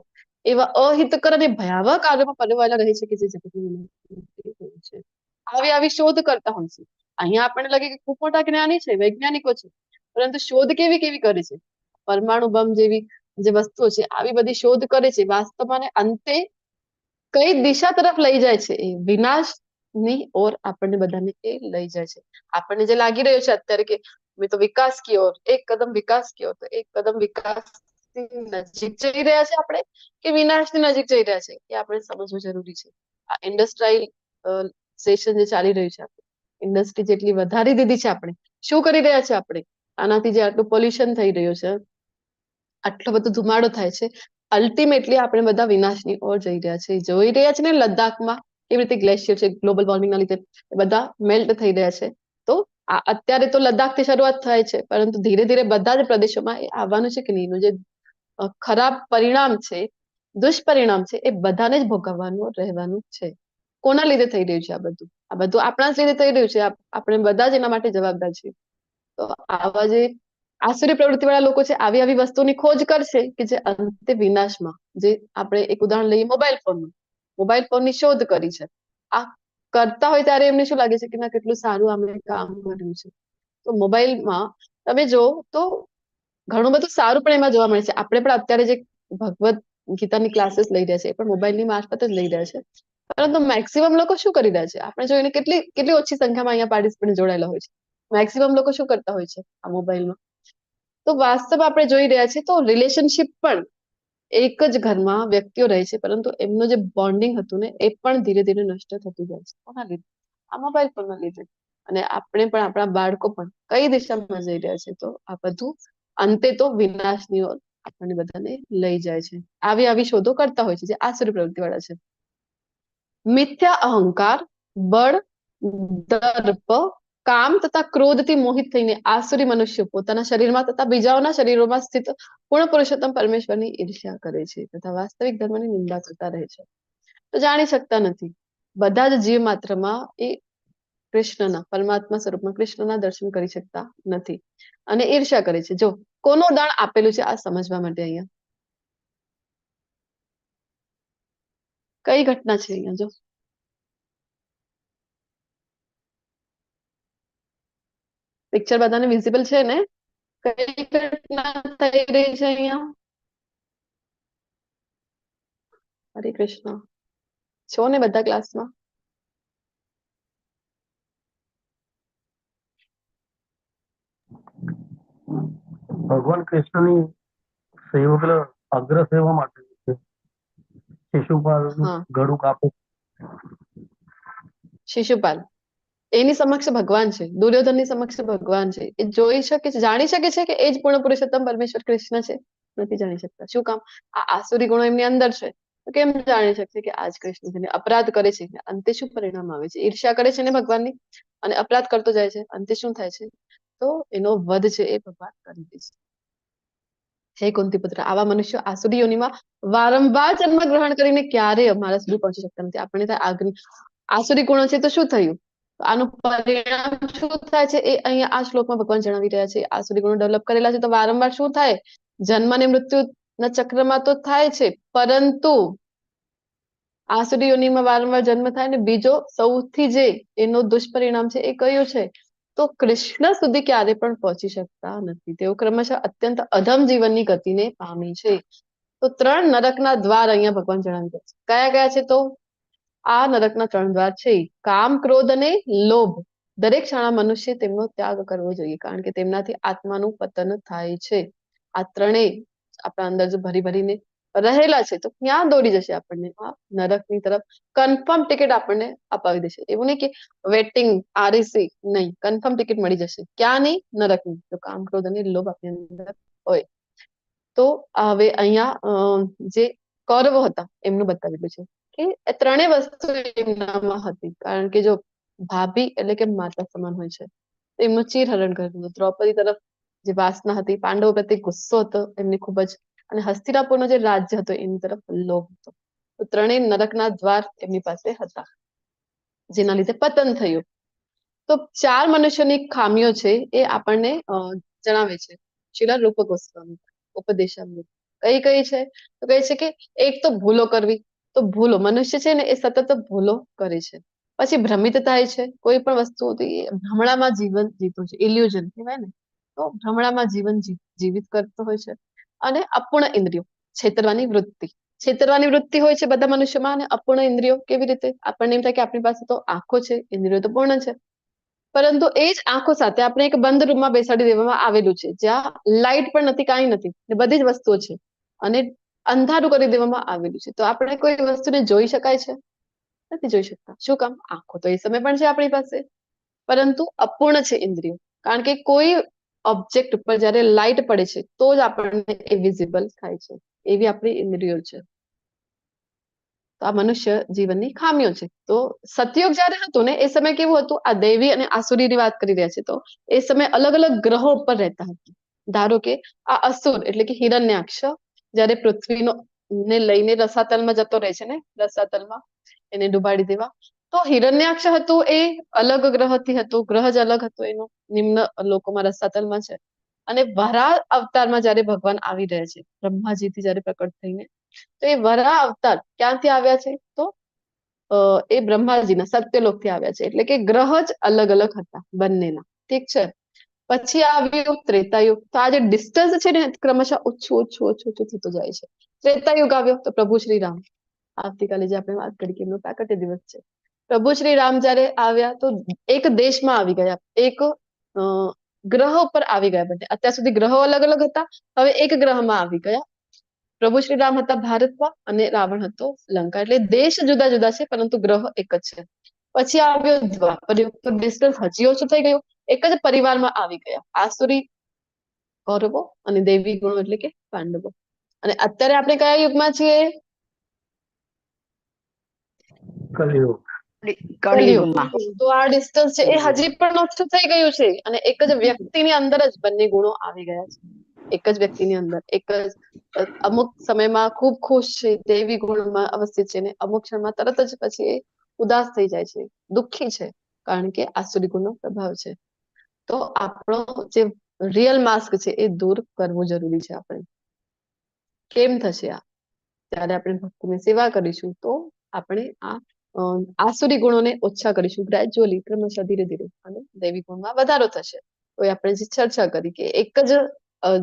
એવા અહિતકર અને ભયાવહ કાર્યોમાં પલવાયેલા રહે છે કે જે જગતની આવી શોધ કરતા હોય છે. અહીંયા આપણને લાગે કે ખૂબ મોટા જ્ઞાની છે, વૈજ્ઞાનિકો છે, પરંતુ શોધ કેવી કેવી કરે છે? પરમાણુ બમ જેવી જે વસ્તુઓ છે આવી બધી શોધ કરે છે, વાસ્તવમાં અંતે કઈ દિશા તરફ લઈ જાય છે? એ વિનાશની ઓર આપણને બધાને એ લઈ જાય છે. આપણને જે લાગી રહ્યો છે અત્યારે કે મેં તો વિકાસ की ओर एक कदम विकास की ओर, तो एक कदम विकास નજીક જઈ રહ્યા છે આપણે કે વિનાશની નજીક જઈ રહ્યા છે એ આપણે સમજવું જરૂરી છે. આ ઇન્ડસ્ટ્રીયલાઇઝેશન જે ચાલી રહ્યું છે, ઇન્ડસ્ટ્રી જેટલી વધારી દીધી છે આપણે, શું કરી રહ્યા છે આપણે? આનાથી જે આટલું પોલ્યુશન થઈ રહ્યું છે, આટલો બધો ધુમાડો થાય છે, અલ્ટિમેટલી આપણે બધા વિનાશની ઓર જઈ રહ્યા છે. જોઈ રહ્યા છે ને લદ્દાખમાં કેવી રીતે ગ્લેશિયર છે ગ્લોબલ વોર્મિંગના લીધે બધા મેલ્ટ થઈ રહ્યા છે. તો અત્યારે તો લદ્દાખથી શરૂઆત થાય છે, પરંતુ ધીરે ધીરે બધા જ પ્રદેશોમાં એ આવવાનું છે કે નહીં? એનું જે ખરાબ પરિણામ છે, દુષ્પરિણામ છે, એ બધાને જ ભોગવવાનું રહેવાનું છે. કોના લીધે થઈ રહ્યું છે આ બધું? આ બધું આપણા જ લીધે થઈ રહ્યું છે. આપણે બધા જ એના માટે જવાબદાર છીએ. તો આવા જે આસુરી પ્રવૃત્તિ વાળા લોકો છે આવી આવી વસ્તુની ખોજ કરશે કે જે અંતે વિનાશમાં, જે આપણે એક ઉદાહરણ લઈએ મોબાઈલ ફોનની શોધ કરી છે. આ કરતા હોય ત્યારે એમને શું લાગે છે કે ના કેટલું સારું આપણે કામ કર્યું છે. તો મોબાઈલમાં તમે જો તો ઘણું બધું સારું પણ એમાં જોવા મળે છે. આપણે પણ અત્યારે જે ભગવદ ગીતાની ક્લાસીસ લઈ રહ્યા છે એ પણ મોબાઈલની મારફત જ લઈ રહ્યા છે. પરંતુ મેક્સિમમ લોકો શું કરી રહ્યા છે? આપણે જોઈને કેટલી ઓછી સંખ્યામાં અહીંયા પાર્ટિસિપન્ટ જોડાયેલા હોય છે. મેક્સિમમ લોકો શું કરતા હોય છે આ મોબાઈલમાં? તો વાસ્તવ આપણે જોઈ રહ્યા છીએ તો રિલેશનશિપ પણ એક જ ઘરમાં વ્યક્તિઓ રહે છે, પરંતુ એમનું જે બોન્ડિંગ હતું ને એ પણ ધીરે ધીરે નષ્ટ થતું જાય છે. કોના લીધે? આ મોબાઈલ ફોનના લીધે. અને આપણે પણ આપણા બાળકો પણ કઈ દિશામાં જઈ રહ્યા છે? તો આ બધું અંતે તો વિનાશની ઓર આપણને બધાને લઈ જાય છે. આવી શોધો કરતા હોય છે જે આસુરી પ્રવૃત્તિ વાળા છે. મિથ્યા અહંકાર, બળ, દર્પ, કામ તથા ક્રોધથી મોહિત થઈને આસુરી મનુષ્યો પોતાના શરીરમાં તથા બીજાઓના શરીરોમાં સ્થિત પૂર્ણ પુરુષોત્તમ પરમેશ્વરની ઈર્ષ્યા કરે છે તથા વાસ્તવિક ધર્મની નિંદા કરતા રહે છે. તો જાણી શકતા નથી. બધા જ જીવ માત્રમાં એ કૃષ્ણના પરમાત્મા સ્વરૂપમાં કૃષ્ણના દર્શન કરી શકતા નથી અને ઈર્ષ્યા કરે છે. જો કોનું ઉદાહરણ આપેલું છે આ સમજવા માટે અહીંયા કઈ ઘટના છે અહીંયા જો પિક્ચર બધાને વિઝિબલ છે ને? કઈ ઘટના થઈ રહી છે અહીંયા? હરે કૃષ્ણ. છો ને બધા ક્લાસમાં? ભગવાન કૃષ્ણની સેવા પેલા અગ્ર સેવા માટે છે. શિશુપાલ હા, ગળું કાપે. શિશુપાલ એની સમક્ષ ભગવાન છે, દુર્યોધનની સમક્ષ ભગવાન છે. એ જોઈ શકે છે, જાણી શકે છે કે એ જ પૂર્ણ પુરુષોત્તમ પરમેશ્વર કૃષ્ણ છે? નથી જાણી શકતા. શું કામ? આ આસુરી ગુણો એમની અંદર છે. તો કેમ જાણી શકશે કે આ જ કૃષ્ણ છે? ને અપરાધ કરે છે, અંતે શું પરિણામ આવે છે? ઈર્ષ્યા કરે છે ને ભગવાનની, અને અપરાધ કરતો જાય છે. અંતે શું થાય છે? તો એનો વધ છે એ ભગવાન કરી દે છે. હે કુંતી પુત્ર, આવા મનુષ્યો આસુરી યોનિમાં વારંવાર જન્મ ગ્રહણ કરીને ક્યારેય અમારા સુધી પહોંચી શકતા નથી. આપણે ત્યાં આસુરી ગુણો છે તો શું થયું? આનું પરિણામ શું થાય છે એ અહીંયા આ શ્લોકમાં ભગવાન જણાવી રહ્યા છે. આસુરી ગુણો ડેવલપ કરેલા છે તો વારંવાર શું થાય? જન્મ અને મૃત્યુના ચક્રમાં તો થાય છે, પરંતુ આસુરી યોનિમાં વારંવાર જન્મ થાય ને બીજો સૌથી જે એનો દુષ્પરિણામ છે એ કયું છે? તો કૃષ્ણ સુધી ક્યારે પણ પહોંચી શકતા નથી. તેઓ ક્રમશઃ અત્યંત અધમ જીવનની ગતિને પામી છે. તો 3 નરકના દ્વાર અહીંયા ભગવાન જણાવી રહ્યા છે. કયા કયા છે? તો આ નરકના 3 દ્વાર છે. કામ, ક્રોધ અને લોભ. દરેક ક્ષણા મનુષ્ય તેમનો ત્યાગ કરવો જોઈએ, કારણ કે તેમનાથી આત્માનું પતન થાય છે. આ ત્રણેય આપણા અંદર જો ભરી ભરીને રહેલા છે તો ક્યાં દોડી જશે આપણને? આ નરકની તરફ. કન્ફર્મ ટિકિટ આપણને અપાવી દેશે. એવું નહીં કે વેટિંગ આરએસી, નહીં, કન્ફર્મ ટિકિટ મળી જશે. ક્યાં નહીં? નરકની. તો કામ, ક્રોધ અને લોભ આપણી અંદર હોય. તો હવે અહીંયા જે કૌરવો હતા એમનું બતાવેલું છે કે એ ત્રણેય વસ્તુ એમનામાં હતી. કારણ કે જો ભાભી એટલે કે માતા સમાન હોય છે, એમનું ચીરહરણ કર્યું. દ્રૌપદી તરફ જે વાસના હતી, પાંડવો પ્રત્યે ગુસ્સો હતો એમને ખૂબ જ, અને હસ્તિનાપુરનો જે રાજ્ય હતો એની તરફ લોભ હતો. તો ત્રણેય નરકના દ્વાર એમની પાસે હતા, જેના લીધે પતન થયું. તો 4 મનુષ્યની ખામીઓ છે એ આપણને જણાવે છે શ્રીલ રૂપ ગોસ્વામી ઉપદેશામૃત. કઈ કઈ છે? તો કહે છે કે એક તો ભૂલો કરવી. તો ભૂલો, મનુષ્ય છે ને એ સતત ભૂલો કરે છે. પછી ભ્રમિત થાય છે, કોઈ પણ વસ્તુથી ભ્રમણામાં જીવન જીવતો છે, ઇલ્યુઝન કહેવાય ને, તો ભ્રમણામાં જીવન જીવિત કરતો હોય છે. અને અપૂર્ણ ઇન્દ્રિયો, છેતરવાની વૃત્તિ. છેતરવાની વૃત્તિ હોય છે બધા મનુષ્યમાં. અને અપૂર્ણ ઇન્દ્રિયો કેવી રીતે? આપણને એમ થાય કે આપણી પાસે તો આંખો છે, ઇન્દ્રિયો તો પૂર્ણ છે, પરંતુ એ જ આંખો સાથે આપણે એક બંધ રૂમમાં બેસાડી દેવામાં આવેલું છે, જ્યાં લાઇટ પણ નથી, કાંઈ નથી, બધી જ વસ્તુઓ છે, અને અંધારું કરી દેવામાં આવેલું છે. તો આપણે કોઈ વસ્તુને જોઈ શકાય છે? નથી જોઈ શકતા. શું કામ? આંખો તો એ સમય પણ છે આપણી પાસે, પરંતુ અપૂર્ણ છે ઇન્દ્રિયો. કારણ કે કોઈ ઓબ્જેક્ટ ઉપર જ્યારે લાઇટ પડે છે તો જ આપણને એ વિઝિબલ થાય છે. એવી આપણી ઇન્દ્રિયો છે. તો આ મનુષ્ય જીવનની ખામીઓ છે. તો સતયુગ જયારે હતું ને એ સમય કેવું હતું? આ દૈવી અને આસુરીની વાત કરી રહ્યા છે. તો એ સમય અલગ અલગ ગ્રહો ઉપર રહેતા હતા. ધારો કે આ અસુર એટલે કે હિરણ્યાક્ષ જયારે પૃથ્વીનો ને લઈને રસાતલમાં જતો રહે છે ને, રસાતલમાં એને ડુબાડી દેવા. તો હિરણ્યાક્ષ હતું એ અલગ ગ્રહથી હતું, ગ્રહ જ અલગ હતો એનો, નિમ્ન લોકોમાં રસાતલમાં છે. અને વરાહ અવતારમાં જયારે ભગવાન આવી રહ્યા છે બ્રહ્માજીથી જયારે પ્રકટ થઈને, તો એ વરાહ અવતાર ક્યાંથી આવ્યા છે? તો એ બ્રહ્માજીના સત્યલોકથી આવ્યા છે. એટલે કે ગ્રહ જ અલગ અલગ હતા બંનેના. ઠીક છે. પછી આવ્યું ત્રેતાયુગ. તો આ જે ડિસ્ટન્સ છે ને ક્રમશઃ ઓછું ઓછું ઓછું ઓછું થતું જાય છે. ત્રેતાયુગ આવ્યો તો પ્રભુ શ્રી રામ, આવતીકાલે જે આપણે વાત કરી કે એમનો પ્રાકટ્ય દિવસ છે. પ્રભુ શ્રી રામ જયારે આવ્યા તો એક દેશમાં આવી ગયા, એક ગ્રહ ઉપર આવી ગયા. બંને અત્યાર સુધી ગ્રહો અલગ અલગ હતા, હવે એક ગ્રહમાં આવી ગયા. પ્રભુ શ્રી રામ હતા ભારતમાં અને રાવણ હતો લંકા. એટલે દેશ જુદા જુદા છે, પરંતુ ગ્રહ એક જ છે. પછી આવ્યો દ્વાપર યુગ. તો ડિસ્ટન્સ હજી ઓછું થઈ ગયું, એક જ પરિવારમાં આવી ગયા આસુરી કૌરવો અને દૈવી ગુણો એટલે કે પાંડવો. અને અત્યારે આપણે કયા યુગમાં છીએ? કલયુગ. કળિયુગમાં. તો આ ડિસ્ટન્સ છે એ હજી પણ ઓછું થઈ ગયું છે, અને એક જ વ્યક્તિની અંદર જ બંને ગુણો આવી ગયા છે. એક જ વ્યક્તિની અંદર, એક જ અમુક સમયમાં ખૂબ ખુશ છે, દૈવી ગુણમાં અવસ્થિત છે, ને અમુક ક્ષણમાં તરત જ પછી એ ઉદાસ થઈ જાય છે, દુઃખી છે, કારણ કે આસુરી ગુણનો પ્રભાવ છે. તો આપણો જે રિયલ માસ્ક છે એ દૂર કરવું જરૂરી છે. આપણે કેમ થશે આ? ત્યારે આપણે ભક્તિની સેવા કરીશું તો આપણે આ આસુરી ગુણોને ઓછા કરીશું, ગ્રેજ્યુઅલી, ક્રમશઃ, ધીરે ધીરે, અને દૈવી ગુણમાં વધારો થશે. તો કોઈ આપણે જે ચર્ચા કરી કે એક જ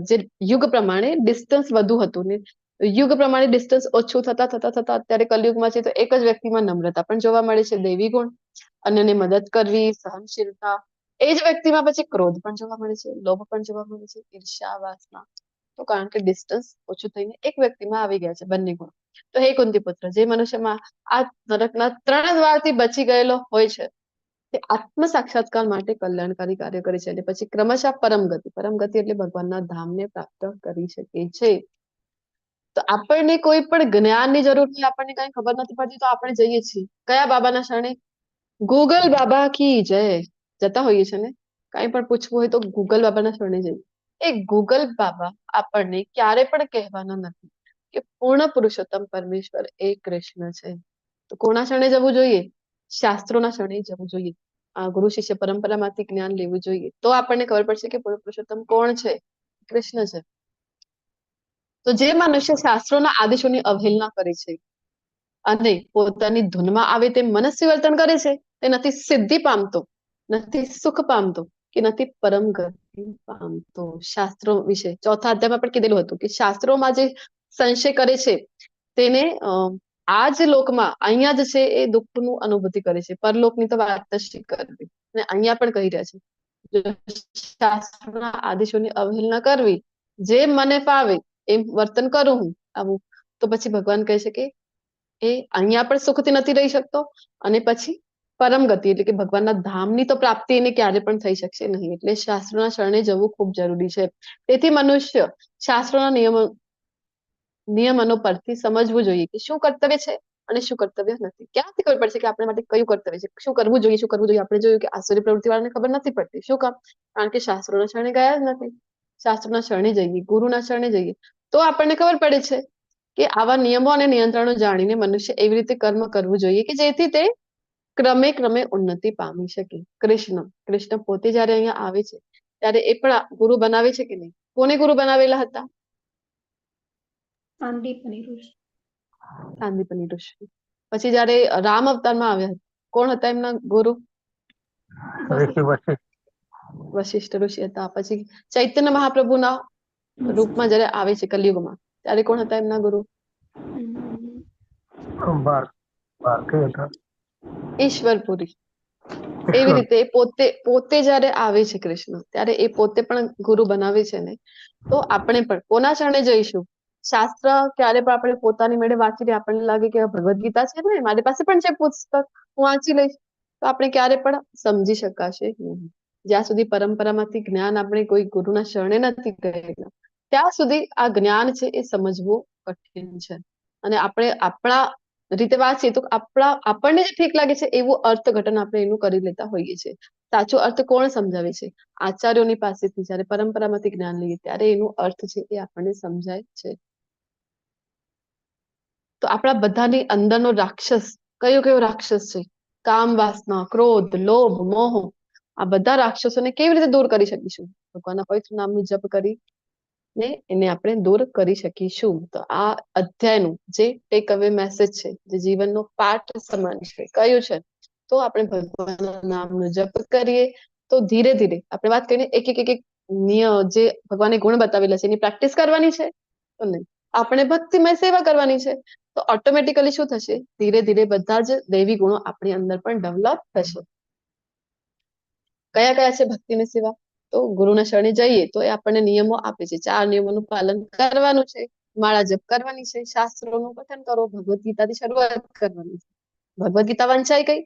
જે યુગ પ્રમાણે ડિસ્ટન્સ વધુ હતું ને યુગ પ્રમાણે ડિસ્ટન્સ ઓછું થતા અત્યારે કલયુગમાં છે તો એક જ વ્યક્તિમાં નમ્રતા પણ જોવા મળે છે, દૈવી ગુણ, અન્યને મદદ કરવી, સહનશીલતા. એ જ વ્યક્તિમાં પછી ક્રોધ પણ જોવા મળે છે, લોભ પણ જોવા મળે છે, ઈર્ષ્યા, વાસના. તો કારણ કે ડિસ્ટન્સ ઓછું થઈને એક વ્યક્તિમાં આવી ગયા છે બંને ગુણ. તો હે કુંતી પુત્ર, જે મનુષ્યમાં આ નરકના 3 દ્વારથી બચી ગયેલો હોય છે તે આત્મ સાક્ષાત્કાર માટે કલ્યાણકારી કાર્ય કરે છે અને પછી ક્રમશઃ પરમ ગતિ એટલે ભગવાનના ધામને પ્રાપ્ત કરી શકે છે. તો આપણને કોઈ પણ જ્ઞાનની જરૂર નથી, આપણને કઈ ખબર નથી પડતી તો આપણે જઈએ છીએ કયા બાબાના શરણે? ગૂગલ બાબા કી જય જતા હોઈએ છે ને, કઈ પણ પૂછવું હોય તો ગૂગલ બાબાના શરણે જઈએ. એ ગૂગલ બાબા આપણને ક્યારે પણ કહેવાના નથી કે પૂર્ણ પુરુષોત્તમ પરમેશ્વર એ કૃષ્ણ છે. તો કોના શરણે જવું જોઈએ? શાસ્ત્રોના શરણે જવું જોઈએ. આ ગુરુ શિષ્ય પરંપરામાંથી જ્ઞાન લેવું જોઈએ તો આપણને ખબર પડશે કે પૂર્ણ પુરુષોત્તમ કોણ છે? કૃષ્ણ છે. તો જે મનુષ્ય શાસ્ત્રોના આદેશોની અવહેલના કરે છે અને પોતાની ધૂનમાં આવે તે મનસ્વી વર્તન કરે છે તે નથી સિદ્ધિ પામતો, નથી સુખ પામતો કે નથી પરમ ગતિ પામતો. શાસ્ત્રો વિશે 4થા અધ્યાયમાં પણ કીધેલું હતું કે શાસ્ત્રોમાં જે સંશય કરે છે તેને આ જ લોકમાં અહીંયા જ છે એ દુઃખનું અનુભૂતિ કરે છે, પરલોકની તો વાત જ શી કરવી. અને અહીંયા પણ કહી રહ્યા છે શાસ્ત્રોના આદેશોની અવહેલના કરવી, જે મને ફાવે એમ વર્તન કરું હું આવું, તો પછી ભગવાન કહે છે કે એ અહીંયા પણ સુખથી નથી રહી શકતો અને પછી પરમ ગતિ એટલે કે ભગવાનના ધામની તો પ્રાપ્તિ એને ક્યારે પણ થઈ શકશે નહીં. એટલે શાસ્ત્રોના શરણે જવું ખૂબ જરૂરી છે. તેથી મનુષ્ય શાસ્ત્રોના નિયમનો પરથી સમજવું જોઈએ કે શું કર્તવ્ય છે અને શું કર્તવ્ય નથી. ક્યાંથી ખબર પડશે કે આપણે માટે કયું કર્તવ્ય છે, શું કરવું જોઈએ, શું કરવું જોઈએ? આપણે જોયું કે આસુરી પ્રવૃત્તિ વાળાને ખબર નથી પડતી. શું કામ? કારણ કે શાસ્ત્રોના શરણે ગયા જ નથી. શાસ્ત્રોના શરણે જઈએ, ગુરુના શરણે જઈએ તો આપણને ખબર પડે છે કે આવા નિયમો અને નિયંત્રણો જાણીને મનુષ્ય એવી રીતે કર્મ કરવું જોઈએ કે જેથી તે ક્રમે ઉન્નતિ પામી શકે. કૃષ્ણ પોતે જયારે અહીંયા આવે છે ત્યારે એ પણ ગુરુ બનાવે છે કે નહીં? કોને ગુરુ બનાવેલા હતા? સાંદીપની ઋષિ. સાંદીપની ઋષિ. પછી જયારે રામ અવતારમાં આવ્યા કોણ હતા એમના ગુરુ? ઋષિ વશિષ્ઠ. વશિષ્ઠ ઋષિ હતા. પછી ચૈતન્ય મહાપ્રભુના રૂપમાં જયારે આવે છે કલયુગમાં ત્યારે કોણ હતા એમના ગુરુ? ભારતી હતા. ઈશ્વરપુરી. એવી રીતે પોતે જયારે આવે છે કૃષ્ણ ત્યારે એ પોતે પણ ગુરુ બનાવે છે ને, તો આપણે પણ કોના શરણે જઈશું? શાસ્ત્ર ક્યારે પણ આપણે પોતાની મેળે વાંચી લઈએ, આપણને લાગે કે ભગવદ્ ગીતા છે ને મારી પાસે પણ છે પુસ્તક, હું વાંચી લઈશ, તો આપણે ક્યારે પણ સમજી શકાશે નહીં. જ્યાં સુધી પરંપરામાંથી જ્ઞાન આપણે કોઈ ગુરુના શરણે નથી ગયેલા ત્યાં સુધી આ જ્ઞાન છે એ સમજવું કઠિન છે. અને આપણે આપણા રીતે વાંચીએ તો આપણને જે ઠીક લાગે છે એવું અર્થઘટન આપણે એનું કરી લેતા હોઈએ છીએ. સાચો અર્થ કોણ સમજાવે છે? આચાર્યોની પાસેથી જયારે પરંપરામાંથી જ્ઞાન લઈએ ત્યારે એનું અર્થ છે એ આપણને સમજાય છે. તો આપણા બધાની અંદરનો રાક્ષસ કયો રાક્ષસ છે? કામ, વાસના, ક્રોધ, લોભ, મોહ. આ બધા રાક્ષસોને કેવી રીતે દૂર કરી શકીશું? ભગવાનના પવિત્ર નામનું જપ કરી ને એને આપણે દૂર કરી શકીશું. તો આ અધ્યાયનું જે ટેક અવે મેસેજ છે, જે જીવનનો પાઠ સમાન છે, કયું છે? તો આપણે ભગવાનના નામનું જપ કરીએ તો ધીરે ધીરે આપણે વાત કરીને એક જે ભગવાને ગુણ બતાવેલા છે એની પ્રેક્ટિસ કરવાની છે તો નહીં, આપણે ભક્તિમય સેવા કરવાની છે. તો ઓટોમેટિકલી શું થશે? ધીરે ધીરે બધા જ દૈવી ગુણો આપણી અંદર પણ ડેવલપ થશે. કયા છે ભક્તિની સેવા? તો ગુરુના શરણે જઈએ તો એ આપણને નિયમો આપે છે. 4 નિયમોનું પાલન કરવાનું છે, માળા જપ કરવાની છે, શાસ્ત્રોનું પઠન કરો, ભગવદ્ ગીતાથી શરૂઆત કરવાની છે. ભગવદ્ ગીતા વંચાઈ ગઈ,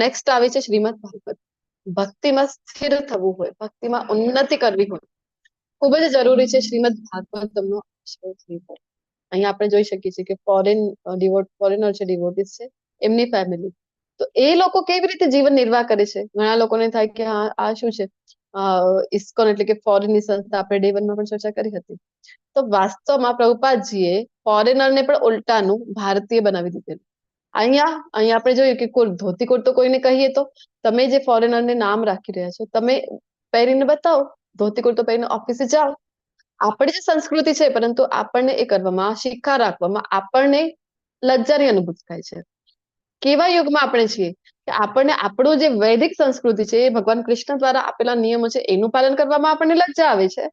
નેક્સ્ટ આવે છે શ્રીમદ ભાગવત. ભક્તિમાં સ્થિર થવું હોય, ભક્તિમાં ઉન્નતિ કરવી હોય, ખૂબ જ જરૂરી છે શ્રીમદ ભાગવતમનો આશ્રય લેવો. અહીંયા આપણે જોઈ શકીએ છીએ કે ફોરેનર છે, ડિવોટીસ છે, એમની ફેમિલી, તો એ લોકો કેવી રીતે જીવન નિર્વાહ કરે છે? ઘણા લોકોને થાય કે હા આ શું છે, ઇસ્કોન એટલે કે ફોરેનની સંસ્થા, આપણે ડે 1 માં પણ ચર્ચા કરી હતી. તો વાસ્તવમાં પ્રભુપાદજીએ ફોરેનરને પણ ઉલટાનું ભારતીય બનાવી દીધેલું. અહીંયા આપણે જોયું કે ધોતી કુર્તો કોઈને કહીએ તો તમે જે ફોરેનરને નામ રાખી રહ્યા છો, તમે પહેરીને બતાવો, ધોતી કુર્તો પહેરીને ઓફિસે જાઓ. આપણી જે સંસ્કૃતિ છે પરંતુ આપણને એ કરવામાં, શિખા રાખવામાં આપણને લજ્જાની અનુભૂતિ થાય છે. કેવા યુગમાં આપણે છીએ કે આપણને આપણું જે વૈદિક સંસ્કૃતિ છે, એ ભગવાન કૃષ્ણ દ્વારા આપેલા નિયમો છે એનું પાલન કરવામાં આપણને લજ્જા આવે છે.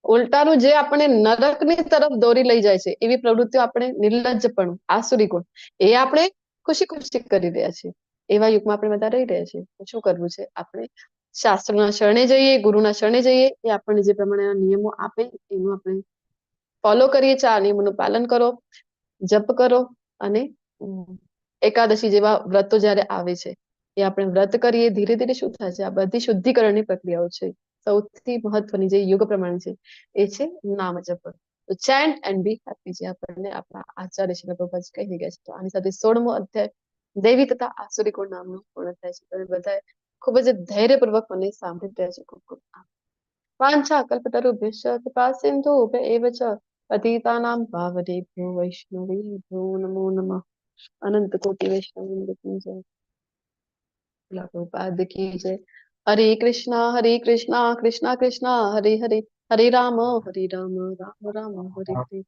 ઉલટાનું જે આપણને નરકની તરફ દોરી લઈ જાય છે એવી પ્રવૃત્તિઓ આપણે નિર્લજ્જપણું, આસુરી ગુણ, એ આપણે ખુશી ખુશી કરી રહ્યા છીએ. એવા યુગમાં આપણે બધા રહી રહ્યા છીએ. શું કરવું છે? આપણે શાસ્ત્રના શરણે જઈએ, ગુરુના શરણે જઈએ, એ આપણને જે પ્રમાણે નિયમો આપે એનું આપણે ફોલો કરીએ. આ નિયમોનું પાલન કરો, જપ કરો, અને એકાદશી જેવા વ્રતો જયારે આવે છે એ આપણે વ્રત કરીએ. ધીરે ધીરે શું થાય છે, આ બધી શુદ્ધિકરણની પ્રક્રિયાઓ છે. સૌથી મહત્વની જે યુગ પ્રમાણે છે એ છે નામ જપ. તો ચેન્ટ એન્ડ બી હેપી, જે આપણને આપણા આચાર્ય શ્રી પ્રભુપાદ કહી ગયા છે. તો આની સાથે 16મો અધ્યાય દૈવી તથા આસુરી ગુણ નામનો પૂર્ણ થાય છે. તમે બધા ખૂબ જ ધૈર્યપૂર્વક મને સાંભળી રહ્યા છે. ખૂબ ખૂબ વાંછા કલ્પતરુભ્યશ્ચ કૃપા સિંધુભ્ય એવ ચ પતિતાનાં પાવનેભ્યો વૈષ્ણવેભ્યો નમો નમઃ. અનંત કોટિ વૈષ્ણવ કી જય. પ્રભુપાદ કી જય. હરે કૃષ્ણ કૃષ્ણ કૃષ્ણ હરે હરે, હરે રામ રામ રામ હરે હરે.